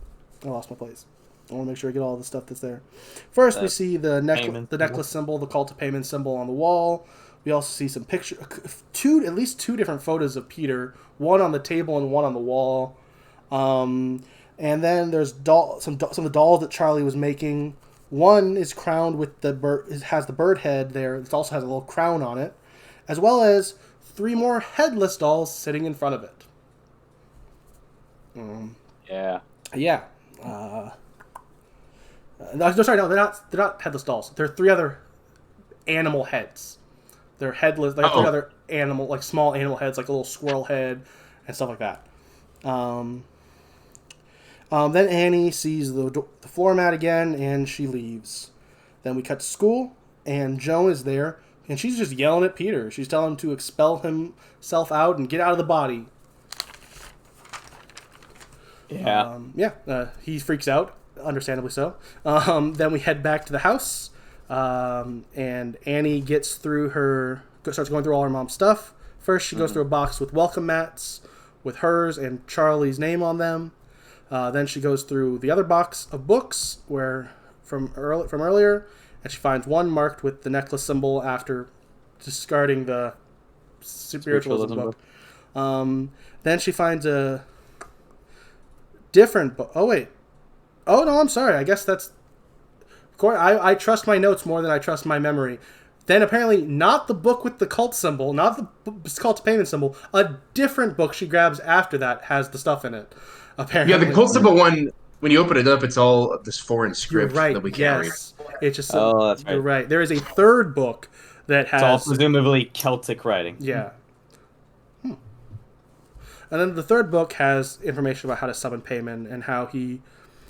S1: I lost my place. I want to make sure I get all the stuff that's there. First, we see the necklace symbol, the call to payment symbol on the wall. We also see some pictures, at least two different photos of Peter, one on the table and one on the wall. And then there's some of the dolls that Charlie was making. One is crowned with the bird, it has the bird head there. It also has a little crown on it, as well as 3 more headless dolls sitting in front of it.
S2: Yeah.
S1: No, they're not headless dolls. They're 3 other animal heads. They're headless. They're 3 other animal, like small animal heads, like a little squirrel head and stuff like that. Then Annie sees the floor mat again, and she leaves. Then we cut to school, and Joan is there, and she's just yelling at Peter. She's telling him to expel himself out and get out of the body.
S2: Yeah.
S1: He freaks out, understandably so. Then we head back to the house, and Annie starts going through all her mom's stuff. First, she goes through a box with welcome mats with hers and Charlie's name on them. Then she goes through the other box of books from earlier, and she finds one marked with the necklace symbol after discarding the spiritualism book. Then she finds a different book. Oh, wait. Oh, no, I'm sorry. I guess that's... I trust my notes more than I trust my memory. Then apparently not the book with the cult symbol, not the cult payment symbol, a different book she grabs after that has the stuff in it. Apparently.
S3: Yeah, the cult symbol one, when you open it up, it's all this foreign script that we can't read.
S1: It's just
S2: that's right.
S1: You're right. There is a third book that has...
S2: It's all presumably Celtic writing.
S1: Yeah. And then the third book has information about how to summon Payman and how he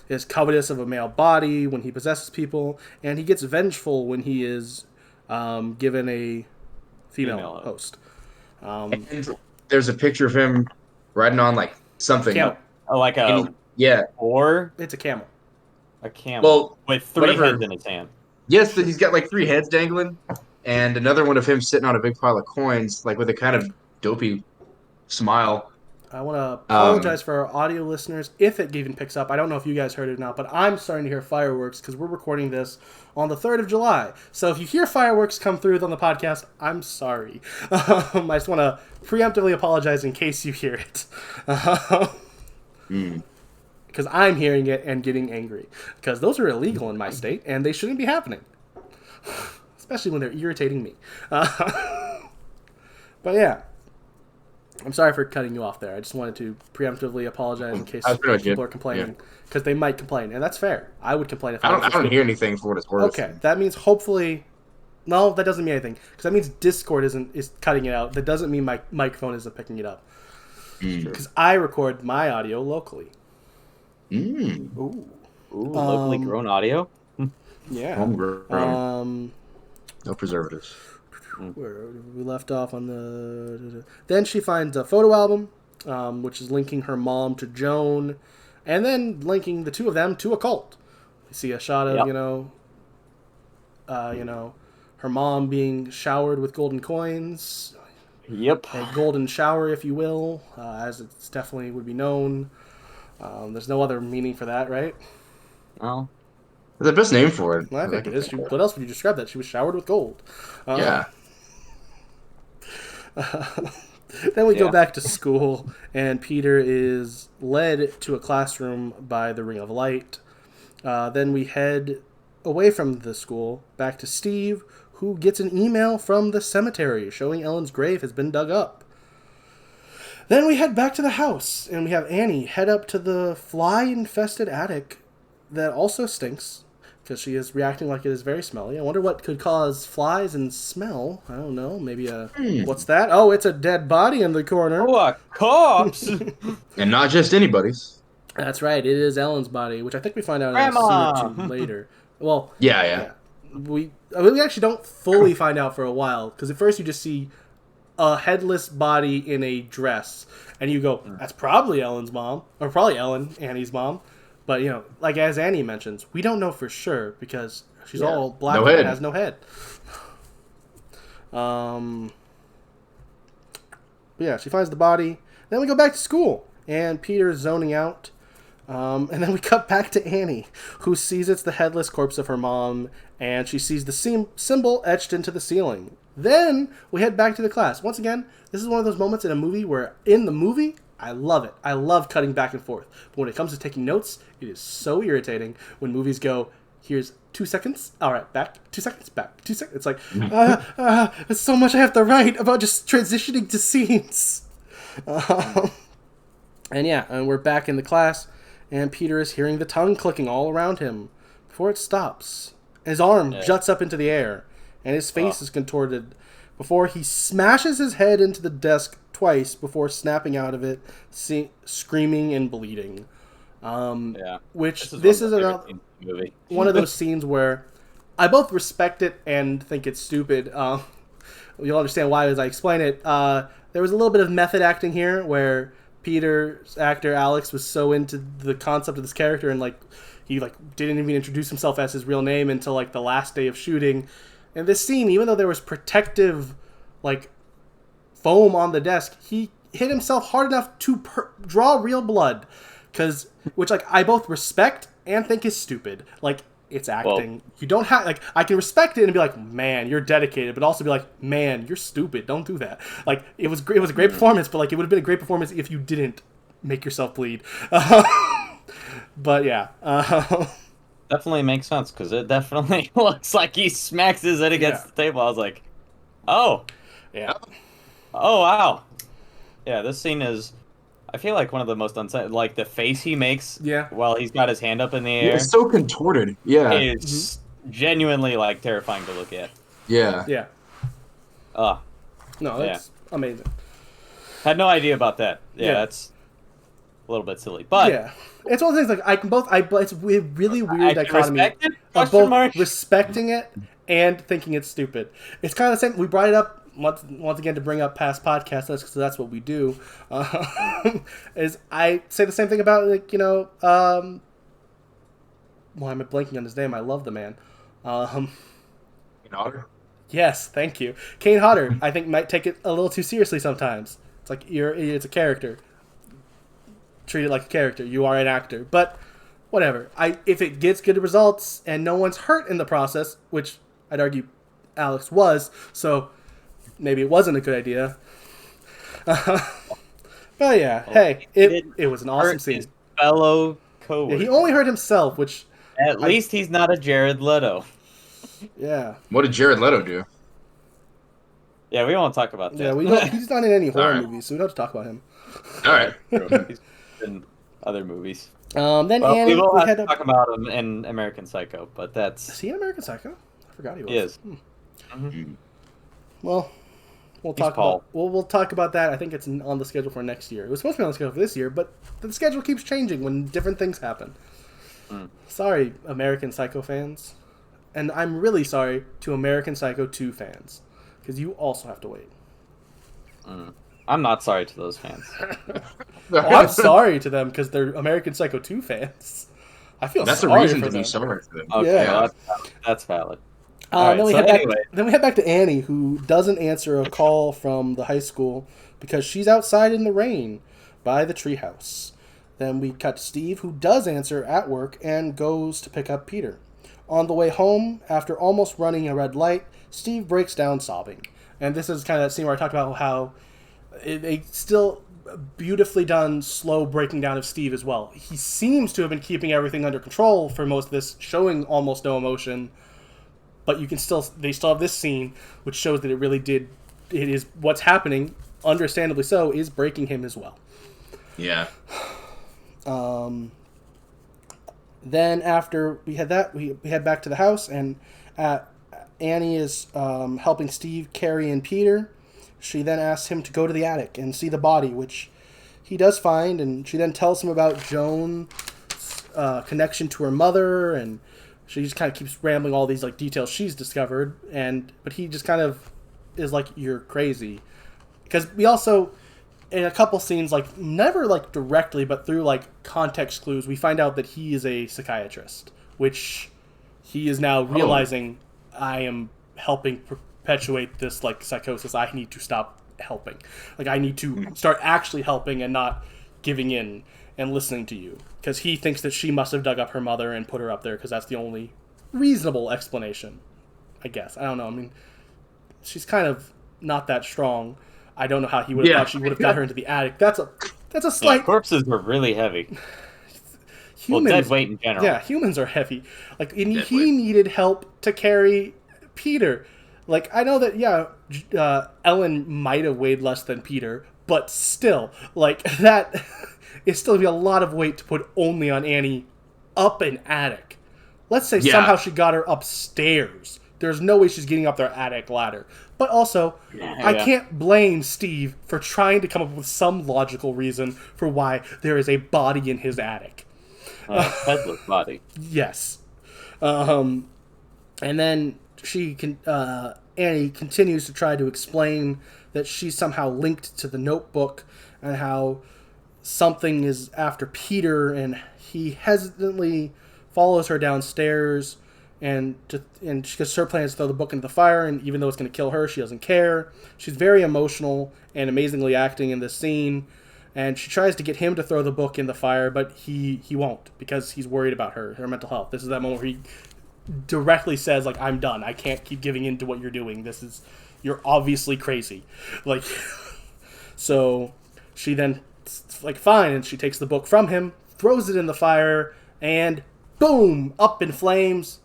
S1: is covetous of a male body when he possesses people, and he gets vengeful when he is given a female host.
S3: And there's a picture of him riding on like something.
S1: Camel.
S2: Like or
S1: it's a camel.
S2: A camel.
S3: Well,
S2: with three heads in his hand.
S3: Yes, he's got like 3 heads dangling, and another one of him sitting on a big pile of coins, like with a kind of dopey smile.
S1: I want to apologize for our audio listeners if it even picks up. I don't know if you guys heard it or not, but I'm starting to hear fireworks because we're recording this on the 3rd of July. So if you hear fireworks come through on the podcast, I'm sorry. I just want to preemptively apologize in case you hear it. Because I'm hearing it and getting angry. Because those are illegal in my state, and they shouldn't be happening. Especially when they're irritating me. But yeah. I'm sorry for cutting you off there. I just wanted to preemptively apologize in case people are complaining. Because they might complain, and that's fair. I would complain if
S3: I don't hear anything for what it's worth.
S1: Okay, that means hopefully... No, that doesn't mean anything. Because that means Discord is cutting it out. That doesn't mean my microphone isn't picking it up. Because I record my audio locally.
S2: Ooh, locally grown audio?
S1: Yeah.
S3: Homegrown. No preservatives.
S1: Where we left off on the... Then she finds a photo album, which is linking her mom to Joan, and then linking the two of them to a cult. You see a shot of, her mom being showered with golden coins.
S2: Yep.
S1: A golden shower, if you will, as it's definitely would be known. There's no other meaning for that, right?
S2: No.
S3: The best name for it.
S1: Well, I think it is. What else would you describe that? She was showered with gold.
S3: Yeah.
S1: Then we go back to school, and Peter is led to a classroom by the Ring of Light. Then we head away from the school, back to Steve, who gets an email from the cemetery showing Ellen's grave has been dug up. Then we head back to the house, and we have Annie head up to the fly-infested attic that also stinks, because she is reacting like it is very smelly. I wonder what could cause flies and smell. I don't know. Maybe what's that? Oh, it's a dead body in the corner.
S2: Oh, a corpse!
S3: And not just anybody's.
S1: That's right. It is Ellen's body, which I think we find out in a scene or two later. Well,
S3: Yeah.
S1: We actually don't fully find out for a while, because at first you just see a headless body in a dress, and you go, that's probably Ellen's mom, or probably Annie's mom. But, like as Annie mentions, we don't know for sure because she's all black and has no head. But yeah, she finds the body. Then we go back to school, and Peter's zoning out. And then we cut back to Annie, who sees it's the headless corpse of her mom, and she sees the symbol etched into the ceiling. Then we head back to the class. Once again, this is one of those moments in a movie where in the movie, I love it. I love cutting back and forth. But when it comes to taking notes, it is so irritating when movies go, here's 2 seconds. All right, back. 2 seconds, back. 2 seconds. It's like, there's so much I have to write about just transitioning to scenes. And we're back in the class, and Peter is hearing the tongue clicking all around him before it stops. His arm juts up into the air, and his face is contorted before he smashes his head into the desk twice before snapping out of it, screaming and bleeding. Which this is one of those scenes where I both respect it and think it's stupid. You'll understand why as I explain it. There was a little bit of method acting here where Peter's actor Alex was so into the concept of this character and he didn't even introduce himself as his real name until the last day of shooting. And this scene, even though there was protective foam on the desk, he hit himself hard enough to draw real blood, which I both respect and think is stupid. It's acting. Well, you don't have I can respect it and be like, man, you're dedicated, but also be like, man, you're stupid. Don't do that. It was great. It was a great performance, but it would have been a great performance if you didn't make yourself bleed. But yeah,
S2: definitely makes sense because it definitely looks like he smacks his head against the table. I was like, oh,
S1: yeah,
S2: oh wow, yeah. This scene is. I feel like one of the most unsettling, the face he makes while he's got his hand up in the air.
S3: It's so contorted. Yeah.
S2: It's genuinely, terrifying to look at.
S3: Yeah.
S1: Yeah. No, that's amazing.
S2: Had no idea about that. Yeah, that's a little bit silly. But
S1: yeah. It's one of the things, it's a really weird dichotomy of both respecting it and thinking it's stupid. It's kind of the same. We brought it up once again to bring up past podcasts, because that's what we do. Is I say the same thing about why am I blanking on his name? I love the man.
S3: Kane Hodder?
S1: Yes, thank you. Kane Hodder, I think, might take it a little too seriously sometimes. It's it's a character. Treat it like a character. You are an actor. But whatever. If it gets good results and no one's hurt in the process, which I'd argue Alex was, so maybe it wasn't a good idea. But yeah, hey, it was an awesome scene.
S2: His fellow coworker.
S1: Yeah, he only hurt himself, which
S2: at least he's not a Jared Leto.
S1: Yeah.
S3: What did Jared Leto do?
S2: Yeah, we won't talk about that.
S1: Yeah, he's not in any horror movies, so we don't have to talk about him.
S3: All right.
S2: He's in other movies.
S1: Then Annie,
S2: we will have to talk about him in American Psycho, but that's...
S1: Is he in American Psycho? I forgot he was.
S2: He is.
S1: Mm-hmm. Well, we'll talk about that. I think it's on the schedule for next year. It was supposed to be on the schedule for this year, but the schedule keeps changing when different things happen. Sorry, American Psycho fans. And I'm really sorry to American Psycho 2 fans, because you also have to wait.
S2: I'm not sorry to those fans.
S1: I'm sorry to them because they're American Psycho 2 fans. I feel
S3: that's
S1: sorry
S3: a reason
S1: for
S3: to
S1: them.
S3: Be sorry for them.
S2: Okay,
S1: yeah,
S2: that's valid.
S1: Then we head back to Annie, who doesn't answer a call from the high school because she's outside in the rain by the treehouse. Then we cut to Steve, who does answer at work and goes to pick up Peter. On the way home, after almost running a red light, Steve breaks down sobbing. And this is kind of that scene where I talked about how they still beautifully done slow breaking down of Steve as well. He seems to have been keeping everything under control for most of this, showing almost no emotion. But they still have this scene, which shows that it is what's happening, understandably so, is breaking him as well.
S3: Yeah.
S1: Then after we had that, we head back to the house, and Annie is helping Steve carry in Peter. She then asks him to go to the attic and see the body, which he does find, and she then tells him about Joan's connection to her mother, and she just kind of keeps rambling all these details she's discovered, but he just kind of is like, you're crazy. Because we also, in a couple scenes, never directly, but through context clues, we find out that he is a psychiatrist, which he is now realizing, I am helping perpetuate this psychosis. I need to stop helping. I need to start actually helping and not giving in and listening to you, because he thinks that she must have dug up her mother and put her up there because that's the only reasonable explanation, I guess. I don't know. I mean, she's kind of not that strong. I don't know how he would have thought she would have got her into the attic. That's a slight...
S2: Yeah, corpses were really heavy. Dead weight in general.
S1: Yeah, humans are heavy. He needed help to carry Peter. I know that, Ellen might have weighed less than Peter, but still, that is still be a lot of weight to put only on Annie up an attic. Let's say somehow she got her upstairs. there's no way she's getting up their attic ladder. But also, I can't blame Steve for trying to come up with some logical reason for why there is a body in his attic.
S2: Headless body.
S1: Yes. And then Annie continues to try to explain that she's somehow linked to the notebook and how something is after Peter, and he hesitantly follows her downstairs and because her plan is to throw the book into the fire, and even though it's going to kill her, she doesn't care. She's very emotional and amazingly acting in this scene, and she tries to get him to throw the book in the fire, but he won't because he's worried about her mental health. This is that moment where he directly says, like, I'm done. I can't keep giving in to what you're doing. You're obviously crazy. Like, so she then, like, fine, and she takes the book from him, throws it in the fire, and boom, up in flames.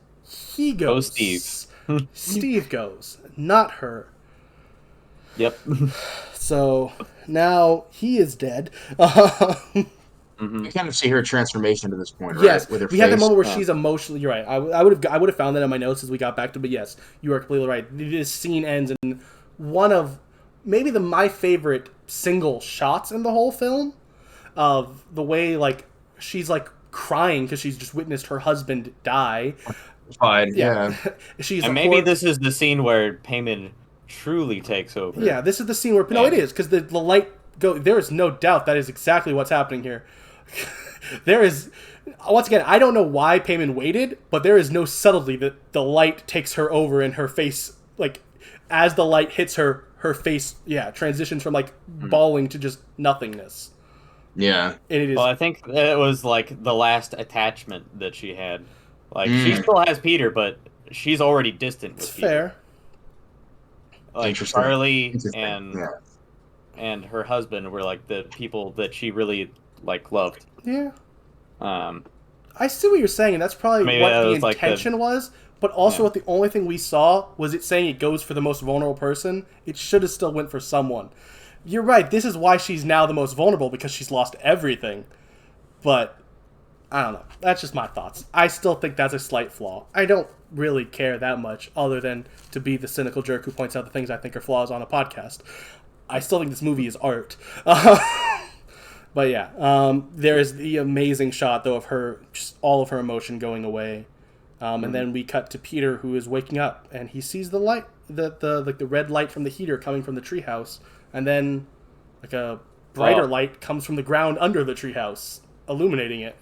S1: He goes.
S2: Oh, Steve.
S1: Steve goes, not her.
S2: Yep.
S1: So now he is dead.
S3: You kind of see her transformation to this point, right?
S1: Yes,
S3: With her
S1: we had the
S3: face.
S1: moment where she's emotionally. You're right. I would have found that in my notes as we got back to. But yes, you are completely right. This scene ends in one of maybe my favorite single shots in the whole film, of the way like she's like crying because she's just witnessed her husband die.
S3: Fine. Yeah.
S1: She's
S2: and maybe this is the scene where Payman truly takes over.
S1: Yeah, this is the scene where no, it is because the light go. There is no doubt that is exactly what's happening here. There is, once again, I don't know why Payman waited, but there is no subtlety that the light takes her over and her face, like, as the light hits her face, transitions from, like, bawling to just nothingness.
S3: Yeah.
S1: And it is.
S2: Well, I think it was, like, the last attachment that she had. Like, she still has Peter, but she's already distant with Peter.
S1: Fair.
S2: Like, Charlie and her husband were, like, the people that she really, like, loved.
S1: Yeah. I see what you're saying, and that's probably what the intention was, but also what the only thing we saw was it saying it goes for the most vulnerable person. It should have still went for someone. You're right, this is why she's now the most vulnerable, because she's lost everything. But, I don't know. That's just my thoughts. I still think that's a slight flaw. I don't really care that much, other than to be the cynical jerk who points out the things I think are flaws on a podcast. I still think this movie is art. But yeah, there is the amazing shot, though, of her, just all of her emotion going away. And then we cut to Peter, who is waking up, and he sees the light, the red light from the heater coming from the treehouse, and then like a brighter light comes from the ground under the treehouse, illuminating it.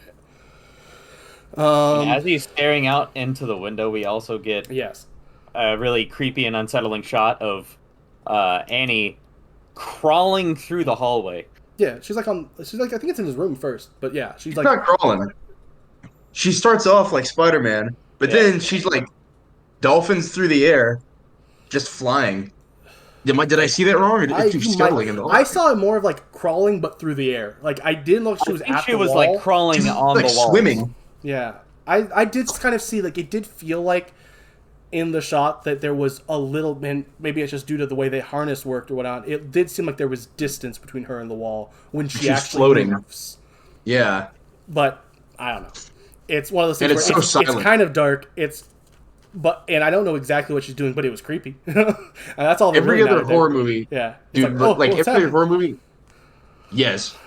S2: As he's staring out into the window, we also get a really creepy and unsettling shot of Annie crawling through the hallway.
S1: Yeah, she's like I think it's in his room first, but yeah, she's like
S3: not crawling. She starts off like Spider-Man, but then she's like dolphins through the air, just flying. Did I see that wrong, or did she scuttling in the hallway?
S1: I saw it more of like crawling, but through the air. Like I didn't look. She was at the wall.
S2: Like crawling on the wall,
S3: swimming.
S1: Yeah, I did kind of see like it did feel like in the shot that there was a little, and maybe it's just due to the way the harness worked or whatnot. It did seem like there was distance between her and the wall when she's actually floating. Moves.
S3: Yeah,
S1: but I don't know. It's one of those things
S3: and
S1: where
S3: it's
S1: it's kind of dark. And I don't know exactly what she's doing, but it was creepy. And that's all.
S3: Every other horror movie,
S1: yeah,
S3: dude. Like every other horror movie, yes.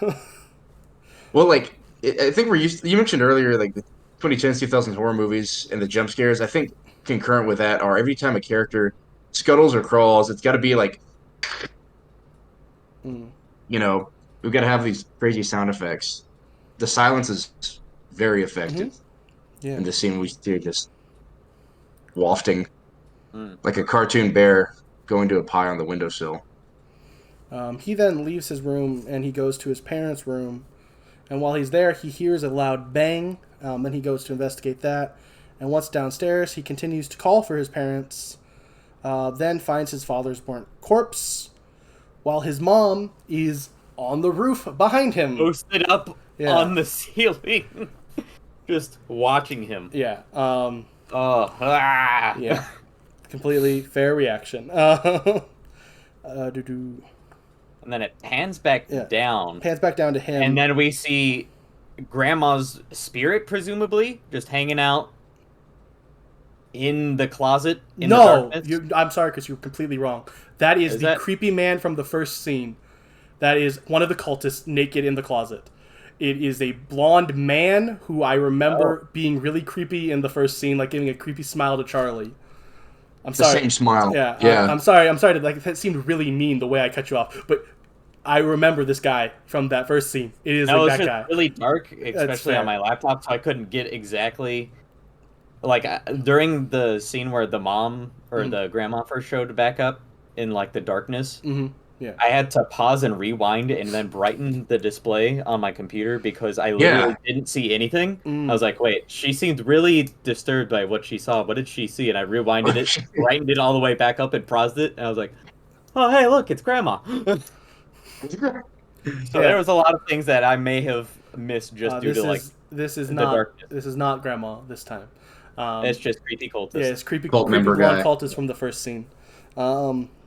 S3: Well, like I think you mentioned earlier, like the 2010s, 2000s horror movies and the jump scares. I think concurrent with that are every time a character scuttles or crawls, it's got to be like, we've got to have these crazy sound effects. The silence is very effective. In the scene, we see just wafting like a cartoon bear going to a pie on the windowsill.
S1: He then leaves his room and he goes to his parents' room, and while he's there, he hears a loud bang. Then he goes to investigate that. And once downstairs, he continues to call for his parents, then finds his father's burnt corpse, while his mom is on the roof behind him.
S2: Posted up on the ceiling, just watching him.
S1: Yeah.
S2: Yeah.
S1: Completely fair reaction.
S2: And then it pans back down.
S1: Pans back down to him.
S2: And then we see Grandma's spirit, presumably, just hanging out in the closet in
S1: no,
S2: the darkness?
S1: I'm sorry, Chris, you're completely wrong. That is the creepy man from the first scene. That is one of the cultists naked in the closet. It is a blonde man who I remember being really creepy in the first scene, like giving a creepy smile to Charlie. I'm sorry.
S3: The same smile.
S1: Yeah.
S3: Yeah.
S1: I'm sorry to, like, that seemed really mean the way I cut you off, but I remember this guy from that first scene. It is like that guy.
S2: Really dark, especially on my laptop, so I couldn't get exactly. Like during the scene where the mom or the grandma first showed back up in like the darkness.
S1: Mm-hmm. Yeah.
S2: I had to pause and rewind and then brighten the display on my computer because I literally didn't see anything. I was like, wait, she seemed really disturbed by what she saw. What did she see? And I rewinded it, brightened it all the way back up and paused it. And I was like, oh, hey, look, it's Grandma. So there was a lot of things that I may have missed just due to like
S1: this is
S2: darkness.
S1: not Grandma this time.
S2: It's just creepy cultist.
S1: Yeah, it's creepy blonde cultist from the first scene.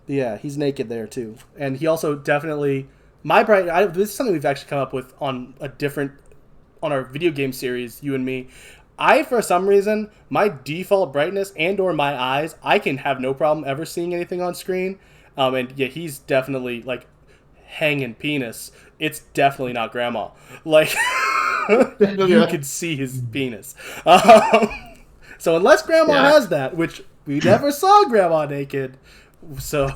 S1: Yeah, he's naked there too, and he also definitely this is something we've actually come up with on our video game series, you and me. For some reason, my default brightness or my eyes, I can have no problem ever seeing anything on screen. And yeah, he's definitely like hanging penis. It's definitely not Grandma. Like you could see his penis. So unless Grandma has that, which we never saw Grandma naked. So,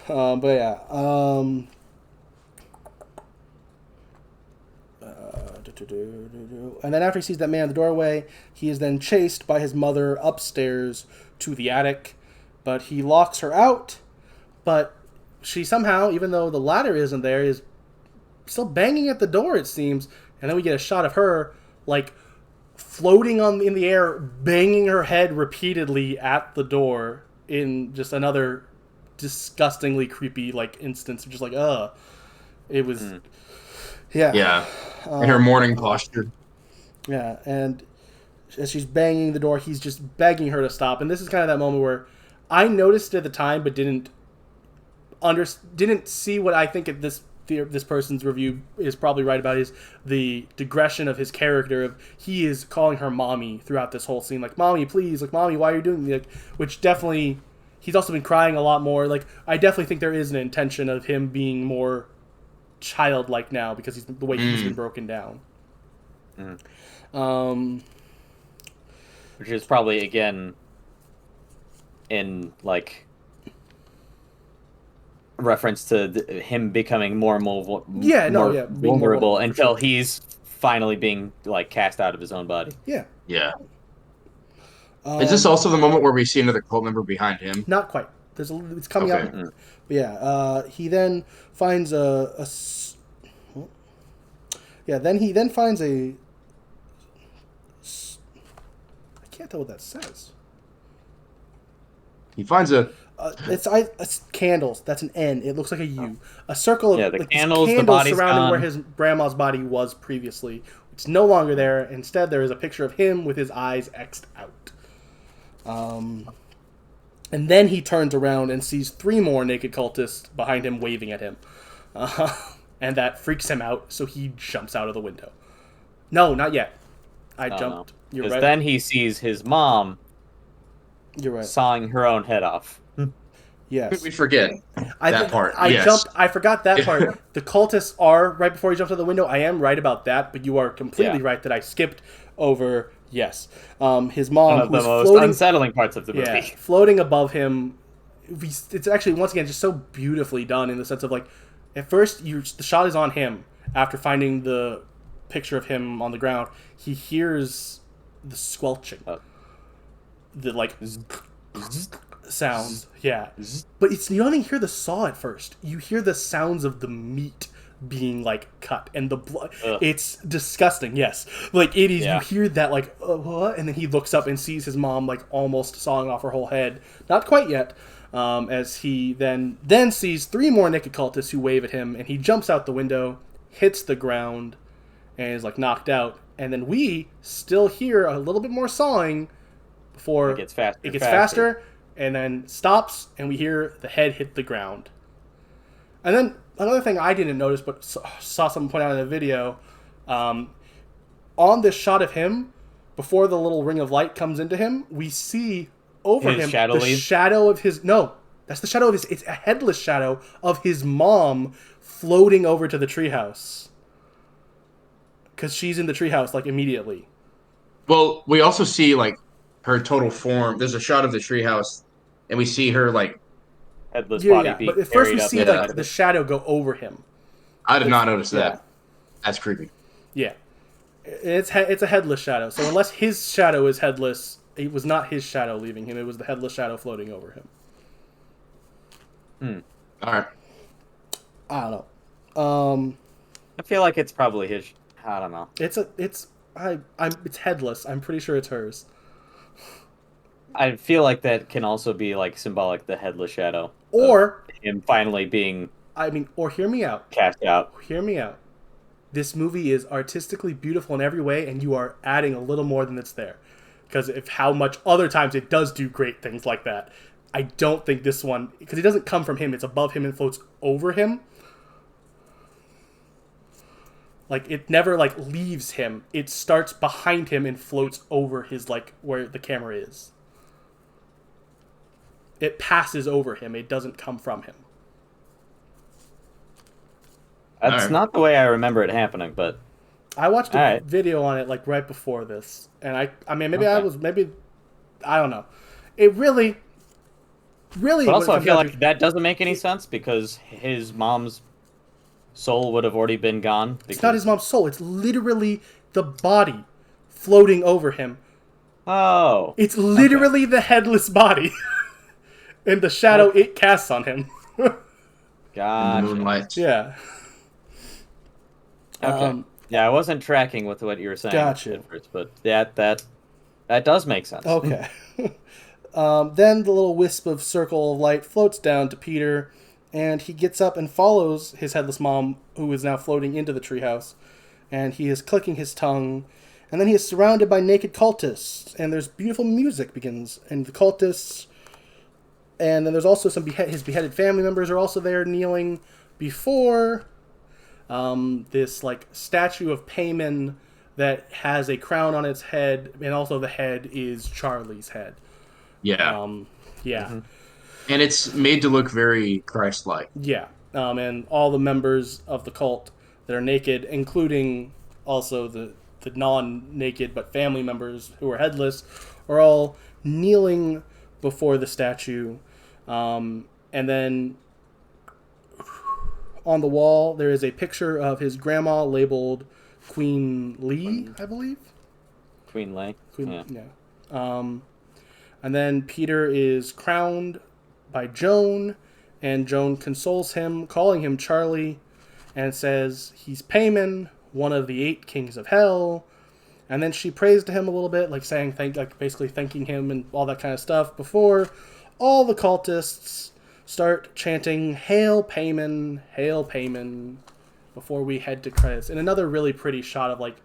S1: but yeah, and then after he sees that man in the doorway, he is then chased by his mother upstairs to the attic, but he locks her out, but she somehow, even though the ladder isn't there, is still banging at the door, it seems, and then we get a shot of her, like, floating in the air, banging her head repeatedly at the door in just another disgustingly creepy like instance of just like it was
S3: in her morning posture.
S1: Yeah, and as she's banging the door, he's just begging her to stop, and this is kind of that moment where I noticed it at the time but didn't see what I think at this person's review is probably right about is the digression of his character of he is calling her mommy throughout this whole scene, like, mommy, please, like, mommy, why are you doing this? Like, which definitely he's also been crying a lot more. Like, I definitely think there is an intention of him being more childlike now because he's the way he's been broken down.
S2: Which is probably again in like reference to him becoming more vulnerable until he's finally being like cast out of his own body.
S1: Yeah.
S3: Is this also the moment where we see another cult member behind him?
S1: Not quite. It's coming up. But yeah. He then finds Then he finds a. I can't tell what that says.
S3: He finds a.
S1: It's candles. That's an N. It looks like a U. A circle of
S2: the candles surrounding
S1: where his grandma's body was previously. It's no longer there. Instead, there is a picture of him with his eyes X'd out. And then he turns around and sees 3 more naked cultists behind him waving at him. And that freaks him out, so he jumps out of the window. No, not yet. I jumped.
S2: No. You're right. Then he sees his mom.
S1: You're right.
S2: Sawing her own head off.
S1: Yes.
S3: We forget that part.
S1: I forgot that part. The cultists are right before he jumps out the window. I am right about that, but you are completely right that I skipped over. Yes. His mom,
S2: one of the most unsettling parts of the movie.
S1: Yeah, floating above him. It's actually once again just so beautifully done in the sense of like, at first the shot is on him after finding the picture of him on the ground. He hears the squelching, the like sounds. Yeah, but you don't even hear the saw at first. You hear the sounds of the meat being like cut and the blood. It's disgusting. Yes, like it is. You hear that like what? And then he looks up and sees his mom like almost sawing off her whole head. Not quite yet. As he then sees 3 more naked cultists who wave at him, and he jumps out the window, hits the ground, and is like knocked out. And then we still hear a little bit more sawing before
S2: it gets faster.
S1: It gets faster, and then stops, and we hear the head hit the ground. And then another thing I didn't notice, but saw someone point out in the video, on this shot of him, before the little ring of light comes into him, we see over
S2: His
S1: him
S2: shadow
S1: the
S2: leaves?
S1: shadow of his... No, that's the shadow of his... It's a headless shadow of his mom floating over to the treehouse. Because she's in the treehouse, like, immediately.
S3: Well, we also see like her total form. There's a shot of the treehouse, and we see her like.
S2: Headless
S1: Yeah,
S2: body
S1: yeah.
S2: being
S1: But at first
S2: carried
S1: we
S2: up
S1: see,
S2: inside
S1: like,
S2: of
S1: the
S2: it.
S1: shadow go over him.
S3: I did not notice
S1: Yeah.
S3: that. That's creepy.
S1: Yeah. It's a headless shadow. So unless his shadow is headless, it was not his shadow leaving him. It was the headless shadow floating over him.
S3: All right.
S1: I don't know.
S2: I feel like it's probably his. I don't know.
S1: It's headless. I'm pretty sure it's hers.
S2: I feel like that can also be like symbolic, the headless shadow,
S1: Or
S2: of him finally being
S1: or hear me out.
S2: cast out.
S1: Hear me out. This movie is artistically beautiful in every way, and you are adding a little more than it's there. Because of how much other times it does do great things like that. I don't think this one, because it doesn't come from him, it's above him and floats over him. Like, it never, like, leaves him. It starts behind him and floats over his, like, where the camera is. It passes over him. It doesn't come from him.
S2: That's
S3: Alright.
S2: not the way I remember it happening, but
S1: I watched a
S2: Alright.
S1: video on it, like, right before this. And I mean, maybe
S2: Okay.
S1: I don't know. It really...
S2: but also
S1: what
S2: I
S1: it
S2: feel
S1: comes down
S2: like that doesn't make any sense because his mom's soul would have already been gone.
S1: it's not his mom's soul. It's literally the body floating over him.
S2: Oh,
S1: It's literally the headless body. And the shadow it casts on him.
S3: In the
S2: gotcha.
S3: moonlight.
S1: Yeah.
S2: Okay. Yeah, I wasn't tracking with what you were saying
S1: Gotcha.
S2: at first, but that does make sense.
S1: Okay. Then the little wisp of circle of light floats down to Peter, and he gets up and follows his headless mom, who is now floating into the treehouse. And he is clicking his tongue, and then he is surrounded by naked cultists, and there's beautiful music begins, and the cultists, and then there's also his beheaded family members are also there kneeling before this like statue of Payman that has a crown on its head, and also the head is Charlie's head.
S3: Yeah.
S1: Yeah.
S2: Mm-hmm.
S3: And it's made to look very Christ-like.
S1: Yeah. And all the members of the cult that are naked, including also the non-naked but family members who are headless, are all kneeling before the statue. And then on the wall, there is a picture of his grandma labeled Queen Lee, I believe.
S2: Queen Lay.
S1: Yeah. And then Peter is crowned by Joan, and Joan consoles him, calling him Charlie, and says he's Payman, one of the 8 kings of hell. And then she prays to him a little bit, like saying basically thanking him and all that kind of stuff, before all the cultists start chanting Hail Payman, before we head to credits. And another really pretty shot of like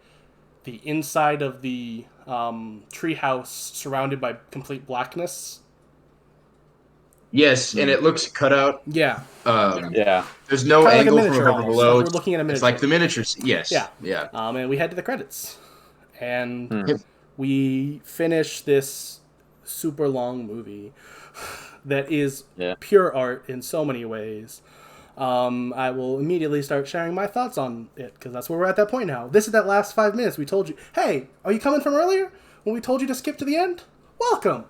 S1: the inside of the treehouse surrounded by complete blackness.
S3: Yes, and it looks cut out.
S1: Yeah.
S2: Yeah.
S3: There's no
S1: Kinda like a
S3: angle from
S1: miniature
S3: above or
S1: almost,
S3: below.
S1: like we're looking at a
S3: It's
S1: miniature.
S3: like the miniatures. Yes.
S1: Yeah.
S3: Yeah.
S1: And we head to the credits. And
S3: Yep.
S1: we finish this super long movie that is
S2: Yeah.
S1: pure art in so many ways. I will immediately start sharing my thoughts on it, because that's where we're at that point now. This is that last 5 minutes. We told you, hey, are you coming from earlier when we told you to skip to the end? Welcome.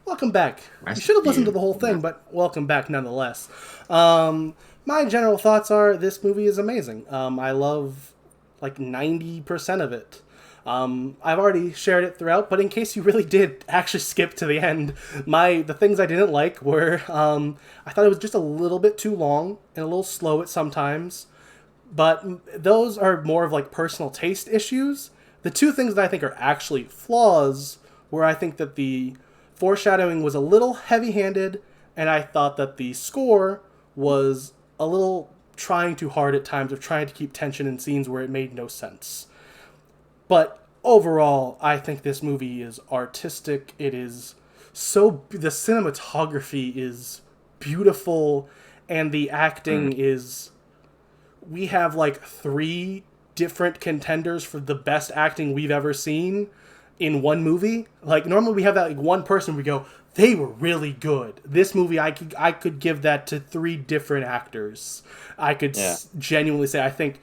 S1: Welcome back. You should have listened to the whole thing, but welcome back nonetheless. My general thoughts are this movie is amazing. I love like 90% of it. I've already shared it throughout, but in case you really did actually skip to the end, the things I didn't like were I thought it was just a little bit too long and a little slow at sometimes. But those are more of like personal taste issues. The two things that I think are actually flaws were I think that the foreshadowing was a little heavy-handed, and I thought that the score was a little trying too hard at times, of trying to keep tension in scenes where it made no sense. But overall, I think this movie is artistic. It is the cinematography is beautiful, and the acting is... We have like 3 different contenders for the best acting we've ever seen, in one movie. Like normally we have that like one person we go, they were really good. This movie I could give that to 3 different actors. I could genuinely say I think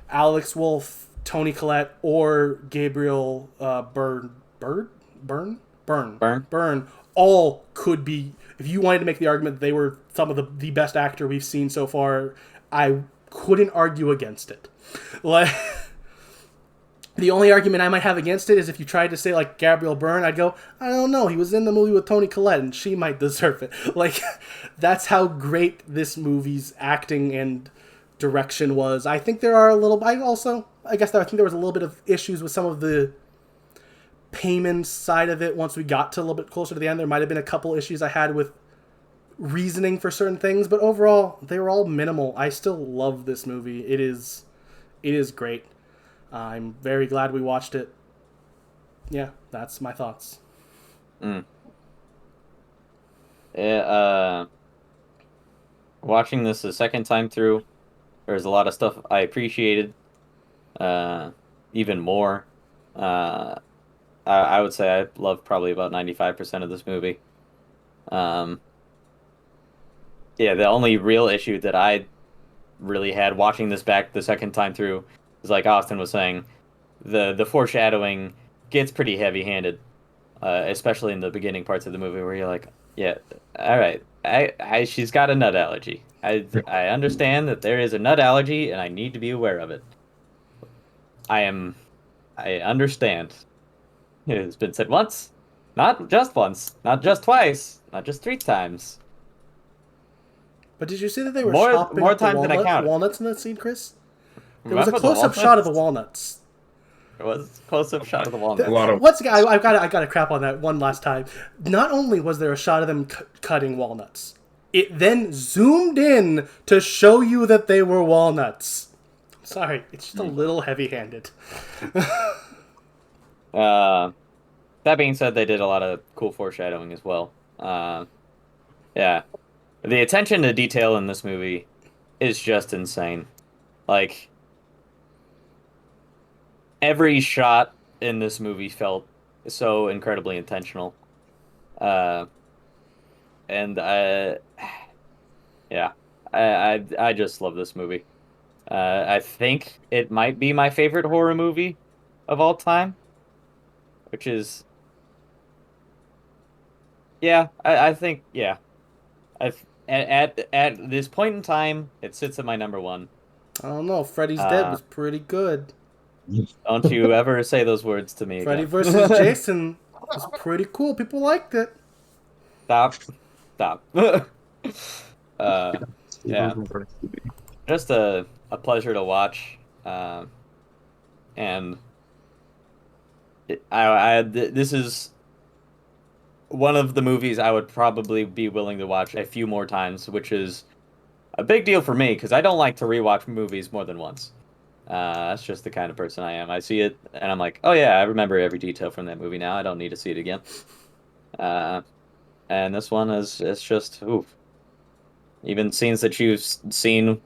S1: Alex Wolff, Toni Collette, or Gabriel Byrne all could be. If you wanted to make the argument that they were some of the best actor we've seen so far, I couldn't argue against it. Like, the only argument I might have against it is if you tried to say, like, Gabriel Byrne, I'd go, I don't know, he was in the movie with Toni Collette, and she might deserve it. Like, that's how great this movie's acting and direction was. I think there are I think there was a little bit of issues with some of the payment side of it. Once we got to a little bit closer to the end, there might have been a couple issues I had with reasoning for certain things, but overall they were all minimal. I still love this movie. It is great. I'm very glad we watched it. Yeah, that's my thoughts.
S2: Watching this a second time through, there's a lot of stuff I appreciated even more. I would say I love probably about 95% of this movie. The only real issue that I really had watching this back the second time through is, like Austin was saying, the foreshadowing gets pretty heavy-handed, especially in the beginning parts of the movie where you're like, yeah, all right, she's got a nut allergy. I understand that there is a nut allergy and I need to be aware of it. I understand. It has been said once, not just once, not just twice, not just 3 times.
S1: But did you see that they were
S2: more
S1: chopping
S2: times than I counted.
S1: walnuts in that scene, Chris? There was a close-up shot of the walnuts.
S2: There was a close-up shot of the walnuts.
S1: I've got to crap on that one last time. Not only was there a shot of them cutting walnuts, it then zoomed in to show you that they were walnuts. I'm sorry, it's just a little heavy-handed.
S2: That being said, they did a lot of cool foreshadowing as well. The attention to detail in this movie is just insane. Like, every shot in this movie felt so incredibly intentional. I just love this movie. I think it might be my favorite horror movie of all time, which is, I think, at this point in time, it sits at my number 1.
S1: I don't know. Freddy's Dead was pretty good.
S2: Don't you ever say those words to me
S1: Freddy
S2: again.
S1: versus Jason was pretty cool. People liked it.
S2: Stop. Just a pleasure to watch. And this is one of the movies I would probably be willing to watch a few more times, which is a big deal for me because I don't like to rewatch movies more than once. That's just the kind of person I am. I see it and I'm like, oh yeah, I remember every detail from that movie now. I don't need to see it again. And this one is just oof. Even scenes that you've seen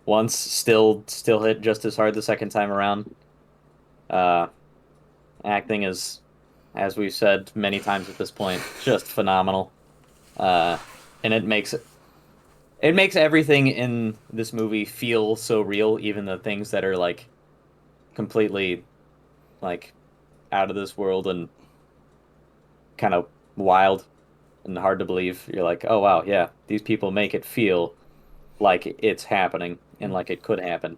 S2: once still hit just as hard the second time around. Acting is, as we've said many times at this point, just phenomenal. And it makes everything in this movie feel so real, even the things that are like completely like out of this world and kind of wild and hard to believe. You're like, oh wow, yeah, these people make it feel like it's happening and like it could happen.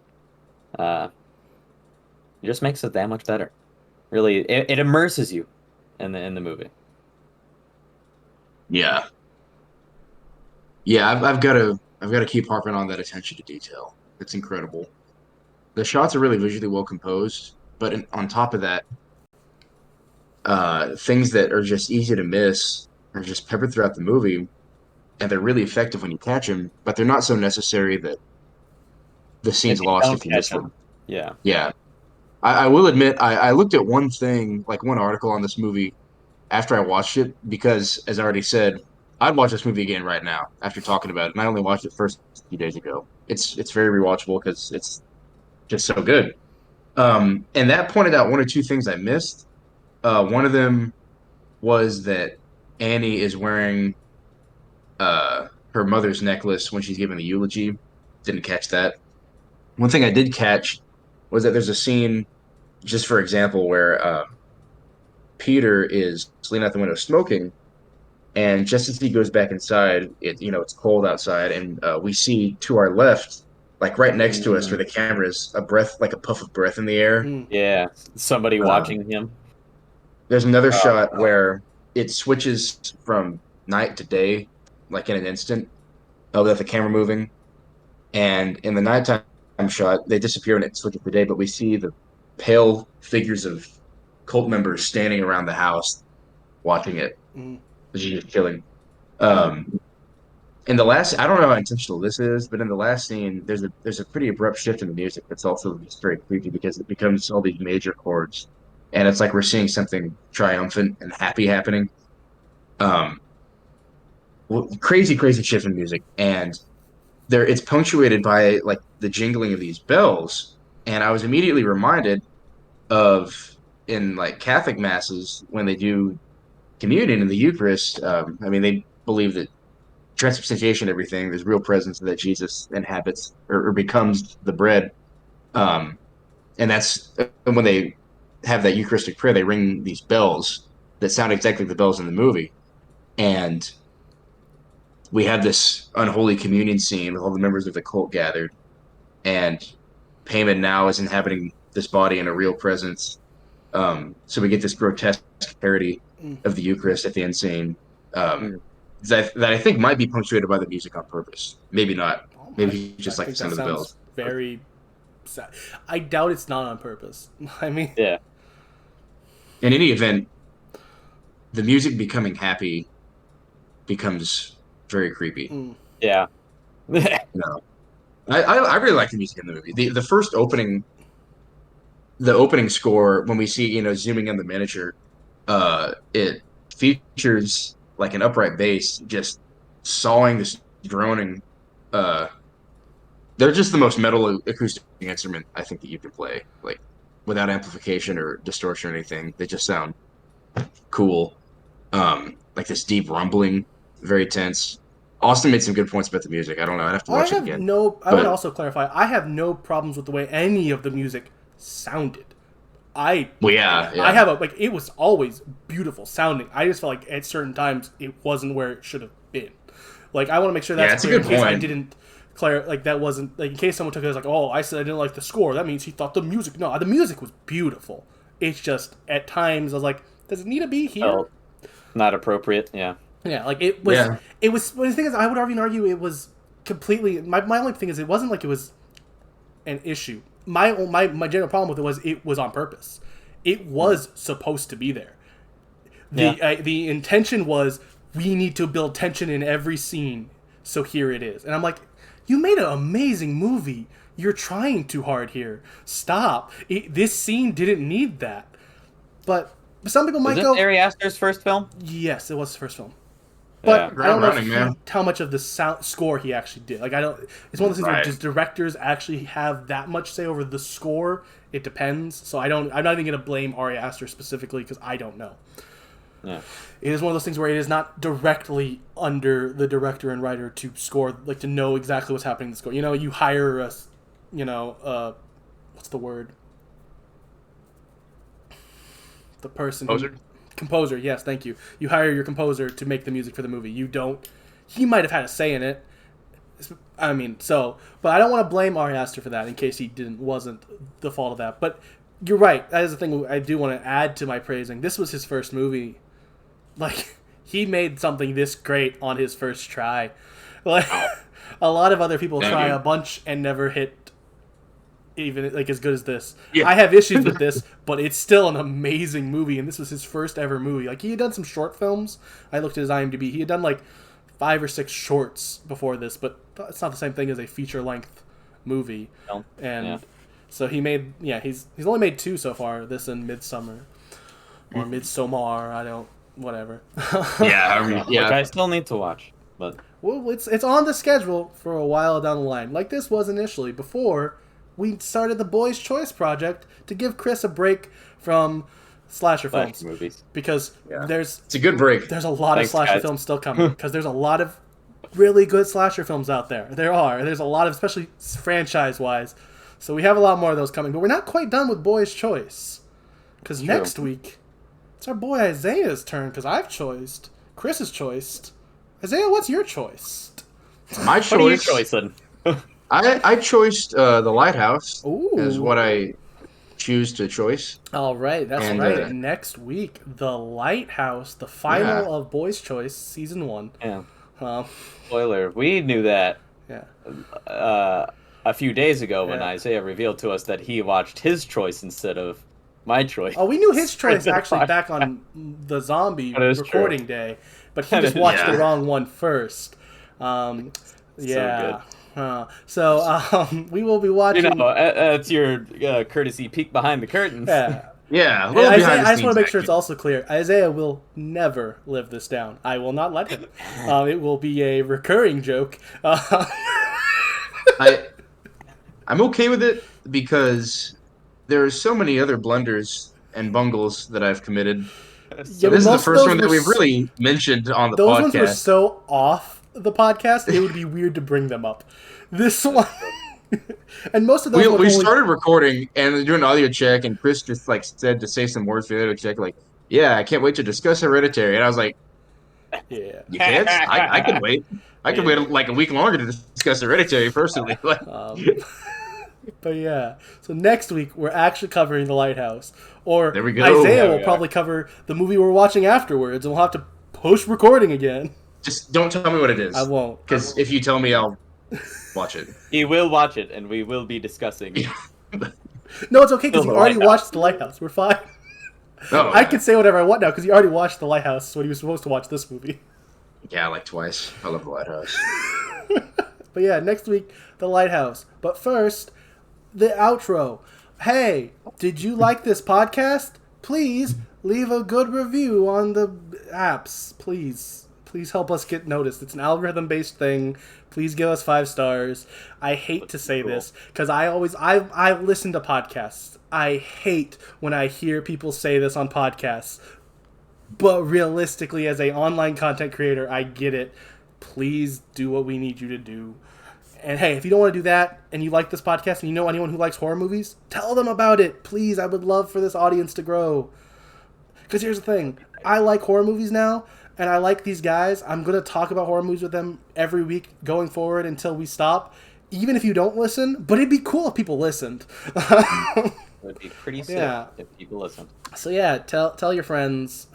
S2: It just makes it that much better. Really, it immerses you in the movie.
S3: Yeah, I've got to keep harping on that attention to detail. It's incredible. The shots are really visually well composed, but on top of that, things that are just easy to miss are just peppered throughout the movie, and they're really effective when you catch them. But they're not so necessary that the scene's lost if you miss them.
S2: Yeah.
S3: I will admit, I looked at one thing, like one article on this movie after I watched it, because, as I already said, I'd watch this movie again right now after talking about it, and I only watched it first a few days ago. It's very rewatchable because it's just so good. And that pointed out one or two things I missed. One of them was that Annie is wearing her mother's necklace when she's giving the eulogy. Didn't catch that. One thing I did catch was that there's a scene, just for example, where Peter is leaning out the window smoking, and just as he goes back inside, it's cold outside, and we see to our left, like right next to us, where the camera is, a breath, like a puff of breath in the air.
S2: Yeah, somebody watching him.
S3: There's another shot where it switches from night to day, like in an instant, without the camera moving. And in the nighttime shot, they disappear and it switches to day, but we see the pale figures of cult members standing around the house watching it, which is just killing. In the last, I don't know how intentional this is, but in the last scene, there's a pretty abrupt shift in the music that's also just very creepy because it becomes all these major chords, and it's like we're seeing something triumphant and happy happening. Um, Crazy, crazy shift in music, and it's punctuated by like the jingling of these bells, and I was immediately reminded of in like Catholic masses when they do communion in the Eucharist. I mean, they believe that transubstantiation, everything, there's real presence that Jesus inhabits or becomes the bread. And that's when they have that Eucharistic prayer, they ring these bells that sound exactly like the bells in the movie. And we have this unholy communion scene with all the members of the cult gathered. And Payman now is inhabiting this body in a real presence. So we get this grotesque parody of the Eucharist at the end scene. That I think might be punctuated by the music on purpose. Maybe not. Maybe just like the sound of the bells.
S1: Very sad. I doubt it's not on purpose. I mean,
S2: yeah.
S3: In any event, the music becoming happy becomes very creepy.
S2: Yeah.
S3: No, I really like the music in the movie. The first opening, the opening score when we see zooming in the miniature, it features like an upright bass just sawing this droning. They're just the most metal acoustic instrument I think that you can play, like without amplification or distortion or anything. They just sound cool. Like this deep rumbling, very tense. Austin made some good points about the music. I don't know. I'd have to watch it again.
S1: I would also clarify. I have no problems with the way any of the music sounded. I have it was always beautiful sounding. I just felt like at certain times it wasn't where it should have been. Like I want to make sure that's clear in case I didn't that wasn't like in case someone took it as like, oh, I said I didn't like the score. That means he thought the music. No, the music was beautiful. It's just at times I was like, does it need to be here?
S2: Oh, not appropriate. Yeah.
S1: Yeah, like it was. Yeah. It was. The thing is, I would argue it was completely. My only thing is, it wasn't like it was an issue. My general problem with it was on purpose. It was supposed to be there. The intention was we need to build tension in every scene, so here it is. And I'm like, you made an amazing movie. You're trying too hard here. Stop. This scene didn't need that. But some people might go.
S2: Was it Ari Aster's first film?
S1: Yes, it was his first film. But I don't know how much of the score he actually did. Like it's one of those things where does directors actually have that much say over the score? It depends. So I'm not even going to blame Ari Aster specifically because I don't know.
S2: Yeah.
S1: It is one of those things where it is not directly under the director and writer to score, like to know exactly what's happening in the score. You hire what's the word? The person Composer, yes, thank you. You hire your composer to make the music for the movie. You don't. He might have had a say in it. I mean, but I don't want to blame Ari Aster for that in case he wasn't the fault of that. But you're right. That is the thing I do want to add to my praising. This was his first movie. Like, he made something this great on his first try. Like, a lot of other people try a bunch and never hit even like as good as this. Yeah. I have issues with this, but it's still an amazing movie, and this was his first ever movie. Like, he had done some short films. I looked at his IMDb. He had done like 5 or 6 shorts before this, but it's not the same thing as a feature-length movie. No. And so he made he's only made 2 so far, this and Midsummer or Midsommar, whatever.
S2: Which I still need to watch, but
S1: well, it's on the schedule for a while down the line. Like this was initially before we started the Bois Choice project to give Chris a break from slasher films
S2: movies.
S1: because
S3: it's a good break.
S1: There's a lot of slasher films still coming because there's a lot of really good slasher films out there. There's a lot of, especially franchise-wise. So we have a lot more of those coming. But we're not quite done with Bois Choice. Because next week, it's our boy Isaiah's turn because I've choiced. Chris has choiced. Isaiah, what's your choice?
S3: My choice...
S2: What are you choicing?
S3: I choiced The Lighthouse
S1: is
S3: what I choose to choice.
S1: All right, that's right. Next week, The Lighthouse, the final of Bois Choice, Season 1.
S2: Yeah. Spoiler, we knew that a few days ago when Isaiah revealed to us that he watched his choice instead of my choice.
S1: Oh, we knew his choice actually back on the zombie recording day, but he just watched the wrong one first.
S2: So good.
S1: We will be watching.
S2: It's your courtesy peek behind the curtains.
S3: Yeah.
S1: Isaiah, I just want to make sure it's also clear. Isaiah will never live this down. I will not let him. It will be a recurring joke.
S3: I'm okay with it because there are so many other blunders and bungles that I've committed. So this is the first one that we've really mentioned on the podcast.
S1: Those ones were so off the podcast, it would be weird to bring them up. This one... And most of those
S3: we started recording and doing an audio check, and Chris just said to say some words for the audio check, I can't wait to discuss Hereditary. And I was like, you can't? I can wait. I can wait a week longer to discuss Hereditary personally.
S1: But so next week we're actually covering The Lighthouse. Or
S3: there we go.
S1: Isaiah will probably cover the movie we're watching afterwards, and we'll have to post recording again.
S3: Just don't tell me what it is.
S1: I won't.
S3: Because if you tell me, I'll watch it.
S2: He will watch it, and we will be discussing.
S1: No, it's okay because you already watched The Lighthouse. We're fine.
S3: Oh,
S1: I can say whatever I want now because you already watched The Lighthouse when you were supposed to watch this movie.
S3: Yeah, twice. I love The Lighthouse.
S1: But next week, The Lighthouse. But first, the outro. Hey, did you like this podcast? Please leave a good review on the apps. Please help us get noticed. It's an algorithm-based thing. Please give us 5 stars. I hate to say this because I listen to podcasts. I hate when I hear people say this on podcasts. But realistically, as an online content creator, I get it. Please do what we need you to do. And hey, if you don't want to do that and you like this podcast and you know anyone who likes horror movies, tell them about it. Please, I would love for this audience to grow. Because here's the thing. I like horror movies now, and I like these guys. I'm going to talk about horror movies with them every week going forward until we stop. Even if you don't listen, but it'd be cool if people listened.
S2: It would be pretty sick if people listened.
S1: So tell your friends,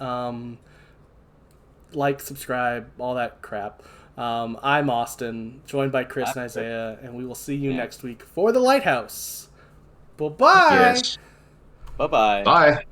S1: subscribe, all that crap. I'm Austin, joined by Chris and Isaiah, and we will see you next week for The Lighthouse. Bye-bye.
S3: Yes.
S2: Bye-bye.
S3: Bye.